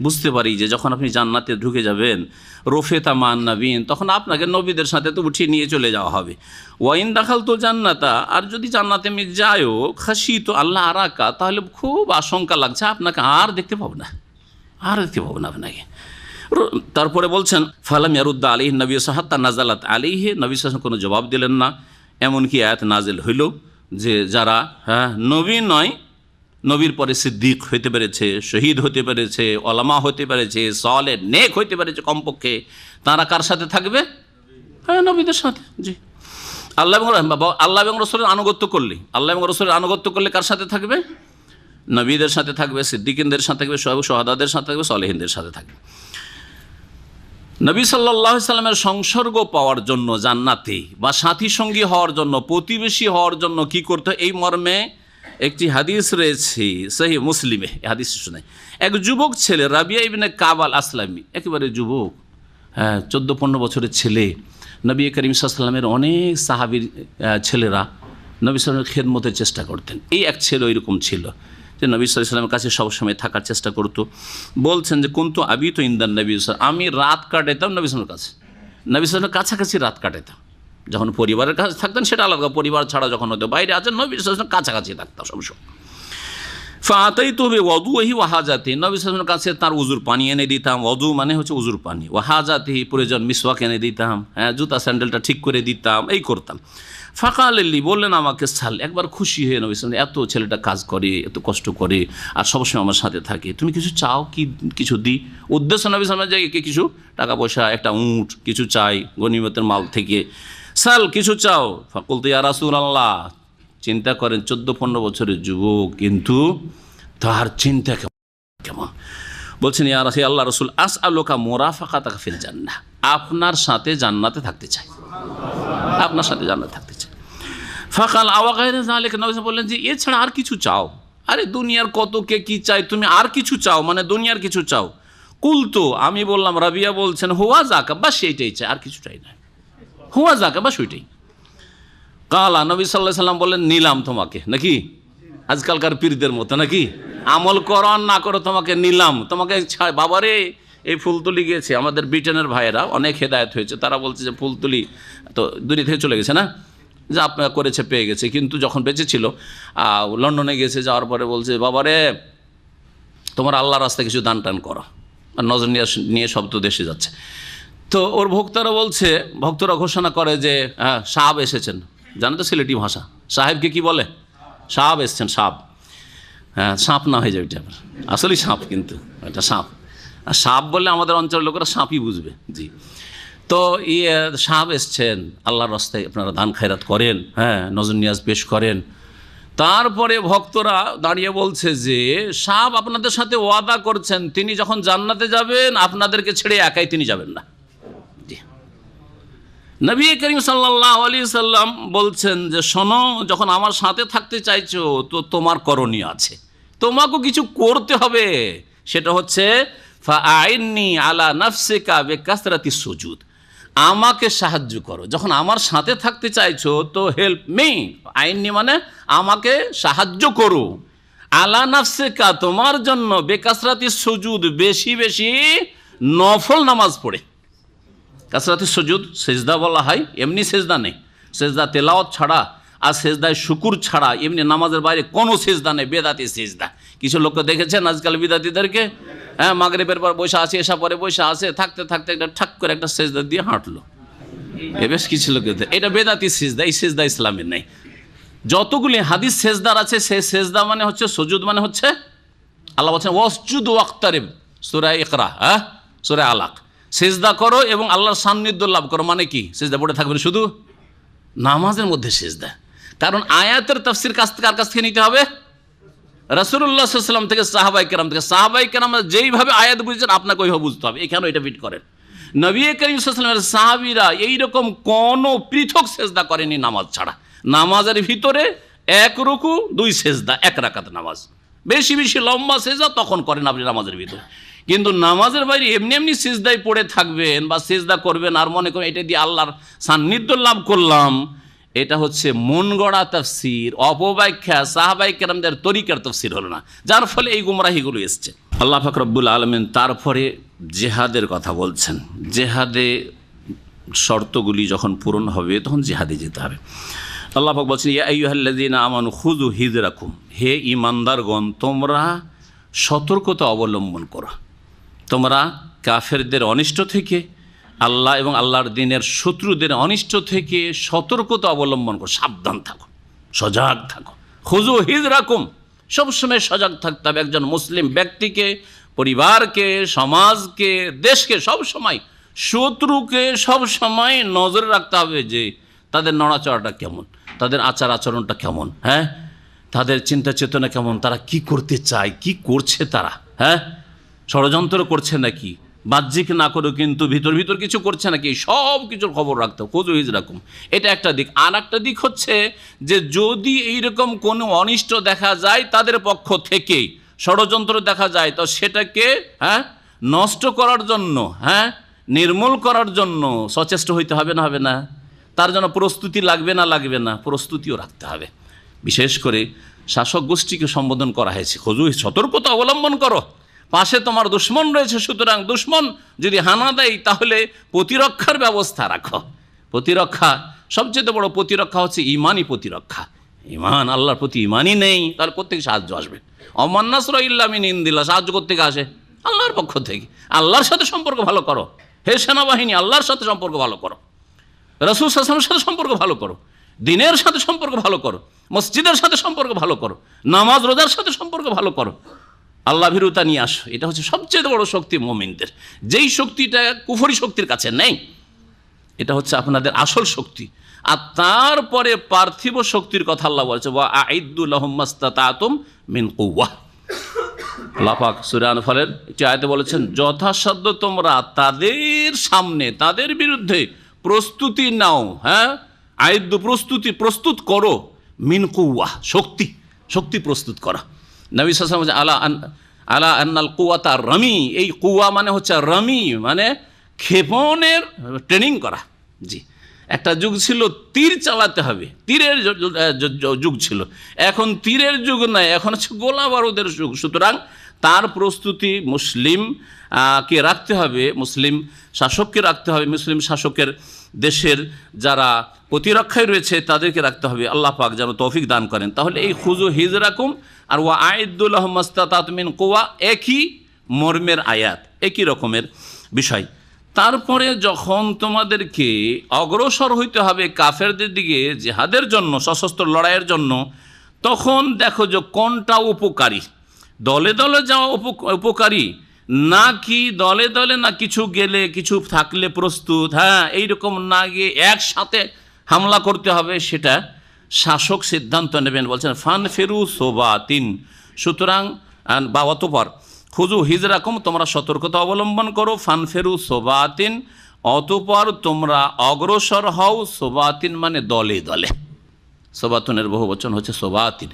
বুঝতে পারি যে যখন আপনি জান্নাতে ঢুকে যাবেন, রফিতা মান নবীন, তখন আপনাকে নবীদের সাথে তো উঠিয়ে নিয়ে চলে যাওয়া হবে। ওয়াইন দাখালতুল জান্নাতা, আর যদি জান্নাতে আমি যাইও, খাশিতু আল্লাহ আরাকা, তাহলে খুব আশঙ্কা লাগছে আপনাকে আর দেখতে পাবো না, আর দেখতে পাবো না আপনাকে। তারপরে বলছেন ফালাম ইয়ারুদ্দা আলাইহি নবী হাত্তা নাজালাত আলাইহি, নবী সাল্লাল্লাহু আলাইহি ওয়াসাল্লাম কোনো জবাব দিলেন না। এমনকি আয়াত নাজিল হইল যে যারা নবী নয়, নবীর পরে সিদ্দিক হইতে পেরেছে, শহীদ হতে পেরেছে, ওলামা হতে পেরেছে, সালেহ নেক হইতে পেরেছে, কমপক্ষে তারা কার সাথে থাকবে? নবীদের সাথে। জি, আল্লাহ এবং রসুলের আনুগত্য করলে, আল্লাহ এবং রসুলের আনুগত্য করলে কার সাথে থাকবে? নবীদের সাথে থাকবে, সিদ্দিকিনদের সাথে থাকবে, শহাদাদের সাথে থাকবে, সালেহিনদের সাথে থাকবে। নবী সাল্লাল্লাহু আলাইহি সাল্লামের সংসর্গ পাওয়ার জন্য জান্নাতে, বা সাথী সঙ্গী হওয়ার জন্য, প্রতিবেশী হওয়ার জন্য কি করতে হয়, এই মর্মে একটি হাদিস রয়েছে সহিহ মুসলিমে। এই হাদিস শুনে এক যুবক ছেলে রাবিয়া ইবনে কাব আল আসলামি, একেবারে যুবক, 14-15 বছরের ছেলে, নবী করিম সাল্লাল্লাহু আলাইহি সাল্লামের অনেক সাহাবীর ছেলেরা নবী সাল্লাল্লাহু আলাইহি সাল্লামের খেদমতের চেষ্টা করতেন। এই এক ছেলে ওইরকম ছিল যে নবী সাল্লাল্লাহু আলাইহি সাল্লামের কাছে সবসময় থাকার চেষ্টা করতো। বলছেন যে কুনতু আবিতু ইনদান নবী, আমি রাত কাটাতাম নবী সাল্লাল্লাহু আলাইহি সাল্লামের কাছে, নবী সাল্লাল্লাহু আলাইহি সাল্লামের কাছাকাছি রাত কাটাতাম। যখন পরিবারের কাছে থাকতেন সেটা আলাদা, পরিবার ছাড়া যখন হয়তো বাইরে আছেন, নবী সাল্লাল্লাহু আলাইহি সাল্লামের কাছাকাছি থাকতাম সবসময়। ফাতাইতু বিওয়াদুহি ওয়া হাজাতি, নবী সাল্লাল্লাহু আলাইহি সাল্লামের কাছে তার উজুর পানি এনে দিতাম, ওয়াদু মানে হচ্ছে উজুর পানি, ওয়া হাজাতি প্রয়োজন মিসওয়াক এনে দিতাম, জুতা স্যান্ডেলটা ঠিক করে দিতাম, এই করতাম। ফাকালি, বললেন আমাকে সাল, একবার খুশি হয়ে নবী সাল্লাল্লাহু আলাইহি সাল্লাম, এত ছেলেটা কাজ করে, এত কষ্ট করে, আর সবসময় আমার সাথে থাকে, তুমি কিছু চাও কি কিছু দিই? উদ্দেশ্য নবী সাল্লাল্লাহু আলাইহি সাল্লামের কিছু টাকা পয়সা, একটা উট কিছু চাই গনিমতের মাল থেকে, সাল কিছু চাও। ফাকুলতু ইয়া রাসূলুল্লাহ, চিন্তা করেন 14-15 বছরের যুবক, কিন্তু তার চিন্তা কেমন। বলছেন ইয়া আল্লাহ রাসূল, আসআলুকা মুরাফাকাতাকা ফিল জান্নাহ, আপনার সাথে জান্নাতে থাকতে চাই, আপনার সাথে জান্নাতে থাকতে চাই। ফাকাল আওয়া গায়রা যালিকা, নবী বললেন যে এছাড়া আর কিছু চাও? আরে দুনিয়ার কত কে কি চাই, তুমি আর কিছু চাও, মানে দুনিয়ার কিছু চাও? কুলতু, আমি বললাম, রাবিয়া বলছেন, হুয়া যাকা, বাস সেইটাই চাই, আর কিছু চাই না, হুয়া যাকা, বাস ওইটাই। কালা, নবী সাল্লাল্লাহু আলাইহি সাল্লাম বললেন, নিলাম তোমাকে, নাকি আজকালকার পীরদের মতো, নাকি আমল করো আর না করো তোমাকে নিলাম, তোমাকে বাবারে। এই ফুলতুলি গিয়েছে, আমাদের ব্রিটেনের ভাইয়েরা অনেক হেদায়েত হয়েছে, তারা বলছে যে ফুলতুলি তো দুনিয়া থেকে চলে গেছে না, যে আপনার করেছে পেয়ে গেছে, কিন্তু যখন বেঁচে ছিল লন্ডনে গেছে, যাওয়ার পরে বলছে, বাবারে তোমার আল্লাহর রাস্তায় কিছু দান টান করো, আর নজর নিয়ে সব তো দেশে যাচ্ছে। তো ওর ভক্তরা বলছে, ভক্তরা ঘোষণা করে যে সাহাব এসেছেন, জানো তো সিলেটি ভাষা, সাহেবকে কি বলে? সাহাব এসছেন, সাপ, সাপ না হয়ে যাবে এটা, আসলেই সাপ, কিন্তু এটা সাপ, আর সাপ বললে আমাদের অঞ্চলের লোকেরা সাপই বুঝবে। জি, তো সাহাব এসছেন, আল্লাহর রাস্তায় আপনারা দান খায়রাত করেন, নজর নিয়াজ পেশ করেন। তারপরে ভক্তরা দাঁড়িয়ে বলছে যে সাহাব আপনাদের সাথে ওয়াদা করছেন, তিনি যখন জান্নাতে যাবেন আপনাদেরকে ছেড়ে একাই তিনি যাবেন না। নবী করিম সাল্লাল্লাহু আলাইহি সাল্লাম বলছেন যে শোনো, যখন আমার সাথে থাকতে চাইছো তো তোমার করণীয় আছে, তোমাকেও কিছু করতে হবে, সেটা হচ্ছে ফাআইন্নি আলা নাফসিকা বিকাসরাতি সুজুদ, আমাকে সাহায্য করো, যখন আমার সাথে থাকতে চাইছো তো হেল্প মি, আইন্নি মানে আমাকে সাহায্য করো, আলা নাফসিকা তোমার জন্য, বেকাসরাতি সুজুদ বেশি বেশি নফল নামাজ পড়ে। কাসরাতি সুজুদ সেজদা বলা হয়, এমনি সেজদা নেই, সেজদা তেলাওয়াত ছাড়া আর সেজদায় শুকুর ছাড়া এমনি নামাজের বাইরে কোনো সেজদা নেই, বেদাতি সেজদা। কিছু লোককে দেখেছেন আজকাল বিদাতিদেরকে, মাগরিবের পর বসে আছে, এসা পরে বসে আছে, থাকতে থাকতে একটা ঠাক করে একটা সেজদা দিয়ে হাঁটলো, বেশ কিছু লোক, এটা বেদাতি সেজদা, এই সেজদা ইসলামের নেই। যতগুলি হাদিস সেজদার আছে, সেই সেজদা মানে হচ্ছে সুজুদ, মানে হচ্ছে আল্লাহ বলছেন ওয়াসজুদ ওয়াক্তারিব, সূরা ইকরা, সূরা আলাক, সেজদা করো এবং আল্লাহর সান্নিধ্য লাভ করো, মানে কি সেজদা পড়ে থাকবেন শুধু নামাজের মধ্যে সেজদা। কারণ আয়াতের তাফসীর কার কাছ থেকে নিতে হবে? রাসূলুল্লাহ সাল্লাল্লাহু আলাইহি ওয়াসাল্লাম থেকে, সাহাবায়ে কেরাম থেকে। সাহাবায়ে কেরাম যেইভাবে আয়াত বুঝছেন আপনাকে ওইভাবে বুঝতে হবে, এখানে এটা ফিট করেন। নবী করিম সাল্লাল্লাহু আলাইহি ওয়াসাল্লামের সাহাবীরা এইরকম কোনো পৃথক সেজদা করেনি নামাজ ছাড়া। নামাজের ভিতরে এক রুকু, দুই সেজদা, এক রাকাত নামাজ, বেশি বেশি লম্বা সেজদা তখন করেন আপনি নামাজের ভিতরে, কিন্তু নামাজের বাইরে এমনি এমনি সিজদায় পড়ে থাকবেন বা সিজদা করবেন আর মনে করেন এটা দিয়ে আল্লাহর সান্নিধ্য লাভ করলাম, এটা হচ্ছে মন গড়া তাফসির, অপব্যাখ্যা, সাহাবায়ে কেরামদের তরিকার তাফসির হলো না, যার ফলে এই গুমরাহিগুলো এসছে। আল্লাহ পাক রব্বুল আলামিন তারপরে জেহাদের কথা বলছেন। জেহাদে শর্তগুলি যখন পূরণ হবে তখন জেহাদে যেতে হবে। আল্লাহ পাক বলছেন, ইয়া আইয়ুহাল্লাযীনা আমানু খুযু হিযরাকুম, হে ঈমানদারগণ তোমরা সতর্কতা অবলম্বন করো, তোমরা কাফেরদের অনিষ্ট থেকে, আল্লাহ এবং আল্লাহর দ্বীনের শত্রুদের অনিষ্ট থেকে সতর্কতা অবলম্বন করো, সাবধান থাকো, সজাগ থাকো। খুযু হিযরাকুম, সবসময় সজাগ থাকতে হবে একজন মুসলিম ব্যক্তিকে, পরিবারকে, সমাজকে, দেশকে, সবসময় শত্রুকে সবসময় নজরে রাখতে হবে যে তাদের নড়াচড়াটা কেমন, তাদের আচার আচরণটা কেমন, হ্যাঁ, তাদের চিন্তা চেতনা কেমন, তারা কি করতে চায়, কি করছে তারা, হ্যাঁ, ষড়যন্ত্র করছে নাকি, বাহ্যিক না করেও কিন্তু ভিতর ভিতর কিছু করছে নাকি, সব কিছুর খবর রাখতে হবে। খুযু হিযরাকুম, এটা একটা দিক। আর একটা দিক হচ্ছে যে যদি এইরকম কোনো অনিষ্ট দেখা যায় তাদের পক্ষ থেকে, ষড়যন্ত্র দেখা যায়, তো সেটাকে নষ্ট করার জন্য, নির্মূল করার জন্য সচেষ্ট হইতে হবে না, হবে না? তার জন্য প্রস্তুতি লাগবে না, লাগবে না? প্রস্তুতিও রাখতে হবে। বিশেষ করে শাসক গোষ্ঠীকে সম্বোধন করা হয়েছে, খুযু, সতর্কতা অবলম্বন করো, পাশে তোমার দুশ্মন রয়েছে, সুতরাং দুশ্মন যদি হানা দেয় তাহলে প্রতিরক্ষার ব্যবস্থা রাখো। প্রতিরক্ষা, সবচেয়ে বড় প্রতিরক্ষা হচ্ছে ইমানই প্রতিরক্ষা। ইমান, আল্লাহর প্রতি ইমানই নেই, তার কোত্থেকে সাহায্য আসবে? অমান নাসরু ইল্লা মিন ইনদিল্লাহ, সাহায্য কোত্থেকে আসে? আল্লাহর পক্ষ থেকে। আল্লাহর সাথে সম্পর্ক ভালো করো, হে সেনাবাহিনী, আল্লাহর সাথে সম্পর্ক ভালো করো, রাসূল সাল্লাল্লাহু আলাইহি ওয়াসাল্লামের সাথে সম্পর্ক ভালো করো, দ্বীনের সাথে সম্পর্ক ভালো করো, মসজিদের সাথে সম্পর্ক ভালো করো, নামাজ রোজার সাথে সম্পর্ক ভালো করো, আল্লাহ ভীরুতা নিয়ে আসো। এটা হচ্ছে সবচেয়ে বড় শক্তি মুমিনদের, যেই শক্তিটা কুফরি শক্তির কাছে নেই। এটা হচ্ছে আপনাদের আসল শক্তি। আর তারপরে পার্থিব শক্তির কথা আল্লাহ বলছে, ওয়া আইদ্দু লাহুম মাসতাতাতুম মিন কুওয়াহ। আল্লাহ পাক সূরা আনফালের একটি আয়াতে বলেছেন, যথাসাধ্য তোমরা তাদের সামনে, তাদের বিরুদ্ধে প্রস্তুতি নাও, আইদ্দু, প্রস্তুত করো, মিন কুওয়াহ, শক্তি প্রস্তুত করা। নবী সাল্লাল্লাহু আলাইহি ওয়াসাল্লাম আলা আন্নাল কুওয়াতা রামি, এই কুওয়া মানে হচ্ছে রামি, মানে ক্ষেপণের ট্রেনিং করা। জি, একটা যুগ ছিল তীর চালাতে হবে, তীরের যুগ ছিল, এখন তীরের যুগ নয়, এখন হচ্ছে গোলা বারুদের যুগ। সুতরাং তার প্রস্তুতি মুসলিমকে রাখতে হবে, মুসলিম শাসককে রাখতে হবে, মুসলিম শাসকের দেশের যারা প্রতিরক্ষায় রয়েছে তাদেরকে রাখতে হবে। আল্লাহ পাক যেন তৌফিক দান করেন। তাহলে এই খুযু হিযরাকুম আর ওয়া আইদ্দু লাহুম মাসতাতাতুম মিন কুওয়া একই মর্মের আয়াত, একই রকমের বিষয়। তারপরে যখন তোমাদেরকে অগ্রসর হইতে হবে কাফেরদের দিকে জিহাদের জন্য, সশস্ত্র লড়াইয়ের জন্য, তখন দেখো যে কোনটা উপকারী। দলে দলে যাওয়া উপকারী নাকি দলে দলে, না কিছু গেলে কিছু থাকলে প্রস্তুত, এইরকম না গিয়ে একসাথে হামলা করতে হবে, সেটা শাসক সিদ্ধান্ত নেবেন। বলছেন ফানফিরু সোবাতিন, সুতরাং বা অতঃপর খুযু হিযরাকুম, তোমরা সতর্কতা অবলম্বন করো, ফানফিরু সোবাতিন, অতঃপর তোমরা অগ্রসর হও, সোবাতিন মানে দলে দলে। সোবাতুনের বহু বচন হচ্ছে সোবাতিন,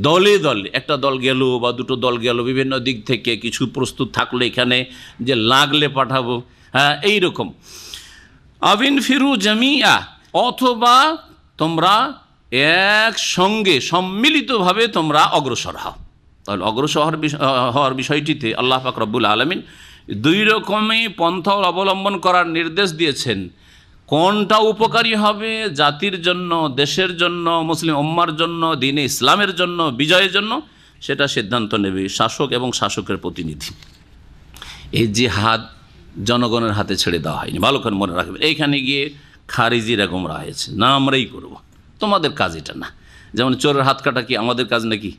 দলে দলে। একটা দল গেল বা দুটো দল গেল, বিভিন্ন দিক থেকে কিছু প্রস্তুত থাকলো, এখানে যে লাগলে পাঠাবো, এইরকম। আবিন ফিরু জামিয়া, অথবা তোমরা একসঙ্গে সম্মিলিতভাবে তোমরা অগ্রসর হও। তাহলে অগ্রসর হওয়ার বিষয়টিতে আল্লাহ পাক রব্বুল আলামিন দুই রকমই পন্থা অবলম্বন করার নির্দেশ দিয়েছেন। কোনটা উপকারী হবে জাতির জন্য, দেশের জন্য, মুসলিম উম্মার জন্য, দ্বীনে ইসলামের জন্য, বিজয়ের জন্য, সেটা সিদ্ধান্ত নেবে শাসক এবং শাসকের প্রতিনিধি। এই জিহাদ জনগণের হাতে ছেড়ে দেওয়া হয়নি, ভালো করে মনে রাখবে। এইখানে গিয়ে খারিজিরা গোমরা হয়েছে, না আমরাই করব, তোমাদের কাজ এটা না। যেমন চোরের হাত কাটা কি আমাদের কাজ নাকি?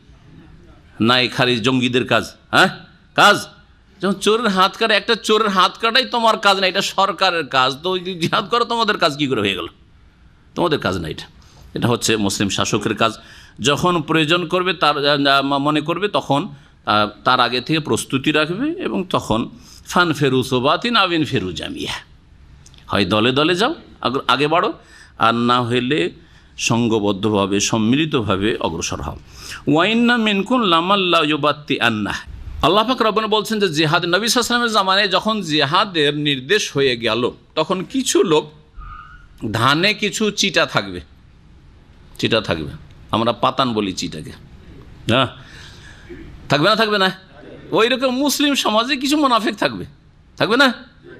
না, এই খারিজ জঙ্গিদের কাজ, কাজ। যেমন চোরের হাত কাটা, একটা চোরের হাত কাটাই তোমার কাজ না, এটা সরকারের কাজ। তো জিহাদ করো, তোমাদের কাজ কী করে হয়ে গেল? তোমাদের কাজ না এটা, এটা হচ্ছে মুসলিম শাসকের কাজ। যখন প্রয়োজন করবে, তার মনে করবে, তখন তার আগে থেকে প্রস্তুতি রাখবে, এবং তখন ফান ফেরু সোবাতিন আবিন ফেরু জামিয়া, হয় দলে দলে যাও, আগে বাড়ো, আর না হইলে সঙ্গবদ্ধভাবে, সম্মিলিতভাবে অগ্রসর হও। ওয়াইন্না মিনকুম লামাল্লা ইউবাত্তি আন্না, আল্লাহ পাক রব্বানা বলছেন যে জিহাদ, নবী সাল্লাল্লাহু আলাইহি ওয়াসাল্লামের জামানায় যখন জিহাদের নির্দেশ হয়ে গেল, তখন কিছু লোক ধানে কিছু চিটা থাকবে, চিটা থাকবে, আমরা পাতান বলি চিটাকে, হ্যাঁ থাকবে না? থাকবে না? ওই রকম মুসলিম সমাজে কিছু মুনাফিক থাকবে, থাকবে না?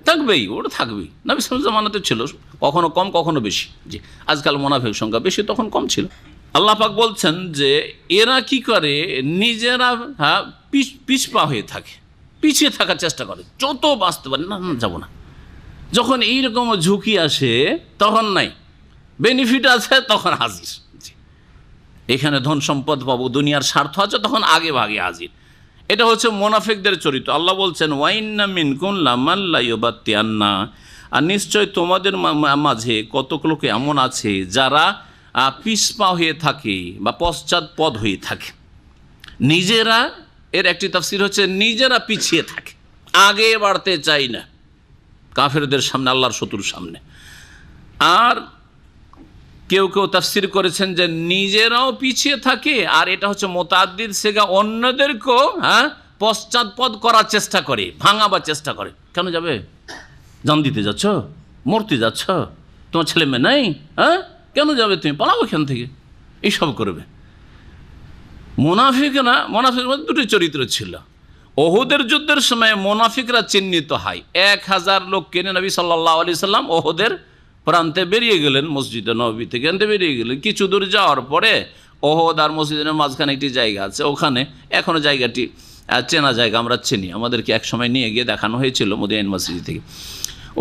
থাকবেই, ওটা থাকবেই। নবী সাল্লাল্লাহু আলাইহি ওয়াসাল্লাম জামানাতে ছিল, কখনো কম কখনো বেশি। জি, আজকাল মুনাফিক সংখ্যা বেশি, তখন কম ছিল। আল্লাহ পাক বলছেন যে এরা কি করে, নিজেরা পিছপা হয়ে থাকে, পিছিয়ে থাকার চেষ্টা করে, যত বাঁচতে পারে না যাবো না। যখন এইরকম ঝুঁকি আসে তখন নাই, বেনিফিট আছে তখন হাজির। এখানে ধন সম্পদ পাবো, দুনিয়ার স্বার্থ আছে, তখন আগে ভাগে হাজির। এটা হচ্ছে মুনাফিকদের চরিত্র। আল্লাহ বলছেন ওয়াইন্না মিনকুম লামান লা ইউবাত্তিআন্না, আর নিশ্চয় তোমাদের মাঝে কতক লোক এমন আছে যারা পিছপা হয়ে থাকে বা পশ্চাৎপদ হয়ে থাকে। নিজেরা, এর একটি তাফসীর হচ্ছে নিজেরা পিছিয়ে থাকে, আগে বাড়তে চাই না কাফেরদের সামনে, আল্লাহর শত্রুর সামনে। আর কেউ কেউ তাফসীর করেছেন যে নিজেরাও পিছিয়ে থাকে, আর এটা হচ্ছে মুতাআদ্দিদ সিগা, অন্যদেরকেও পশ্চাৎপদ করার চেষ্টা করে, ভাঙাবার চেষ্টা করে। কেন যাবে? জান দিতে যাচ্ছ, মরতে যাচ্ছ, তোমার ছেলে মেয়ে নাই, কেন যাবে তুমি? পালাও এখান থেকে, এইসব করবে। মুনাফিকরা, মুনাফিকের মধ্যে দুটি চরিত্র ছিল। ওহুদের যুদ্ধের সময় মুনাফিকরা চিহ্নিত হয়। 1000 লোককে নিয়ে নবী সাল্লাল্লাহু আলাইহি সাল্লাম ওহুদের প্রান্তে বেরিয়ে গেলেন, মসজিদে নববী থেকে আনতে বেরিয়ে গেলেন। কিছু দূর যাওয়ার পরে ওহুদ আর মসজিদের মাঝখানে একটি জায়গা আছে, ওখানে এখনও জায়গাটি চেনা জায়গা, আমরা চিনি, আমাদেরকে এক সময় নিয়ে গিয়ে দেখানো হয়েছিল মদিনা মসজিদ থেকে।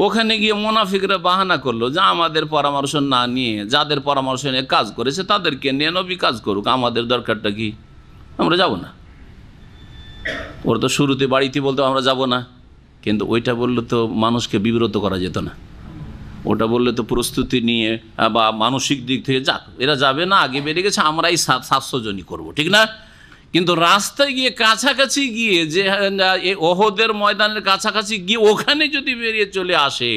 ওখানে গিয়ে মুনাফিকরা বাহানা করলো যে আমাদের পরামর্শ না নিয়ে, যাদের পরামর্শ নিয়ে কাজ করেছে তাদেরকে নিয়ে নবী কাজ করুক, আমাদের দরকারটা কি? আমরা যাব না। ওর তো শুরুতে বাড়িতে বলতো আমরা যাব না, কিন্তু ওইটা বললে তো মানুষকে বিব্রত করা যেত না। ওটা বললে তো প্রস্তুতি নিয়ে বা মানসিক দিক থেকে যাক, এরা যাবে না, আগে বেরিয়ে গেছে, আমরাই 700 জনই করবো, ঠিক না? কিন্তু রাস্তায় গিয়ে, কাছাকাছি গিয়ে, যে ওহদের ময়দানের কাছাকাছি গিয়ে ওখানে যদি বেরিয়ে চলে আসে,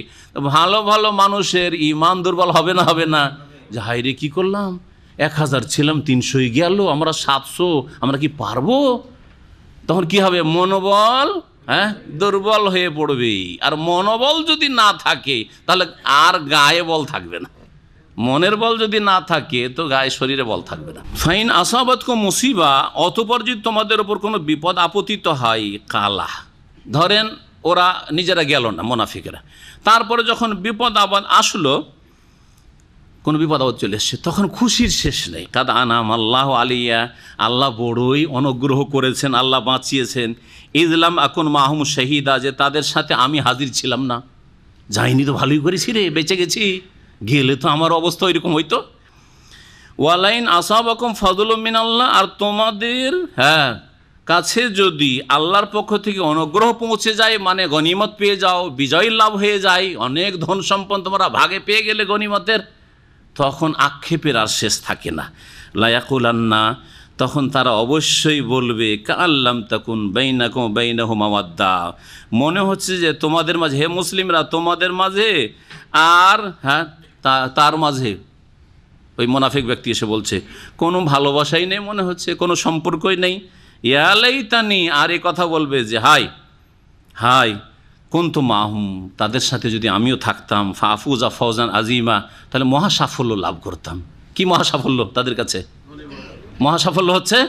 ভালো ভালো মানুষের ঈমান দুর্বল হবে না? হবে না? যে হায়রে কী করলাম, 1000 ছিলাম 300 গেল, আমরা 700, আমরা কি পারবো? তখন কি হবে? মনোবল দুর্বল হয়ে পড়বে। আর মনোবল যদি না থাকে তাহলে আর গায়ে বল থাকবে না। মনের বল যদি না থাকে তো গায়ে, শরীরে বল থাকবে না। ফাইন আসাবাতকুম মুসিবা, অতঃপর যদি তোমাদের ওপর কোনো বিপদ আপতিত হয়, কালা, ধরেন ওরা নিজেরা গেল না মুনাফিকেরা, তারপরে যখন বিপদ আপদ আসলো, কোনো বিপদ আপদ চলে এসছে, তখন খুশির শেষ নেই। কাদ আনাম আল্লাহ আলিয়া, আল্লাহ বড়ই অনুগ্রহ করেছেন, আল্লাহ বাঁচিয়েছেন। ইজলাম আকুন মাহুম শাহিদা, যে তাদের সাথে আমি হাজির ছিলাম না, যাইনি তো ভালোই করেছি রে, বেঁচে গেছি, গেলে তো আমার অবস্থা ওইরকম হইতো। ওয়ালাইন আসাবাকুম ফাদলুম মিনাল্লাহ, আর তোমাদের কাছে যদি আল্লাহর পক্ষ থেকে অনুগ্রহ পৌঁছে যায়, মানে গনিমত পেয়ে যাও, বিজয় লাভ হয়ে যায়, অনেক ধন সম্পদ তোমরা ভাগে পেয়ে গেলে গনিমতের, তখন আক্ষেপের আর শেষ থাকে না। লায়াকুলান্না, তখন তারা অবশ্যই বলবে কাল্লাম তাকুন বাইনাকুম বাইনাহুম মাওয়াদ্দা, মনে হচ্ছে যে তোমাদের মাঝে, হে মুসলিমরা, তোমাদের মাঝে আর তার মাঝে, ওই মুনাফিক ব্যক্তি এসে বলছে, কোনো ভালোবাসাই নেই, মনে হচ্ছে কোনো সম্পর্কই নেই। ইয়া লাইতানি, আর এ কথা বলবে যে হায় হায় কুনতু মাহুম, তাদের সাথে যদি আমিও থাকতাম, ফাফুজা ফৌজান আজিমা, তাহলে মহা সাফল্য লাভ করতাম। কি মহা সাফল্য তাদের কাছে? মহা সাফল্য হচ্ছে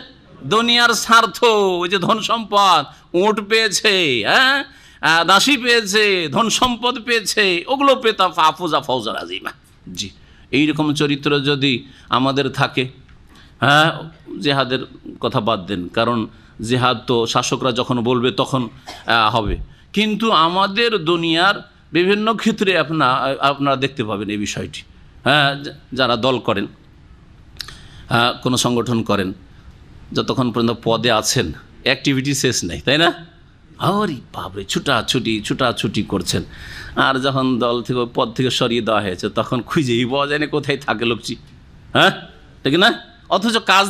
দুনিয়ার স্বার্থ, ওই যে ধন সম্পদ, উট পেয়েছে, দাসী পেয়েছে, ধন সম্পদ পেয়েছে, ওগুলো পেতাম, ফাফুজা ফৌজান আজিমা। জি, এইরকম চরিত্র যদি আমাদের থাকে, জেহাদের কথা বাদ দেন, কারণ জেহাদ তো শাসকরা যখন বলবে তখন হবে, কিন্তু আমাদের দুনিয়ার বিভিন্ন ক্ষেত্রে আপনারা দেখতে পাবেন এই বিষয়টি। যারা দল করেন, কোনো সংগঠন করেন, যতক্ষণ পর্যন্ত পদে আছেন অ্যাক্টিভিটি শেষ নেই, তাই না? আরে বাপরে, ছুটাছুটি করছেন, আর যখন দল থেকে, পদ থেকে সরিয়ে দেওয়া হয়েছে, তখন খুঁজেই পাওয়া যায় না কোথায় থাকে লোকটি, ঠিক না? অথচ কাজ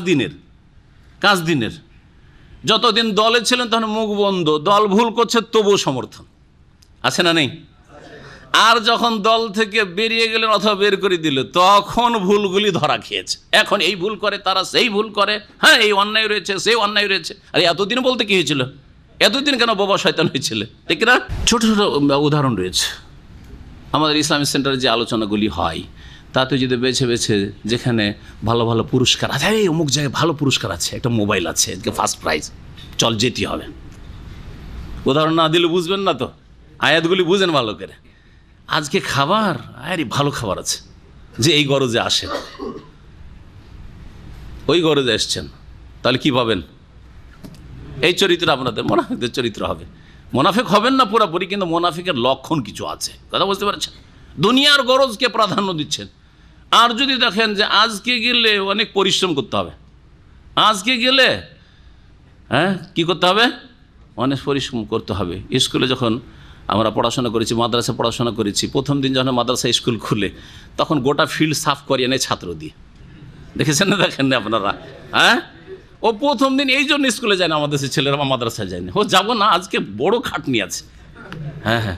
দিনের যতদিন দলে ছিলেন তখন মুখ বন্ধ, দল ভুল করছে তবুও সমর্থন আছে না নেই? আর যখন দল থেকে বেরিয়ে গেলেন অথবা বের করে দিল, তখন ভুলগুলি ধরা খেয়েছে। এখন এই ভুল করে, তারা সেই ভুল করে, এই অন্যায় রয়েছে, সেই অন্যায় রয়েছে। আরে এতদিন বলতে কি হয়েছিল? এতদিন কেন বোবা শয়তান হয়েছিল, ঠিক না? ছোট ছোট উদাহরণ রয়েছে। আমাদের ইসলামিক সেন্টারে যে আলোচনাগুলি হয় তাতে যদি বেছে বেছে যেখানে ভালো ভালো পুরস্কার আছে, এই অমুক জায়গায় ভালো পুরস্কার আছে, একটা মোবাইল আছে, এদিকে ফার্স্ট প্রাইজ, চল যেতে হবে। উদাহরণ না দিলে বুঝবেন না তো, আয়াতগুলি বুঝেন ভালো করে। আজকে খাবার, আরে ভালো খাবার আছে, যে এই গরজে আসেন, ওই গরজে এসছেন, তাহলে কি পাবেন? এই চরিত্র আপনাদের মোনাফিকদের চরিত্র হবে। মোনাফিক হবেন না পুরোপুরি, কিন্তু মোনাফিকের লক্ষণ কিছু আছে, কথা বুঝতে পারছেন? দুনিয়ার গরজকে প্রাধান্য দিচ্ছেন। আর যদি দেখেন যে আজকে গেলে অনেক পরিশ্রম করতে হবে, আজকে গেলে কি করতে হবে? অনেক পরিশ্রম করতে হবে। স্কুলে যখন আমরা পড়াশোনা করেছি, মাদ্রাসায় পড়াশোনা করেছি, প্রথম দিন যখন মাদ্রাসা স্কুল খুলে, তখন গোটা ফিল্ড সাফ করিয়ে নেয় ছাত্র দিয়ে। দেখেছেন না? দেখেন না আপনারা? ও প্রথম দিন এই জন্য স্কুলে যায় না, আমাদের ছেলেরা মাদ্রাসায় যায় না, ও যাবো না, আজকে বড় খাটনি আছে। হ্যাঁ,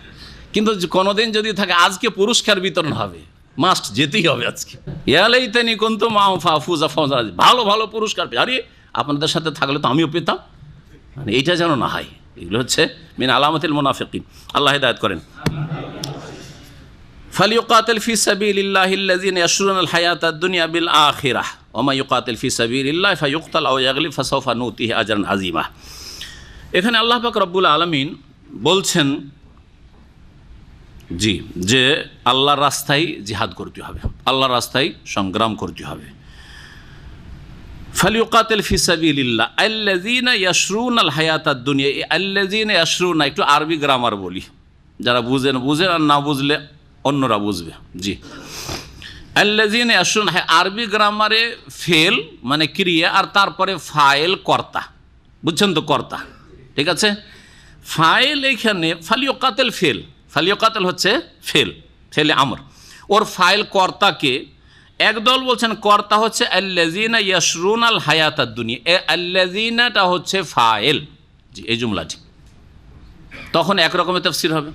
কিন্তু কোনোদিন যদি থাকে আজকে পুরস্কার বিতরণ হবে, মাস্ট যেতেই হবে আজকে। ইয়ালাইতানি কুনতু মাআহুম ফাফুজা ফাওজা, ভালো ভালো পুরস্কার পেয়ে, আরে আপনাদের সাথে থাকলে তো আমিও পেতাম, মানে এইটা যেন না হয়। এগুলো হচ্ছে মিন আলামাতিল মুনাফিকিন। আল্লাহ হিদায়াত করেন। ফালিয়ুকাতিল ফি সাবিলিল্লাহিল্লাযিনা ইয়াশরুনাল হায়াতাদ দুনিয়া বিল আখিরাহ ওয়া মা ইউকাতিল ফি সাবিলিল্লাহি ফায়ুকতাল আও ইয়াগলিব ফাসাওফা নুতিহি আজরান আযীমা। এখানে আল্লাহ পাক রব্বুল আলামিন বলছেন যে আল্লাহর রাস্তায় জিহাদ করতে হবে, আল্লাহর রাস্তায় সংগ্রাম করতে হবে। ফালিয়ুকাতিল ফি সাবিলিল্লাহ আল্লাযিনা ইয়াশরুনাল হায়াতাদ দুনিয়া। আল্লাযিনা ইয়াশরুনা একটু আরবি গ্রামার বলি, যারা বুঝেন বুঝেন, আর না বুঝলে অন্যরা বুঝবে। আল্লাযিনা ইয়াশরুনা, আরবি গ্রামারে ফেল মানে ক্রিয়া, আর তারপরে ফাইল কর্তা, বুঝছেন তো? কর্তা, ঠিক আছে। ফাইল এখানে ফালিয়ুকাতিল ফেল, ফালিয়ুকাতিল হচ্ছে ফেল, ফেলে আমর, ওর ফাইল কর্তাকে একদল বলছেন কর্তা হচ্ছে আল্লাযিনা ইয়াশরুনাল হায়াতাদ দুনিয়া, আল্লাযিনাটা হচ্ছে ফাইল, এই জুমলাটি। তখন একরকমের তাফসীর হবে।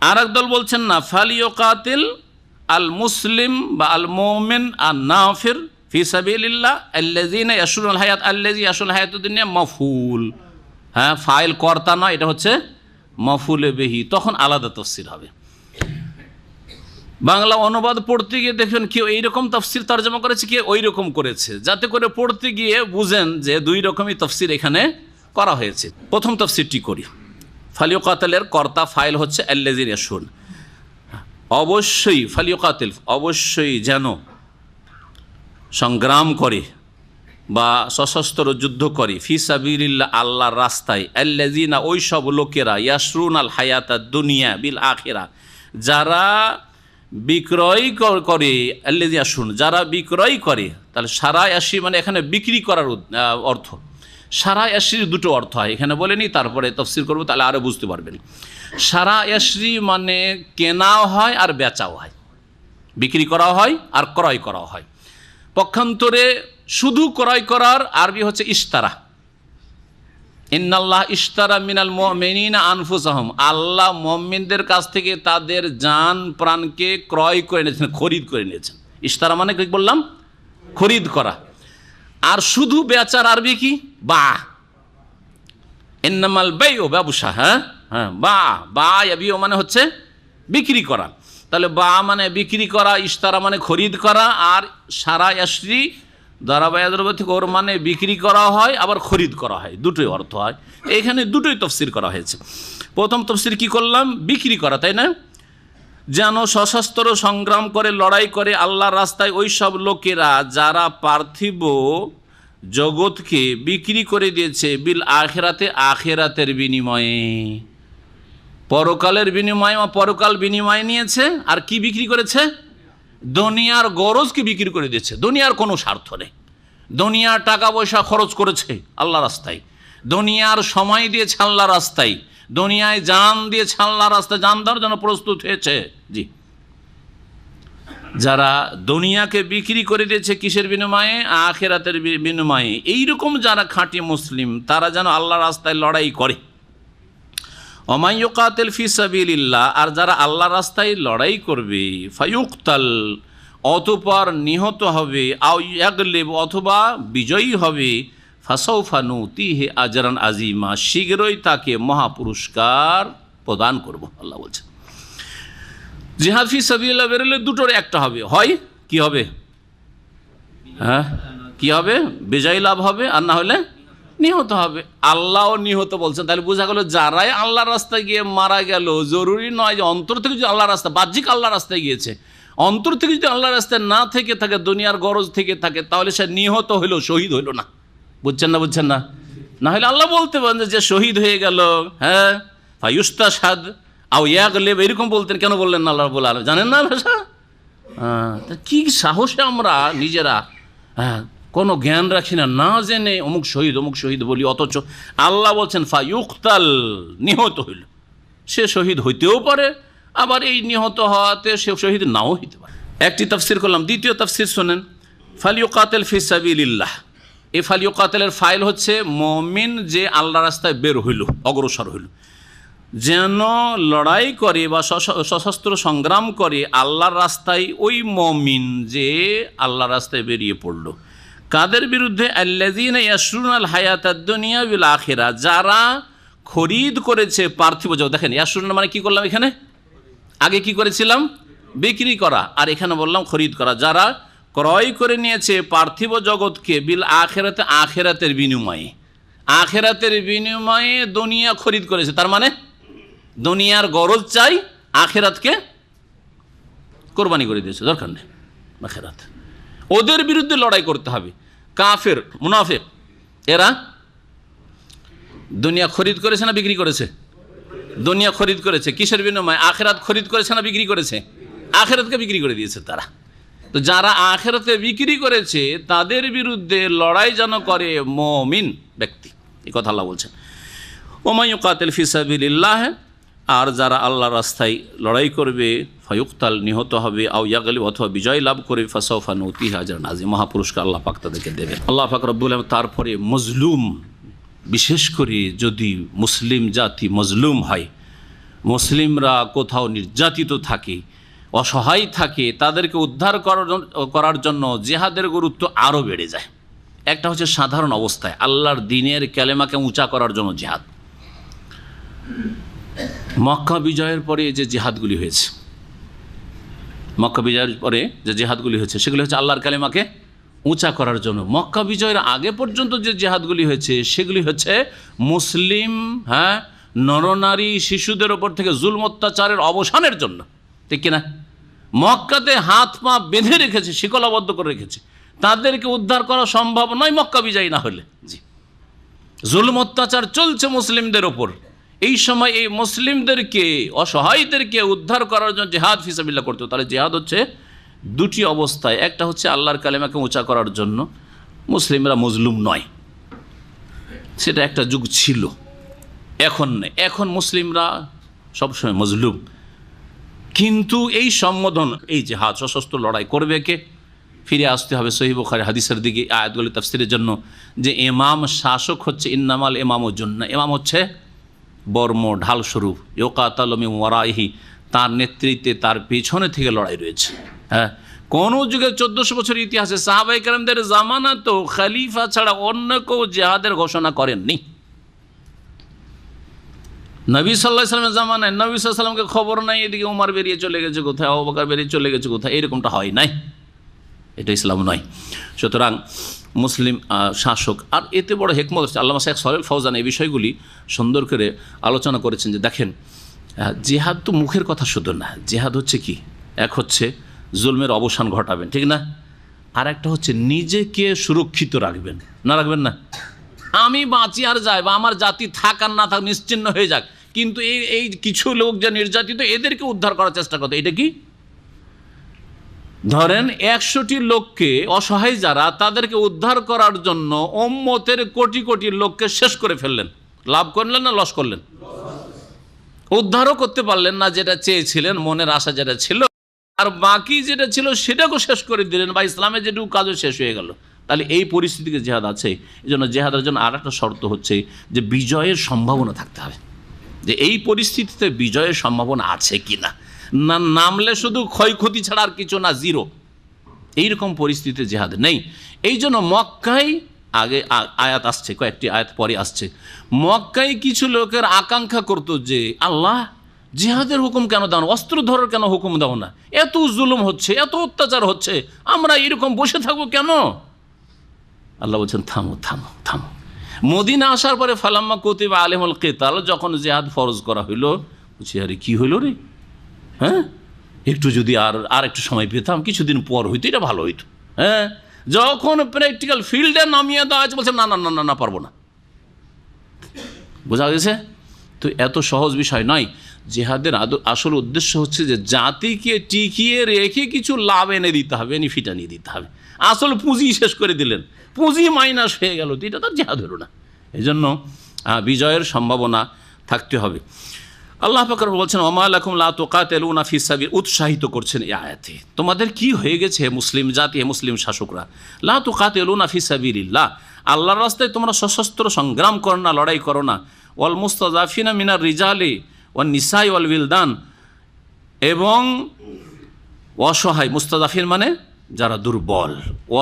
আর একদল বলছেন না, ফালিয়ুকাতিল আল মুসলিম বা আল মুমিন আর নাফির ফি সাবিলিল্লাহ আল্লাযিনা ইয়াশরুনাল হায়াত, আল্লাযী ইয়াশরুনাল হায়াতাদ দুনিয়া মাফউল, ফাইল কর্তা নয়, এটা হচ্ছে মাফউলে বিহি, তখন আলাদা তাফসীর হবে। বাংলা অনুবাদ পড়তে গিয়ে দেখবেন কেউ এইরকম তাফসীর তরজমা করেছে, কেউ ওই রকম করেছে, যাতে করে পড়তে গিয়ে বুঝেন যে দুই রকমই তাফসীর এখানে করা হয়েছে। প্রথম তাফসীরটি করি। ফালিয়ুকাতিলের কর্তা ফাইল হচ্ছে আল্লাযিনা ইয়াশরুন, অবশ্যই ফালিয়ুকাতিল, অবশ্যই যেন সংগ্রাম করে বা সশস্ত্র যুদ্ধ করে, ফি সাবিলিল্লাহ আল্লাহর রাস্তায়, আল্লাযিনা ওই সব লোকেরা, ইয়াশরুনাল হায়াতাদ দুনিয়া বিল আখিরাহ, যারা বিক্রয় করে, আল্লাযী ইয়াশরুন, যারা বিক্রয় করে। তাহলে সারা ইয়াশরি মানে এখানে বিক্রি করার অর্থ। সারা ইয়াশরির দুটো অর্থ হয়, এখানে বলেনি, তারপরে তাফসীর করবো, তাহলে আরও বুঝতে পারবেন। সারা ইয়াশরি মানে কেনাও হয় আর বেচাও হয়, বিক্রি করাও হয় আর ক্রয় করাও হয়। পক্ষান্তরে শুধু ক্রয় করার আরবি হচ্ছে ইশতারা। ইন্নাল্লাহ ইশতারা মিনাল মুমিনিনা আনফুসাহুম, আল্লাহ মুমিনদের কাছ থেকে তাদের জান প্রাণকে ক্রয় করে নিয়েছেন, খরিদ করে নিয়েছেন। ইশতারা মানে কি বললাম? খরিদ করা। আর শুধু বেচার আরবি কি? বা। ইন্নামাল বাইউ, ব্যবসা। বা ইয়াবিউ মানে হচ্ছে বিক্রি করা। তাহলে বা মানে বিক্রি করা, ইশতারা মানে খরিদ করা, আর সারা ইয়াশরি দারাবায়াদের থেকে ওর মানে বিক্রি করা হয় আবার খরিদ করা হয়, দুটোই অর্থ হয়। এখানে দুটোই তাফসীর করা হয়েছে। প্রথম তাফসীর কি করলাম? বিক্রি করা, তাই না? যেন সশস্ত্র সংগ্রাম করে, লড়াই করে আল্লাহর রাস্তায় ওই সব লোকেরা যারা পার্থিব জগৎকে বিক্রি করে দিয়েছে বিল আখিরাতে, আখিরাতের বিনিময়ে, পরকালের বিনিময়ে, পরকাল বিনিময়ে নিয়েছে। আর কি বিক্রি করেছে? দুনিয়ার গরজকে বিক্রি করে দিয়েছে। দুনিয়ার কোনো স্বার্থ নেই, দুনিয়ার টাকা পয়সা খরচ করেছে আল্লাহ রাস্তায়, দুনিয়ার সময় দিয়েছে আল্লাহ রাস্তায়, দুনিয়ায় জান দিয়েছে আল্লাহ রাস্তায়, জান দেওয়ার জন্য প্রস্তুত হয়েছে। যারা দুনিয়াকে বিক্রি করে দিয়েছে কিসের বিনিময়ে? আখিরাতের বিনিময়ে। এইরকম যারা খাঁটি মুসলিম, তারা যেন আল্লাহ রাস্তায় লড়াই করে। ওয়া মান ইউকাতিল ফি সাবিলিল্লাহ, আর যারা আল্লাহ রাস্তায় লড়াই করবে, ফায়ুকতাল, অতঃপর নিহত হবে, আও ইয়াগলিব, অথবা বিজয়ী হবে, ফাসাউফা নুতিহি আজরান আযীমা, শীঘ্রই তাকে মহাপুরস্কার প্রদান করব, আল্লাহ বলছেন। জিহাদ ফি সাবিলিল্লাহ বেরোলে দুটোর একটা হবে, হয় কি হবে? হ্যাঁ, কি হবে? বিজয় লাভ হবে, আর না হলে নিহত হবে। আল্লাহও নিহত বলছেন, তাহলে বোঝা গেল যারাই আল্লাহর রাস্তায় গিয়ে মারা গেল, জরুরি নয় যে অন্তর থেকে যদি আল্লাহর রাস্তা, বাহ্যিক আল্লাহর রাস্তায় গিয়েছে, অন্তর থেকে যদি আল্লাহর রাস্তায় না থেকে থাকে, দুনিয়ার গরজ থেকে থাকে, তাহলে সে নিহত হইল, শহীদ হইল না। বুঝছেন না? বুঝছেন না? না হলে আল্লাহ বলতে পারেন যে শহীদ হয়ে গেল, হ্যাঁ, ফায়ুস্তাশহাদ আও ইয়াগলিব, এরকম বলতেন। কেন বললেন না আল্লাহ রাব্বুল আলামিন? জানেন না ভাষা? কি সাহসে আমরা নিজেরা কোনো জ্ঞান রাখি না, না জেনে অমুক শহীদ বলি, অথচ আল্লাহ বলছেন ফায়ুক্তাল, নিহত হইল। সে শহীদ হইতেও পারে, আবার এই নিহত হওয়াতে সে শহীদ নাও হইতে পারে। একটি তাফসির করলাম, দ্বিতীয় তাফসির শোনেন। ফালিউকাতিল ফি সাবিলিল্লাহ, এই ফালিউকাতিলের ফাইল হচ্ছে মুমিন যে আল্লাহ রাস্তায় বের হইল, অগ্রসর হইল, যেন লড়াই করে বা সশস্ত্র সংগ্রাম করে আল্লাহর রাস্তায়। ওই মুমিন যে আল্লাহর রাস্তায় বেরিয়ে পড়ল, কাদের বিরুদ্ধে? আল্লাযীনা ইয়াশরুনাল হায়াতাদ দুনিয়া বিল আখিরা, যারা খরিদ করেছে পার্থিব জগৎ। দেখেন, ইয়াশরুনা মানে কি করলাম এখানে? আগে কি করেছিলাম? বিক্রি করা, আর এখানে বললাম খরিদ করা। যারা ক্রয় করে নিয়েছে পার্থিব জগৎকে বিল আখিরাতে, আখিরাতের বিনিময়ে, আখিরাতের বিনিময়ে দুনিয়া খরিদ করেছে, তার মানে দুনিয়ার গরজ চাই, আখিরাতকে কোরবানি করে দিয়েছে, দরকার নেই আখিরাত। ওদের বিরুদ্ধে লড়াই করতে হবে। কাফের, মুনাফিক, এরা দুনিয়া খরিদ করেছে না বিক্রি করেছে? দুনিয়া খরিদ করেছে। কিসের বিনিময়ে? আখিরাত খরিদ করেছে না বিক্রি করেছে? আখিরাতকে বিক্রি করে দিয়েছে তারা। তো যারা আখিরাতে বিক্রি করেছে তাদের বিরুদ্ধে লড়াই যেন করে মুমিন ব্যক্তি, এই কথা আল্লাহ বলছেন। ওমা ইউকাতিল ফি সাবিলিল্লাহ, আর যারা আল্লাহর রাস্তায় লড়াই করবে, ফায়ুক্তাল, নিহত হবে, আও ইয়াগলিব, অথবা বিজয় লাভ করবে, ফাসাউফা নুতিহি আজরান আযীম, মহাপুরস্কার আল্লাহ পাক তাদেরকে দেবেন। আল্লাহ পাক রব্বুল আলামিন তারপরে মজলুম, বিশেষ করে যদি মুসলিম জাতি মজলুম হয়, মুসলিমরা কোথাও নির্যাতিত থাকে, অসহায় থাকে, তাদেরকে উদ্ধার করার জন্য জিহাদের গুরুত্ব আরও বেড়ে যায়। একটা হচ্ছে সাধারণ অবস্থায় আল্লাহর দ্বীনের কালেমাকে উঁচা করার জন্য জিহাদ। মক্কা বিজয়ের পরে যে জিহাদগুলি হয়েছে, মক্কা বিজয়ের পরে যে জিহাদগুলি হয়েছে, সেগুলি হচ্ছে আল্লাহর কালেমাকে উঁচা করার জন্য। মক্কা বিজয়ের আগে পর্যন্ত যে জিহাদগুলি হয়েছে সেগুলি হচ্ছে মুসলিম, হ্যাঁ, নরনারী শিশুদের ওপর থেকে জুলম অত্যাচারের অবসানের জন্য, ঠিক কিনা? মক্কাতে হাত পা বেঁধে রেখেছে, শিকলাবদ্ধ করে রেখেছে, তাদেরকে উদ্ধার করা সম্ভব নয় মক্কা বিজয় না হলে। জি, জুলম অত্যাচার চলছে মুসলিমদের ওপর। এই সময় এই মুসলিমদেরকে, অসহায়দেরকে উদ্ধার করার জন্য জিহাদ ফিসাবিল্লাহ করতে। তাহলে জিহাদ হচ্ছে দুটি অবস্থায়। একটা হচ্ছে আল্লাহর কালেমাকে উঁচা করার জন্য, মুসলিমরা মজলুম নয়, সেটা একটা যুগ ছিল, এখন নেই। এখন মুসলিমরা সবসময় মজলুম, কিন্তু এই সম্বোধন, এই জিহাদ, সশস্ত্র লড়াই করবে কে? ফিরে আসতে হবে সহিহ বুখারী হাদিসের দিকে, আয়াতগুলি তাফসীরের জন্য, যে ইমাম, শাসক হচ্ছে ইন্নামাল ইমামুজ জন্য, ইমাম হচ্ছে বর্ম, ঢাল স্বরূপ, ইউকাতালু মিন ওয়ারাইহি, তার নেতৃত্বে, তার পেছনে থেকে লড়াই রয়েছে। হ্যাঁ, কোন যুগে 1400 বছর ইতিহাসে সাহাবায়ে কেরামদের জামানা তো খলিফা ছাড়া অন্য কেউ জিহাদের ঘোষণা করেননি। নবী সাল্লাল্লাহু আলাইহি ওয়াসাল্লামের জামানায় নবী সাল্লাল্লাহু আলাইহি ওয়াসাল্লামকে খবর নাই, এদিকে উমর বেরিয়ে চলে গেছে কোথায়, আবু বকর বেরিয়ে চলে গেছে কোথায়, এরকমটা হয় নাই। এটা ইসলাম নয়। সুতরাং মুসলিম শাসক, আর এতে বড় হিকমত হচ্ছে, আল্লামা শেখ সালেহ ফৌজান এই বিষয়গুলি সুন্দর করে আলোচনা করেছেন, যে দেখেন, জিহাদ তো মুখের কথা শুধু না, জিহাদ হচ্ছে কি, এক হচ্ছে জুলমের অবসান ঘটাবেন, ঠিক না? আর একটা হচ্ছে নিজেকে সুরক্ষিত রাখবেন, না রাখবেন না? আমি বাঁচি আর যাই, বা আমার জাতি থাক আর না থাক, নিশ্চিন্ন হয়ে যাক, কিন্তু এই কিছু লোক যা নির্যাতিত, এদেরকে উদ্ধার করার চেষ্টা করতে, এটা কি? ধরেন 100টি লোককে, অসহায় যারা, তাদেরকে উদ্ধার করার জন্য উম্মতের কোটি কোটি লোককে শেষ করে ফেললেন। লাভ করলেন না লস করলেন? উদ্ধারও করতে পারলেন না যেটা চেয়েছিলেন, মনের আশা যেটা ছিল, আর বাকি যেটা ছিল সেটাকেও শেষ করে দিলেন, বা ইসলামের যেটুকু কাজও শেষ হয়ে গেল। তাহলে এই পরিস্থিতিকে জিহাদ আছে। এই জন্য জিহাদের জন্য আর একটা শর্ত হচ্ছে যে বিজয়ের সম্ভাবনা থাকতে হবে, যে এই পরিস্থিতিতে বিজয়ের সম্ভাবনা আছে কি না। না নামলে শুধু ক্ষয়ক্ষতি ছাড়া আর কিছু না, জিরো, এইরকম পরিস্থিতিতে জিহাদ নেই। এই জন্য মক্কায়, আগে আয়াত আসছে, কয়েকটি আয়াত পরে আসছে, মক্কায় কিছু লোকের আকাঙ্ক্ষা করতো যে আল্লাহ জিহাদের হুকুম কেন দাও না? অস্ত্র ধরার কেন হুকুম দাও না? এত জুলুম হচ্ছে, এত অত্যাচার হচ্ছে, আমরা এরকম বসে থাকবো কেন? আল্লাহ বলছেন থামো থামো থামো। মদিনা আসার পরে ফালাম্মা কুতিবা আলাইহিমুল কিতাল, যখন জিহাদ ফরজ করা হইল, বলছি আরে কি হইল রে, হ্যাঁ একটু যদি আর একটু সময় পেতাম, কিছুদিন পর হইতো, এটা ভালো হইতো। হ্যাঁ, যখন প্র্যাকটিক্যাল ফিল্ডে নামিয়ে দেওয়া হয়েছে বলছে না না না না না, পারবো না। বোঝা গেছে তো? এত সহজ বিষয় নয়। জিহাদের আসল উদ্দেশ্য হচ্ছে যে জাতিকে টিকিয়ে রেখে কিছু লাভ এনে দিতে হবে, বেনিফিট আনিয়ে দিতে হবে। আসল পুঁজি শেষ করে দিলেন, পুঁজি মাইনাস হয়ে গেল, তো এটা তো জিহাদ হলো না। এই জন্য বিজয়ের সম্ভাবনা থাকতে হবে। আল্লাহ পাক বলছেন ওমা লাকুম লা তুকাতিলুনা ফি সাবিল, উৎসাহিত করছেন এই আয়াতে, তোমাদের কি হয়ে গেছে হে মুসলিম জাতি, হে মুসলিম শাসকরা, লা তুকাতিলুনা ফি সাবিলিল্লাহ, আল্লাহর রাস্তায় তোমরা সশস্ত্র সংগ্রাম করো না, লড়াই করো না। ওয়াল মুস্তাযাফিনা মিনার রিজালি ওয়ান নিসাই ওয়াল উইলদান, এবং অসহায়, মুস্তাযাফিন মানে যারা দুর্বল,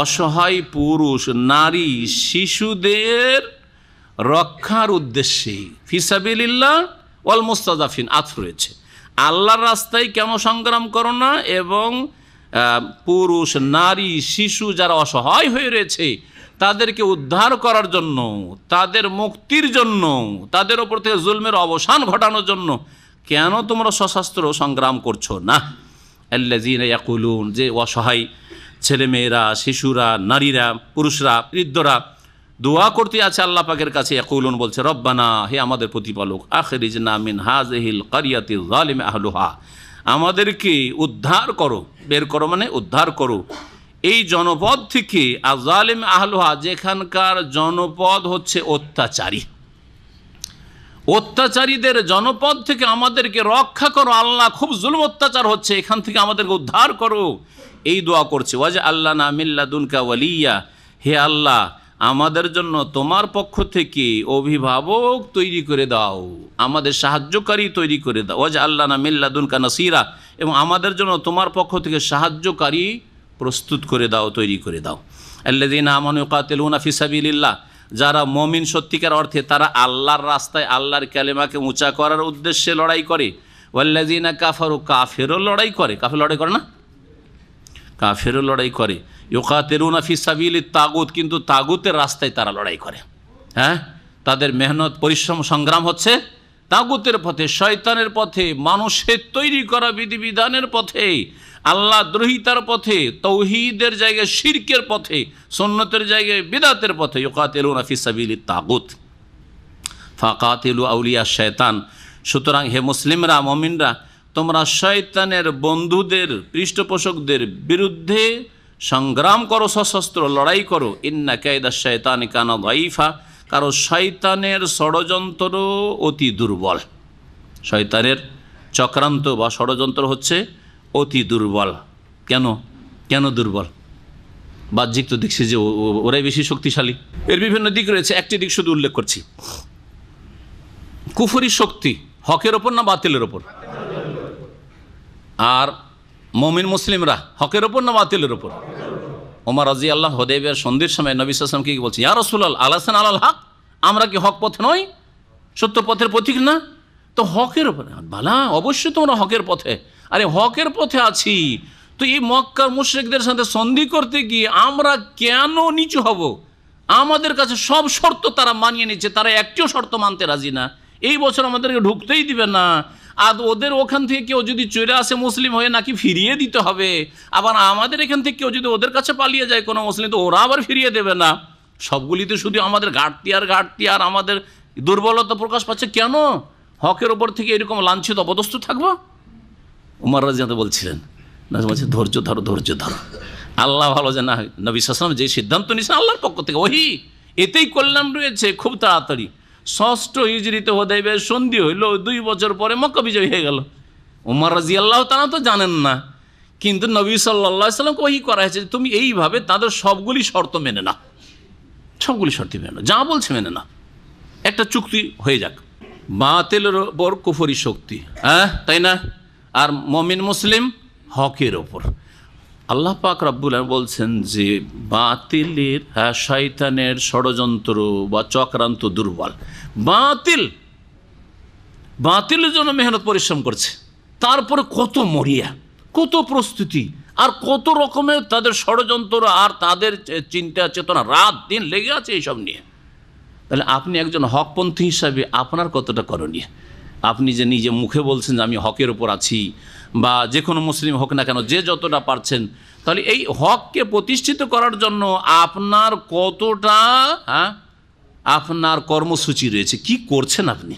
অসহায় পুরুষ নারী শিশুদের রক্ষার উদ্দেশ্যে ফি সাবিলিল্লাহ ওয়াল মুস্তাযাফিন আতফ রয়েছে। আল্লাহর রাস্তায় কেন সংগ্রাম করো না, এবং পুরুষ নারী শিশু যারা অসহায় হয়ে রয়েছে তাদেরকে উদ্ধার করার জন্য, তাদের মুক্তির জন্য, তাদের ওপর থেকে জুলমের অবসান ঘটানোর জন্য কেন তোমরা সশস্ত্র সংগ্রাম করছো না? আল্লাযীনা ইয়াকুলুন, যে অসহায় ছেলেমেয়েরা, শিশুরা, নারীরা, পুরুষরা, বৃদ্ধরা দোয়া করতে আছে আল্লাহ পাকের কাছে, ইয়াকুলুন বলছে রব্বানা, হে আমাদের প্রতিপালক, আখরিজনা মিন হাযিহিল ক্বরিয়াতি যালিম আহলুহা, আমাদেরকে উদ্ধার করো, বের করো মানে উদ্ধার করো এই জনপদ থেকে, আযালিম আহলুহা, যেখানকার জনপদ হচ্ছে অত্যাচারী, অত্যাচারীদের জনপদ থেকে আমাদেরকে রক্ষা করো আল্লাহ, খুব জুলুম অত্যাচার হচ্ছে, এখান থেকে আমাদেরকে উদ্ধার করো, এই দোয়া করছে। ওয়াজআলনা মিন লাদুনকা ওয়ালিয়্যা, হে আল্লাহ আমাদের জন্য তোমার পক্ষ থেকে অভিভাবক তৈরি করে দাও, আমাদের সাহায্যকারী তৈরি করে দাও। ওয়াজআলনা মিন লাদুনকা নাসীরা, এবং আমাদের জন্য তোমার পক্ষ থেকে সাহায্যকারী প্রস্তুত করে দাও, তৈরি করে দাও। আল্লাযীনা আমানু ইউকাতিলুনা ফি সাবিলিল্লাহ, যারা মুমিন সত্যিকার অর্থে, তারা আল্লাহর রাস্তায় আল্লাহর কালেমাকে উঁচা করার উদ্দেশ্যে লড়াই করে। ওয়াল্লাযীনা কাফারু, কাফেরও লড়াই করে, কাফের লড়াই করে না, কাফেরও লড়াই করে। ইউকাতিলুনা ফি সাবিলিত তাগুত, কিন্তু তাগুতের রাস্তায় তারা লড়াই করে। হ্যাঁ, তাদের মেহনত পরিশ্রম সংগ্রাম হচ্ছে তাগুতের পথে, শয়তানের পথে, মানুষের তৈরি করা বিধিবিধানের পথে, আল্লাহ দ্রোহিতার পথে, তৌহিদের জায়গায় শিরকের পথে, সুন্নতের জায়গায় বিদআতের পথে। ইউকাতিলুনা ফি সাবিলিত তাগুত ফাকাতিলু আউলিয়া শয়তান, সুতরাং হে মুসলিমরা, মুমিনরা, তোমরা শয়তানের বন্ধুদের, পৃষ্ঠপোষকদের বিরুদ্ধে সংগ্রাম করো, সশস্ত্র লড়াই করো। ইন্না কায়দা শয়তানি কানা দাঈফা, কারণ শয়তানের ষড়যন্ত্র অতি দুর্বল, শয়তানের চক্রান্ত বা ষড়যন্ত্র হচ্ছে অতি দুর্বল। কেন কেন দুর্বল? বাহ্যিক তো দেখছি যে ওরাই বেশি শক্তিশালী। এর বিভিন্ন দিক রয়েছে, একটি দিক শুধু উল্লেখ করছি। কুফরি শক্তি হকের ওপর না বাতিলের ওপর? আর মুমিন মুসলিমরা হকের ওপর না বাতিলের ওপর? ওমর রাদিয়াল্লাহু হুদায়বিয়ার সন্ধির সময় নবী সাল্লাল্লাহু আলাইহি ওয়াসাল্লাম কি বলছে, ইয়া রাসূলুল্লাহ আলাসান আলাল হক, আমরা কি হক পথে নই, সত্য পথের পথিক না? তো হকের ওপরে বালা, অবশ্যই তোমরা হকের পথে। আরে হকের পথে আছি, তো এই মক্কার মুশরিকদের সাথে সন্ধি করতে গিয়ে আমরা কেন নিচু হব? আমাদের কাছে সব শর্ত তারা মানিয়ে নিচ্ছে, তারা একটিও শর্ত মানতে রাজি না। এই বছর আমাদেরকে ঢুকতেই দিবে না, আর ওদের ওখান থেকে কেউ যদি চলে আসে মুসলিম হয়ে, নাকি ফিরিয়ে দিতে হবে। আবার আমাদের এখান থেকে কেউ যদি ওদের কাছে পালিয়ে যায় কোনো মুসলিম, তো ওরা আবার ফিরিয়ে দেবে না। সবগুলিতে শুধু আমাদের ঘাটতি আর আমাদের দুর্বলতা প্রকাশ পাচ্ছে। কেন হকের ওপর থেকে এরকম লাঞ্ছিত অপদস্থ থাকবো? উমর রাদিয়াল্লাহু বলছিলেন, না বলছে ধৈর্য ধরো, ধৈর্য ধরো, আল্লাহ ভালো জানা। নবী সাল্লাল্লাহু আলাইহি ওয়াসাল্লাম যে সিদ্ধান্ত নিয়েছেন আল্লাহর পক্ষ থেকে, ওহি, এতেই কল্যাণ রয়েছে। খুব তাড়াতাড়ি ৬ষ্ঠ হিজরিতে হুদায়বিয়ার সন্ধি হইল, ২ বছর পরে মক্কা বিজয় হয়ে গেল। উমর রাদিয়াল্লাহু তাআলা তো জানেন না, কিন্তু নবী সাল্লাল্লাহু আলাইহি ওয়াসাল্লামকে ওহী করা হয়েছে, তুমি এইভাবে তাদের সবগুলি শর্ত মেনে না, সবগুলি শর্ত মেনে না, যা বলছে মেনে না, একটা চুক্তি হয়ে যাক। বাতিলের ওপর কুফরি শক্তি, হ্যাঁ তাই না? আর মুমিন মুসলিম হকের ওপর। আল্লাহ পাক রব্বুল আলামিন বলছেন যে বাতিলের, শয়তানের ষড়যন্ত্র বা চক্রান্ত দুর্বল। বাতিল বাতিলের জন্য মেহনত পরিশ্রম করছে, তারপরে কত মরিয়া, কত প্রস্তুতি, আর কত রকমের তাদের ষড়যন্ত্র আর তাদের চিন্তা চেতনা, রাত দিন লেগে আছে এইসব নিয়ে। তাহলে আপনি একজন হকপন্থী হিসাবে আপনার কতটা করণীয়? আপনি যে নিজে মুখে বলছেন যে আমি হকের ওপর আছি, বা যে কোনো মুসলিম হোক না কেন যে যতটা পারছেন, তাহলে এই হককে প্রতিষ্ঠিত করার জন্য আপনার কতটা আপনার কর্মসূচি রয়েছে, কি করছেন আপনি?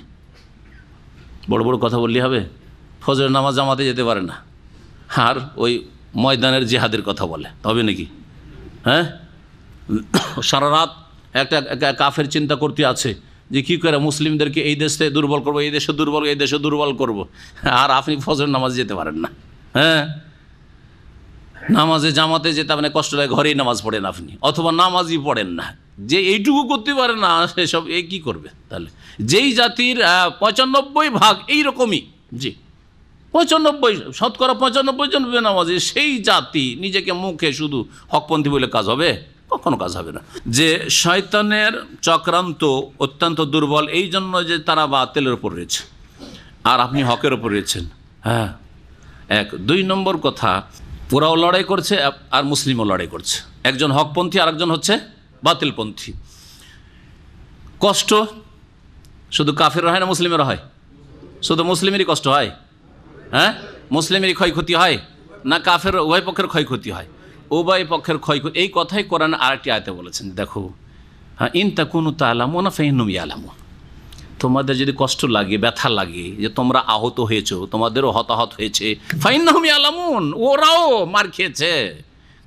বড় বড় কথা বললে হবে? ফজরের নামাজ জামাতে যেতে পারে না, আর ওই ময়দানের জিহাদের কথা বলে, হবে নাকি? হ্যাঁ, সারা রাত একটা কাফের চিন্তা করতে আছে যে কী করে মুসলিমদেরকে এই দেশে দুর্বল করবো, এই দেশে দুর্বল, এই দেশে দুর্বল করব, আর আপনি ফজরের নামাজ যেতে পারেন না। হ্যাঁ, নামাজে জামাতে যেতে আপনি কষ্ট লাগে, ঘরেই নামাজ পড়েন আপনি, অথবা নামাজই পড়েন না, যে এইটুকু করতে পারে না সেসব এই কী করবে? তাহলে যেই জাতির 95% এইরকমই, জি 95, শতকরা 95 জন বেনামাজি, সেই জাতি নিজেকে মুখে শুধু হকপন্থী বলে কাজ হবে? কখনো কাজ হবে না। যে শয়তানের চক্রান্ত অত্যন্ত দুর্বল, এই জন্য যে তারা বাতিলের ওপর রয়েছে আর আপনি হকের ওপর রয়েছেন। হ্যাঁ, 1 2 নম্বর কথা, ওরাও লড়াই করছে আর মুসলিমও লড়াই করছে, একজন হকপন্থী আর একজন হচ্ছে বাতিলপন্থী। কষ্ট শুধু কাফের হয় না মুসলিমের হয়? শুধু মুসলিমেরই কষ্ট হয়? হ্যাঁ, মুসলিমেরই ক্ষয়ক্ষতি হয় না কাফের উভয় পক্ষের ক্ষয়ক্ষতি হয়? উভয় পক্ষের ক্ষয়ক্ষতি। এই কথাই কোরআন আরেকটি আয়াতে বলেছেন, দেখো, হ্যাঁ, ইন তাকুনু তা'লামুনা ফাইন্নাহুম ইয়ালামুন, তোমাদের যদি কষ্ট লাগে, ব্যথা লাগে যে তোমরা আহত হয়েছো, তোমাদেরও হতাহত হয়েছে, ফাইন্নাহুম ইয়ালামুন, ওরাও মার খেয়েছে,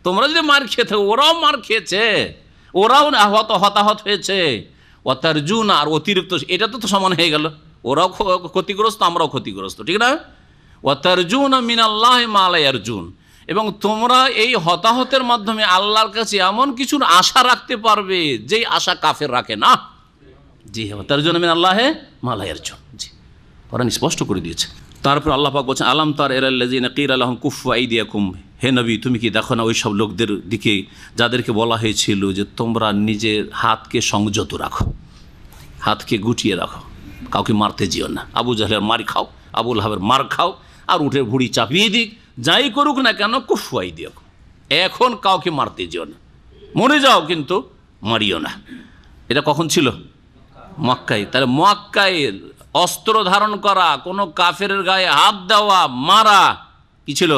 তোমরা যদি মার খেয়েছো ওরাও মার খেয়েছে, ওরাও হতাহত হয়েছে। ওয়াতারজুনা, আর অতিরিক্ত, এটা তো সমান হয়ে গেল, ওরাও ক্ষতিগ্রস্ত আমরাও ক্ষতিগ্রস্ত, ঠিক না? ওয়াতারজুনা মিনাল্লাহি মা লা ইয়ারজুন, এবং তোমরা এই হতাহতের মাধ্যমে আল্লাহর কাছে এমন কিছুর আশা রাখতে পারবে যেই আশা কাফের রাখে না। জি, ওয়াতারজুনা মিনাল্লাহি মা লা ইয়ারজুন, জি, কোরআন স্পষ্ট করে দিয়েছে। তারপর আল্লাহ পাক বলছেন, আলাম তার ইলাল্লাযিনা কিলা লাহুম কুফু আইদিয়াকুম, হে নবী তুমি কি দেখো না ওই সব লোকদের দিকে যাদেরকে বলা হয়েছিল যে তোমরা নিজের হাতকে সংযত রাখো, হাতকে গুটিয়ে রাখো, কাউকে মারতে যেও না, আবু জাহলের মার খাও, আবু লাহাবের মার খাও, আর উঠে ভুড়ি চাপিয়ে দিক, যাই করুক না কেন কুফু আইদিয়াকুম, এখন কাউকে মারতে যেও না, মরে যাও কিন্তু মারিও না। এটা কখন ছিল? মক্কায়। তাহলে মক্কায় অস্ত্র ধারণ করা, কোনো কাফের গায়ে হাত দেওয়া, মারা কি ছিল?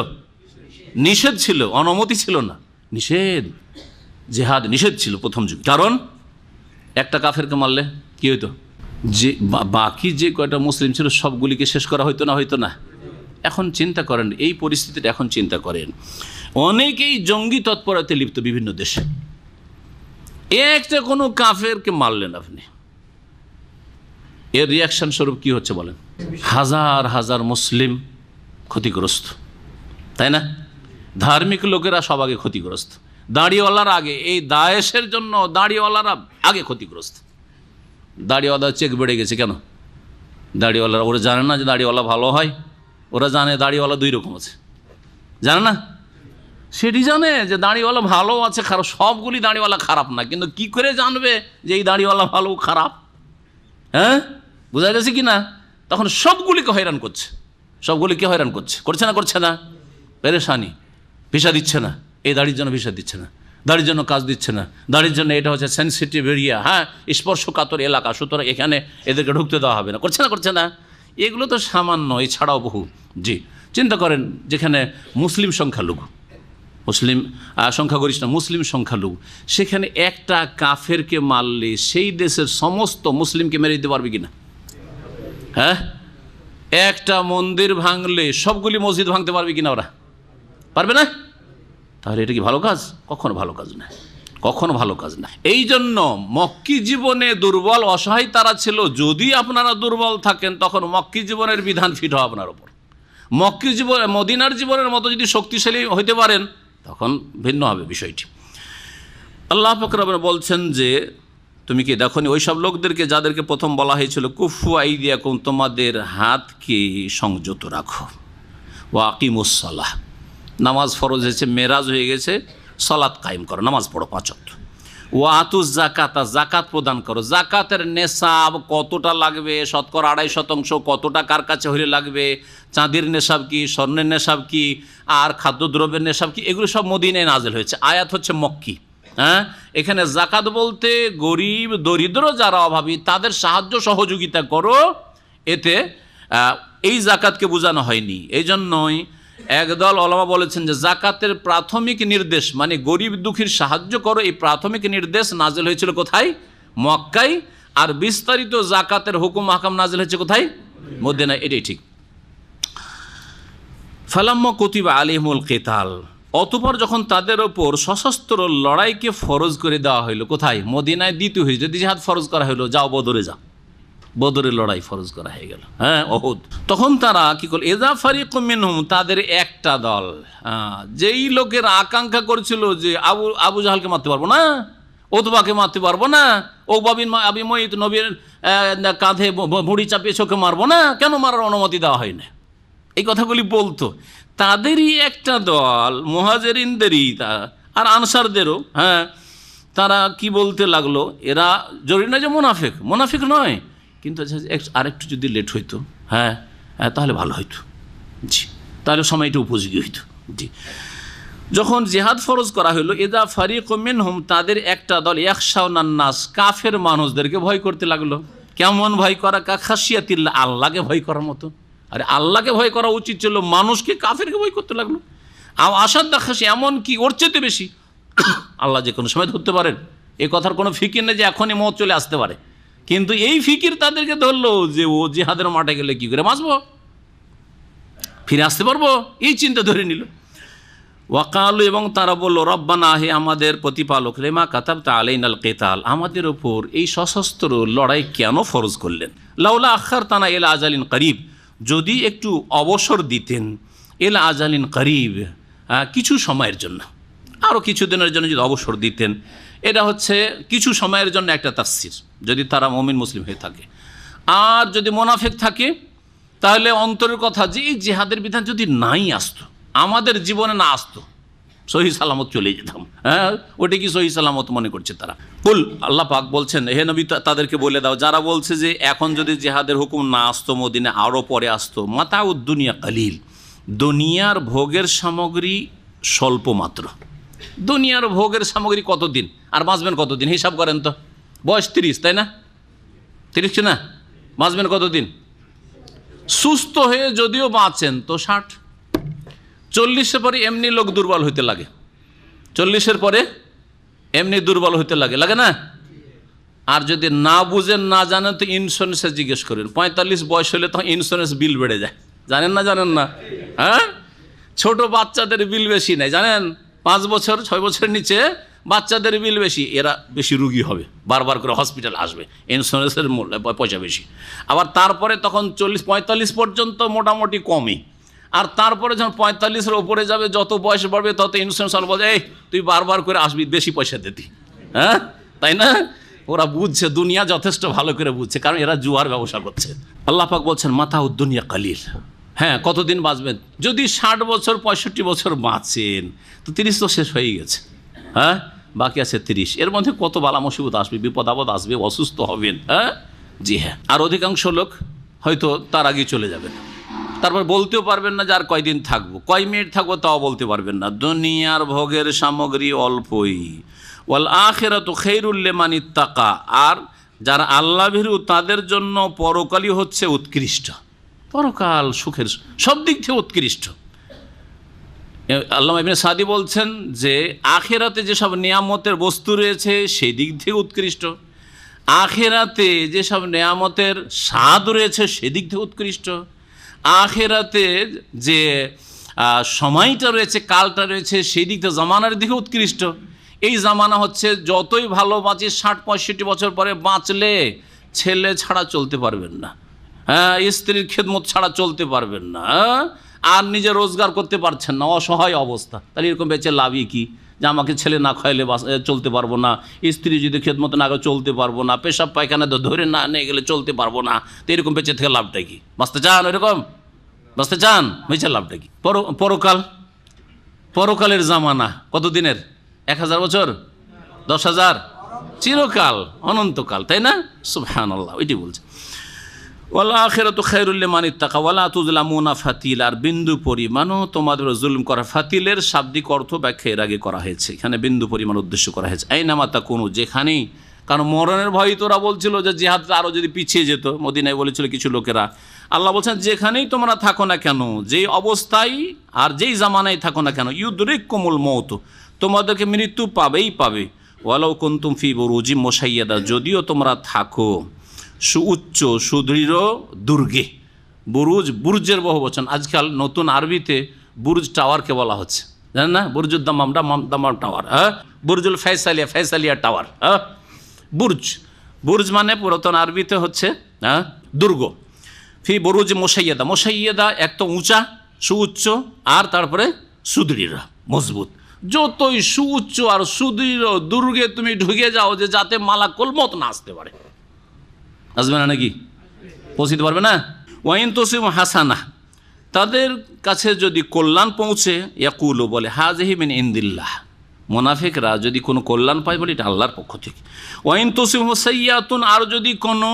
নিষেধ ছিল, অনুমতি ছিল না, নিষেধ। জিহাদ নিষেধ ছিল প্রথম যুগে, কারণ একটা কাফেরকে মারলে কি হইতো? যে বাকি যে কয়টা মুসলিম ছিল সবগুলিকে শেষ করা হইতো না? হইতো না? এখন চিন্তা করেন এই পরিস্থিতিটা, এখন চিন্তা করেন অনেকেই জঙ্গি তৎপরতায় লিপ্ত বিভিন্ন দেশে, একটা কোনো কাফেরকে মারলেন আপনি, এর রিয়াকশন স্বরূপ কি হচ্ছে বলেন? হাজার হাজার মুসলিম ক্ষতিগ্রস্ত, তাই না? ধার্মিক লোকেরা সব আগে ক্ষতিগ্রস্ত, দাড়িওয়ালার আগে, এই দায়েশের জন্য দাড়িওয়ালারা আগে ক্ষতিগ্রস্ত। দাড়িওয়ালা চেক বেড়ে গেছে কেন? দাড়িওয়ালারা, ওরা জানে না যে দাড়িওয়ালা ভালো হয়? ওরা জানে দাড়িওয়ালা 2 রকম আছে, জানে না? সেটি জানে যে দাড়িওয়ালা ভালো আছে খারাপ, সবগুলি দাড়িওয়ালা খারাপ না, কিন্তু কি করে জানবে যে এই দাড়িওয়ালা ভালো খারাপ? হ্যাঁ, বোঝা গেছে কি না? তখন সবগুলিকে হয়রান করছে, সবগুলিকে হয়রান করছে, করছে না? করছে না? পেরেশানি, ভিসা দিচ্ছে না, এই দাড়ির জন্য ভিসা দিচ্ছে না, দাড়ির জন্য কাজ দিচ্ছে না, দাড়ির জন্য এটা হচ্ছে সেন্সিটিভ এরিয়া, হ্যাঁ, স্পর্শকাতর এলাকা, সুতরাং এখানে এদেরকে ঢুকতে দেওয়া হবে না। করছে না? করছে না? এগুলো তো সামান্য, এছাড়াও বহু। জি, চিন্তা করেন যেখানে মুসলিম সংখ্যালঘু, মুসলিম সংখ্যাগরিষ্ঠ মুসলিম সংখ্যালঘু, সেখানে একটা কাফেরকে মারলে সেই দেশের সমস্ত মুসলিমকে মেরে দিতে পারবে কিনা? হ্যাঁ, একটা মন্দির ভাঙলে সবগুলি মসজিদ ভাঙতে পারবে কিনা? ওরা পারবে না। তাহলে এটা কি ভালো কাজ? কখনো ভালো কাজ না, কখনো ভালো কাজ না। এই জন্য মক্কি জীবনে দুর্বল অসহায় তারা ছিল। যদি আপনারা দুর্বল থাকেন তখন মক্কি জীবনের বিধান ফিট হয় আপনার ওপর। মক্কি জীবন, মদিনার জীবনের মতো যদি শক্তিশালী হইতে পারেন তখন ভিন্ন হবে বিষয়টি। আল্লাহ পাক রব্বুল বলছেন যে তুমি কি দেখো নি ওই সব লোকদেরকে যাদেরকে প্রথম বলা হয়েছিল কুফু আইদিয়াকুম, তোমাদের হাতকে সংযত রাখো, ওয়া আকিমুস সালাহ, নামাজ ফরজ হয়েছে, মেরাজ হয়ে গেছে, সালাত কায়েম করো, নামাজ পড়ো 5 ওয়াক্ত, ওয়াতুজ জাকাতা, জাকাত প্রদান করো। জাকাতের নেশাব কতটা লাগবে, শতকরা 2.5% কতটা কার কাছে হলে লাগবে, চাঁদির নেশাব কি, স্বর্ণের নেশাব কি, আর খাদ্যদ্রব্যের নেশাব কি, এগুলো সব মদিনায় নাজিল হয়েছে। আয়াত হচ্ছে মক্কি। হ্যাঁ, এখানে জাকাত বলতে গরিব দরিদ্র যারা অভাবী তাদের সাহায্য সহযোগিতা করো, এতে এই জাকাতকে বোঝানো হয়নি। এই জন্যই একদল ওলামা বলেছেন যে জাকাতের প্রাথমিক নির্দেশ মানে গরিব দুঃখীর সাহায্য করো, এই প্রাথমিক নির্দেশ নাজিল হয়েছিল কোথায়? মক্কায়। আর বিস্তারিত জাকাতের হুকুম হাকাম নাজিল হয়েছে কোথায়? মদিনায়। এটাই ঠিক। ফালাম্মা কুতিবা আলাইহিমুল কিতাল, অতঃপর যখন তাদের ওপর সশস্ত্র লড়াইকে ফরজ করে দেওয়া হইল, কোথায়? মদিনায় দিতে হয়েছে। যদি জিহাদ ফরজ করা হইলো, যাও বদরে যাও, বদরের লড়াই ফরজ করা হয়ে গেল। হ্যাঁ, ওহুদ। তখন তারা কি করল? এযা ফারিকুম মিনহুম, তাদের একটা দল, যেই লোকের আকাঙ্ক্ষা করেছিল যে আবু জাহালকে মারতে পারবো না, ওতবাকে মারতে পারবো না, ও আবি মঈত নবীর কাঁধে ভুঁড়ি চাপিয়ে চোখে মারবো না, কেন মারার অনুমতি দেওয়া হয় না, এই কথাগুলি বলতো। তাদেরই একটা দল, মুহাজিরিনদেরই আর আনসারদেরও, হ্যাঁ, তারা কি বলতে লাগলো, এরা জরুরি নয় যে মুনাফিক নয়, কিন্তু আরেকটু যদি লেট হইতো, হ্যাঁ তাহলে ভালো হইতো, জি, তাহলে সময়টা উপযোগী হইতো, জি। যখন জিহাদ ফরজ করা হইলো, এদা ফারিকুম মিনহুম, তাদের একটা দল, ইয়াখশাউনান নাস, কাফের মানুষদেরকে ভয় করতে লাগলো। কেমন ভয় করা? কা খাশিয়াতিল্লাহ, আল্লাহকে ভয় করার মতো। আরে আল্লাহকে ভয় করা উচিত ছিল, মানুষকে, কাফেরকে ভয় করতে লাগলো। আসাদ্দা খাসি, এমন কি ওর চেয়ে বেশি। আল্লাহ যে কোনো সময় ধরতে পারেন, এ কথার কোনো ফিকির নেই যে এখনই মত চলে আসতে পারে, কিন্তু এই ফিকির তাদেরকে ধরলো যে ও জিহাদের মাঠে গেলে কি করে বাঁচবো, ফিরে আসতে পারবো, এই চিন্তা ধরে নিল। ওয়াকালু, এবং তারা বলল, রব্বানা, হে আমাদের প্রতিপালক, লিমা কাতাবতা আলাইনাল কিতাল, আমাদের ওপর এই সশস্ত্র লড়াই কেন ফরজ করলেন? লাউলা আখারতানা ইলা আজালিন করিব, যদি একটু অবসর দিতেন, ইলা আজালিন করিব, কিছু সময়ের জন্য, আরও কিছু দিনের জন্য যদি অবসর দিতেন। এটা হচ্ছে কিছু সময়ের জন্য একটা তাফসির, যদি তারা মুমিন মুসলিম হয়ে থাকে। আর যদি মুনাফিক থাকে, তাহলে অন্তরের কথা যে এই জিহাদের বিধান যদি নাই আসতো, আমাদের জীবনে না আসতো, সহি সালামত চলে যেতাম। হ্যাঁ, ওটা কি সহি সালামত মনে করছে তারা? কুল, আল্লাহ পাক বলছেন, হে নবী তাদেরকে বলে দাও, যারা বলছে যে এখন যদি জিহাদের হুকুম না আসতো, মদিনে আরও পরে আসতো, মাতাউদ দুনিয়া কালিল, দুনিয়ার ভোগের সামগ্রী স্বল্প মাত্র। দুনিয়ার ভোগের সামগ্রী কতদিন, আর বাঁচবেন কতদিন? হিসাব করেন তো। বয়স 30, তাই না? 30 না, বাঁচবেন কতদিন? সুস্থ হয়ে যদিও বাঁচেন তো 60। 40-এর পরে এমনি লোক দুর্বল হইতে লাগে, 40-এর পরে এমনি দুর্বল হইতে লাগে, লাগে না? আর যদি না বুঝেন, না জানেন, তো ইন্স্যুরেন্সে জিজ্ঞেস করেন। 45 বয়স হলে তখন ইন্স্যুরেন্স বিল বেড়ে যায়, জানেন না? হ্যাঁ, ছোট বাচ্চাদের বিল বেশি নেই, জানেন? 5 বছর 6 বছরের নিচে বাচ্চাদের বিল বেশি, এরা বেশি রুগী হবে, বারবার করে হসপিটাল আসবে, ইন্স্যুরেন্সের পয়সা বেশি। আবার তারপরে তখন 40-45 পর্যন্ত মোটামুটি কমই, আর তারপরে যখন 45-এর ওপরে যাবে, যত বয়স বাড়বে তত ইন্স্যুরেন্স বলবে, এই তুই বারবার করে আসবি, বেশি পয়সা দিতি। হ্যাঁ, তাই না? ওরা বুঝছে, দুনিয়া যথেষ্ট ভালো করে বুঝছে, কারণ এরা জুয়ার ব্যবসা করছে। আল্লাহ পাক বলছেন, মাতাউদ দুনিয়া কালিল, হ্যাঁ, কতদিন বাঁচবেন? যদি 60 বছর 65 বছর বাঁচেন, তো 30 তো শেষ হয়ে গেছে। হ্যাঁ, বাকি আছে 30। এর মধ্যে কত বালা মুসিবত আসবে, বিপদ আপদ আসবে, অসুস্থ হবেন। হ্যাঁ, জি হ্যাঁ। আর অধিকাংশ লোক হয়তো তার আগে চলে যাবেন, তারপর বলতেও পারবেন না যে আর কয়দিন থাকবো, কয় মিনিট থাকবো, তাও বলতে পারবেন না। দুনিয়ার ভোগের সামগ্রী অল্পই, ওয়াল আখিরাতু খায়রুল লিমান ইত্তাকা, আর যারা আল্লাহ ভীরু তাদের জন্য পরকালই হচ্ছে উৎকৃষ্ট। পরকাল সুখের সব দিক থেকে উৎকৃষ্ট। আল্লামা ইবনে সাদি বলছেন যে আখিরাতে যেসব নিয়ামতের বস্তু রয়েছে সেই দিক থেকে উৎকৃষ্ট, আখিরাতে যেসব নিয়ামতের স্বাদ রয়েছে সেদিক থেকে উৎকৃষ্ট, আখিরাতে যে সময়টা রয়েছে, কালটা রয়েছে, সেই দিক থেকে জামানার দিকে উৎকৃষ্ট। এই জামানা হচ্ছে যতই ভালো বাঁচি, 60-65 বছর পরে বাঁচলে ছেলে ছাড়া চলতে পারবেন না, হ্যাঁ, স্ত্রীর খেদমত ছাড়া চলতে পারবেন না, আর নিজে রোজগার করতে পারছেন না, অসহায় অবস্থা। তাহলে এরকম বেঁচে লাভই কি? যে আমাকে ছেলে না খাইলে চলতে পারবো না, স্ত্রী যদি খেদমত না করে চলতে পারবো না, পেশাব পায়খানা ধরে না নিয়ে গেলে চলতে পারবো না, তো এরকম বেঁচে থেকে লাভটা কি? বাঁচতে চান? এরকম বাঁচতে চান? বেঁচে লাভটা কি? পরকালের জামানা কত দিনের? 1000 বছর, 10,000, চিরকাল, অনন্তকাল, তাই না? সুবহানাল্লাহ, ওইটি বলছে। ওয়াল আখিরাতু খায়রুল লিমান ইত্তাকা ওয়ালা তুযলামুনা ফাতিল, আর বিন্দু পরিমাণও তোমাদের জুলুম করা। ফাতিলের শাব্দিক অর্থ ব্যাখ্যা এর আগে করা হয়েছে, এখানে বিন্দু পরিমাণ উদ্দেশ্য করা হয়েছে। আইনামা তাকুনু, যেখানেই, কারণ মরণের ভয় তোরা বলছিল যে জিহাদ আরও যদি পিছিয়ে যেত, মদিনায় বলেছিল কিছু লোকেরা। আল্লাহ বলছেন যেখানেই তোমরা থাকো না কেন, যেই অবস্থায় আর যেই জামানায় থাকো না কেন, ইউদরিকুমুল মউত, তোমাদেরকে মৃত্যু পাবেই পাবে। ওয়ালাউ কুনতুম ফি বুরুজিম মুশাইয়াদা, যদিও তোমরা থাকো সুউচ্চ সুদৃঢ় দুর্গে। বুরুজ, বুর্জের বহু বচন। আজকাল নতুন আরবিতে বুর্জ টাওয়ারকে বলা হচ্ছে, জানেন না? বুর্জুদ দামাম, দামাম টাওয়ার, হ্যাঁ। বুর্জুল ফয়সালিয়া, ফয়সালিয়া টাওয়ার, হ্যাঁ। বুর্জ, বুর্জ মানে পুরাতন আরবিতে হচ্ছে হ্যাঁ দুর্গ। ফি বুরুজ মুশাইয়াদা, মুশাইয়াদা এক তো উঁচা সুউচ্চ, আর তারপরে সুদৃঢ় মজবুত। যতই সুউচ্চ আর সুদৃঢ় দুর্গে তুমি ঢুকে যাও, যে যাতে মালাকুল মত না আসতে পারে। আসবে না নাকি? পৌঁছতে পারবে না। ওয়াইন তসিম হাসানা, তাদের কাছে যদি কল্যাণ পৌঁছে, ইয়াকুলু, বলে হাযিহি মিন ইনদিল্লাহ, মুনাফিকরা যদি কোনো কল্যাণ পায় বলে এটা আল্লাহর পক্ষ থেকে। ওয়াইন তসিম সাইয়াতুন, আর যদি কোনো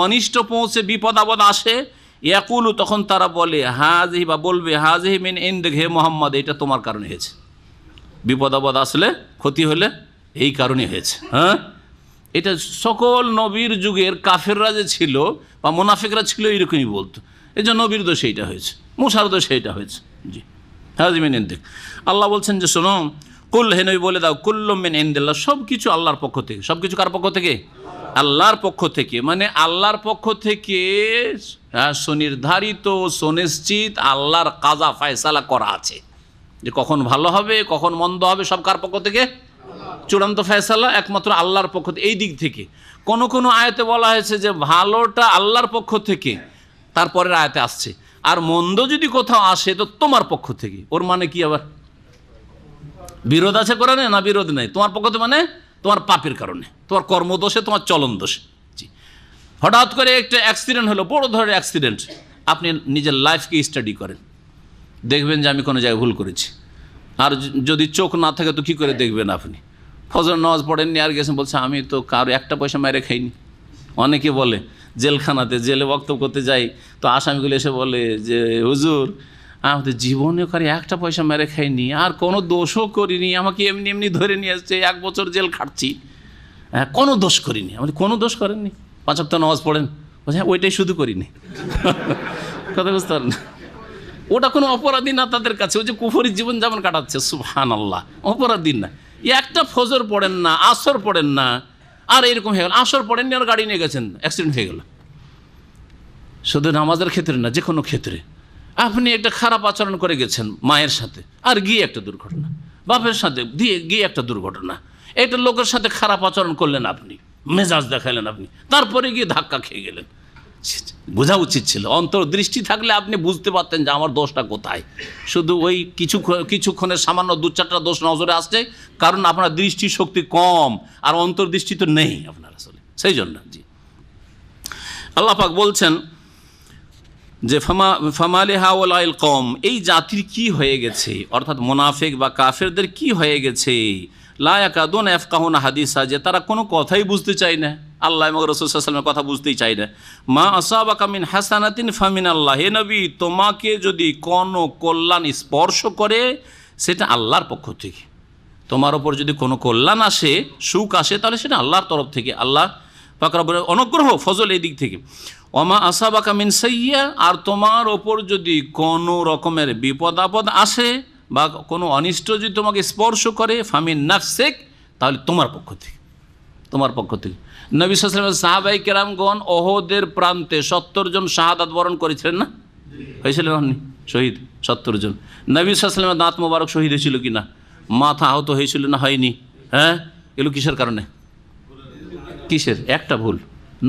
অনিষ্ট পৌঁছে, বিপদ আপদ আসে, ইয়াকুলু, তখন তারা বলে হাযিহি, বা বলবে হাযিহি মিন ইনদিক, হে মুহাম্মদ, এটা তোমার কারণে হয়েছে। বিপদ আপদ আসলে, ক্ষতি হলে এই কারণে হয়েছে। হ্যাঁ, এটা সকল নবীর যুগের কাফেররা যে ছিল বা মুনাফিকরা ছিল, এরকমই বলতো। এই যে নবীর দোষ এইটা হয়েছে, মুসার দোষ এইটা হয়েছে। জি, হাযিহি মিন ইনদিক। আল্লাহ বলছেন যে শোনো, কুল, হে নবী বলে দাও, কুল্লুম মিন ইনদিল্লাহ, সব কিছু আল্লাহর পক্ষ থেকে। সব কিছু কার পক্ষ থেকে? আল্লাহর পক্ষ থেকে। মানে আল্লাহর পক্ষ থেকে সুনির্ধারিত, সুনিশ্চিত আল্লাহর কাজা ফায়সালা করা আছে, যে কখন ভালো হবে কখন মন্দ হবে, সব কার পক্ষ থেকে? চূড়ান্ত ফয়সালা একমাত্র আল্লাহর পক্ষ থেকে। এই দিক থেকে কোন কোন আয়াতে বলা হয়েছে যে ভালোটা আল্লাহর পক্ষ থেকে, তারপরের আয়াতে আসছে আর মন্দ যদি কোথাও আসে তো তোমার পক্ষ থেকে। ওর মানে কি আবার বিরোধ আছে কোরআনে? না, বিরোধ নেই। তোমার পক্ষ থেকে মানে তোমার পাপের কারণে, তোমার কর্মদোষে, তোমার চলন দোষে। জি, হঠাৎ করে একটা অ্যাক্সিডেন্ট হলো, বড় ধরনের অ্যাক্সিডেন্ট। আপনি নিজের লাইফকে স্টাডি করেন, দেখবেন যে আমি কোনো জায়গায় ভুল করেছি। আর যদি চোখ না থাকে তো কী করে দেখবেন? আপনি ফজর নামাজ পড়েননি আর গেছেন, বলছে আমি তো কারো একটা পয়সা মেরে খাইনি। অনেকে বলে জেলখানাতে, জেলে বক্তব্য করতে যাই তো আসামিগুলো এসে বলে যে হুজুর, আমাদের জীবনে কারি একটা পয়সা মেরে খাইনি, আর কোনো দোষও করিনি, আমাকে এমনি এমনি ধরে নিয়ে আসছে, 1 বছর জেল খাটছি, কোনো দোষ করিনি। আমাদের কোনো দোষ করেননি, 5 ওয়াক্ত নামাজ পড়েন, বলছে ওইটাই শুধু করিনি। কথা বুঝতে পারেন? ওটা কোনো অপরাধী না তাদের কাছে, ওই যে কুফরি জীবন যেমন কাটাচ্ছে। সুবহানাল্লাহ, অপরাধী না। একটা ফজর পড়েন না, আসর পড়েন না, আর এরকম হয়ে গেল। আসর পড়েননি আর গাড়ি নিয়ে গেছেন, অ্যাক্সিডেন্ট হয়ে গেল। শুধু নামাজের ক্ষেত্রে না, যে কোনো ক্ষেত্রে আপনি একটা খারাপ আচরণ করে গেছেন মায়ের সাথে, আর গিয়ে একটা দুর্ঘটনা, বাপের সাথে গিয়ে একটা দুর্ঘটনা, একটা লোকের সাথে খারাপ আচরণ করলেন আপনি, মেজাজ দেখালেন আপনি, তারপরে গিয়ে ধাক্কা খেয়ে গেলেন। বোঝা উচিত ছিল, অন্তর্দৃষ্টি থাকলে আপনি বুঝতে পারতেন যে আমার দোষটা কোথায়। শুধু ওই কিছুক্ষণের সামান্য 2-4টা দোষ নজরে আসছে, কারণ আপনার দৃষ্টি শক্তি কম আর অন্তর্দৃষ্টি তো নেই আপনার আসলে, সেই জন্য। জি, আল্লাহ পাক বলছেন যে ফামালি হাওয়ালাইল কওম, এই জাতির কি হয়ে গেছে, অর্থাৎ মুনাফিক বা কাফেরদের কি হয়ে গেছে, লা ইয়াকাদুনা ইয়াফকাহুনা হাদিসা, যে তারা কোনো কথাই বুঝতে চায় না, আল্লাহ এবং রাসূল সাল্লাল্লাহু আলাইহি ওয়াসাল্লামের কথা বুঝতেই চায় না। মা আসাবাকা মিন হাসানাতিন ফামিনাল্লাহ, হে নবী, তোমাকে যদি কোনো কল্যাণ স্পর্শ করে সেটা আল্লাহর পক্ষ থেকে। তোমার ওপর যদি কোনো কল্যাণ আসে, সুখ আসে, তাহলে সেটা আল্লাহর তরফ থেকে, আল্লাহ পাক রব্বুল অনুগ্রহ, ফজল, এই দিক থেকে। ওমা আসাবাকা মিন সাইয়্যা, আর তোমার ওপর যদি কোনো রকমের বিপদ আপদ আসে বা কোনো অনিষ্ট যদি তোমাকে স্পর্শ করে, ফামিন নাফসিক, তাহলে তোমার পক্ষ থেকে, তোমার পক্ষ থেকে। নবী সাল্লাল্লাহু আলাইহি ওয়াসাল্লাম সাহাবায়ে কেরামগণ ওহদের প্রান্তে 70 জন শাহাদাত বরণ করেছিলেন না? হয়েছিলেন আপনি শহীদ? 70 জন। নবী সাল্লাল্লাহু আলাইহি ওয়াসাল্লামের দাঁত মোবারক শহীদ হয়েছিল কি না? মাথা আহত হয়েছিল না হয়নি? হ্যাঁ, এগুলো কিসের কারণে? কিসের? একটা ভুল।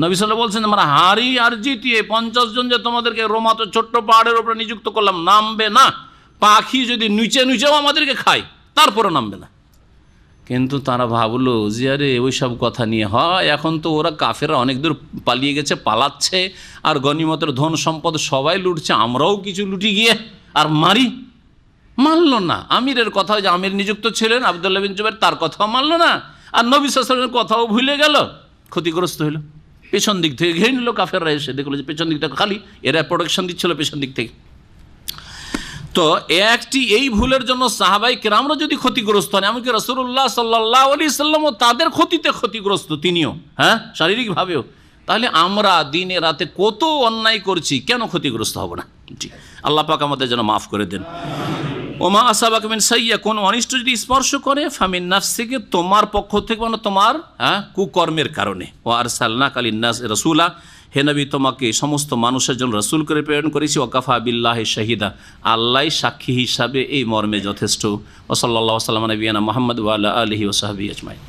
নবী সাল্লাল্লাহু বলছেন, আমরা হারি আর জিতিয়ে 50 জন যে তোমাদেরকে রোমাত ছোট্ট পাহাড়ের উপরে নিযুক্ত করলাম, নামবে না। পাখি যদি নিচেও আমাদেরকে খায়, তারপরও নামবে না। কিন্তু তারা ভাবলো যে আরে ওই সব কথা নিয়ে হয়, এখন তো ওরা কাফেররা অনেক দূর পালিয়ে গেছে, পালাচ্ছে, আর গনিমতের ধন সম্পদ সবাই লুটছে, আমরাও কিছু লুটি গিয়ে আর মানল না। আমিরের কথা, যে আমির নিযুক্ত ছিলেন আব্দুল্লাহ বিন জুবাইর, তার কথাও মানল না। আর নবী সাল্লাল্লাহু আলাইহি ওয়াসাল্লামের কথাও ভুলে গেল, ক্ষতিগ্রস্ত হইল। পেছন দিক থেকে ঘিরে নিল কাফেররা, এসে দেখলো যে পেছন দিকটা খালি, এরা প্রোটেকশন দিচ্ছিল পেছন দিক থেকে। তো এই ভুলের জন্য সাহাবাই কেরামরা যদি ক্ষতিগ্রস্ত হন, এমনকি রাসূলুল্লাহ সাল্লাল্লাহু আলাইহি সাল্লামও তাদের ক্ষতিতে ক্ষতিগ্রস্ত, তিনিও, হ্যাঁ, শারীরিকভাবেও, তাহলে আমরা দিনে রাতে কত অন্যায় করছি, কেন ক্ষতিগ্রস্ত হব না? জি, আল্লাহ পাক আমাদের যেন মাফ করে দেন। ওমা আসাবাকা মিন সাইয়্যা, কোন অনিষ্ট যদি স্পর্শ করে, ফামিন নাফসিকে, তোমার পক্ষ থেকে, মানে তোমার কুকর্মের কারণে। ও আরসালনাকা লিন-নাস রাসূলা, হে নবী তোমাকে সমস্ত মানুষের জন্য রাসূল করে প্রেরণ করেছি। ওয়াকাফা বিল্লাহি শাহিদা, আল্লাহ সাক্ষী হিসাবে এই মর্মে যথেষ্ট। ওয়া সাল্লাল্লাহু আলা নবিয়িনা মুহাম্মদ ওয়া আলা আলিহি ওয়া সাহবিহি আজমাইন।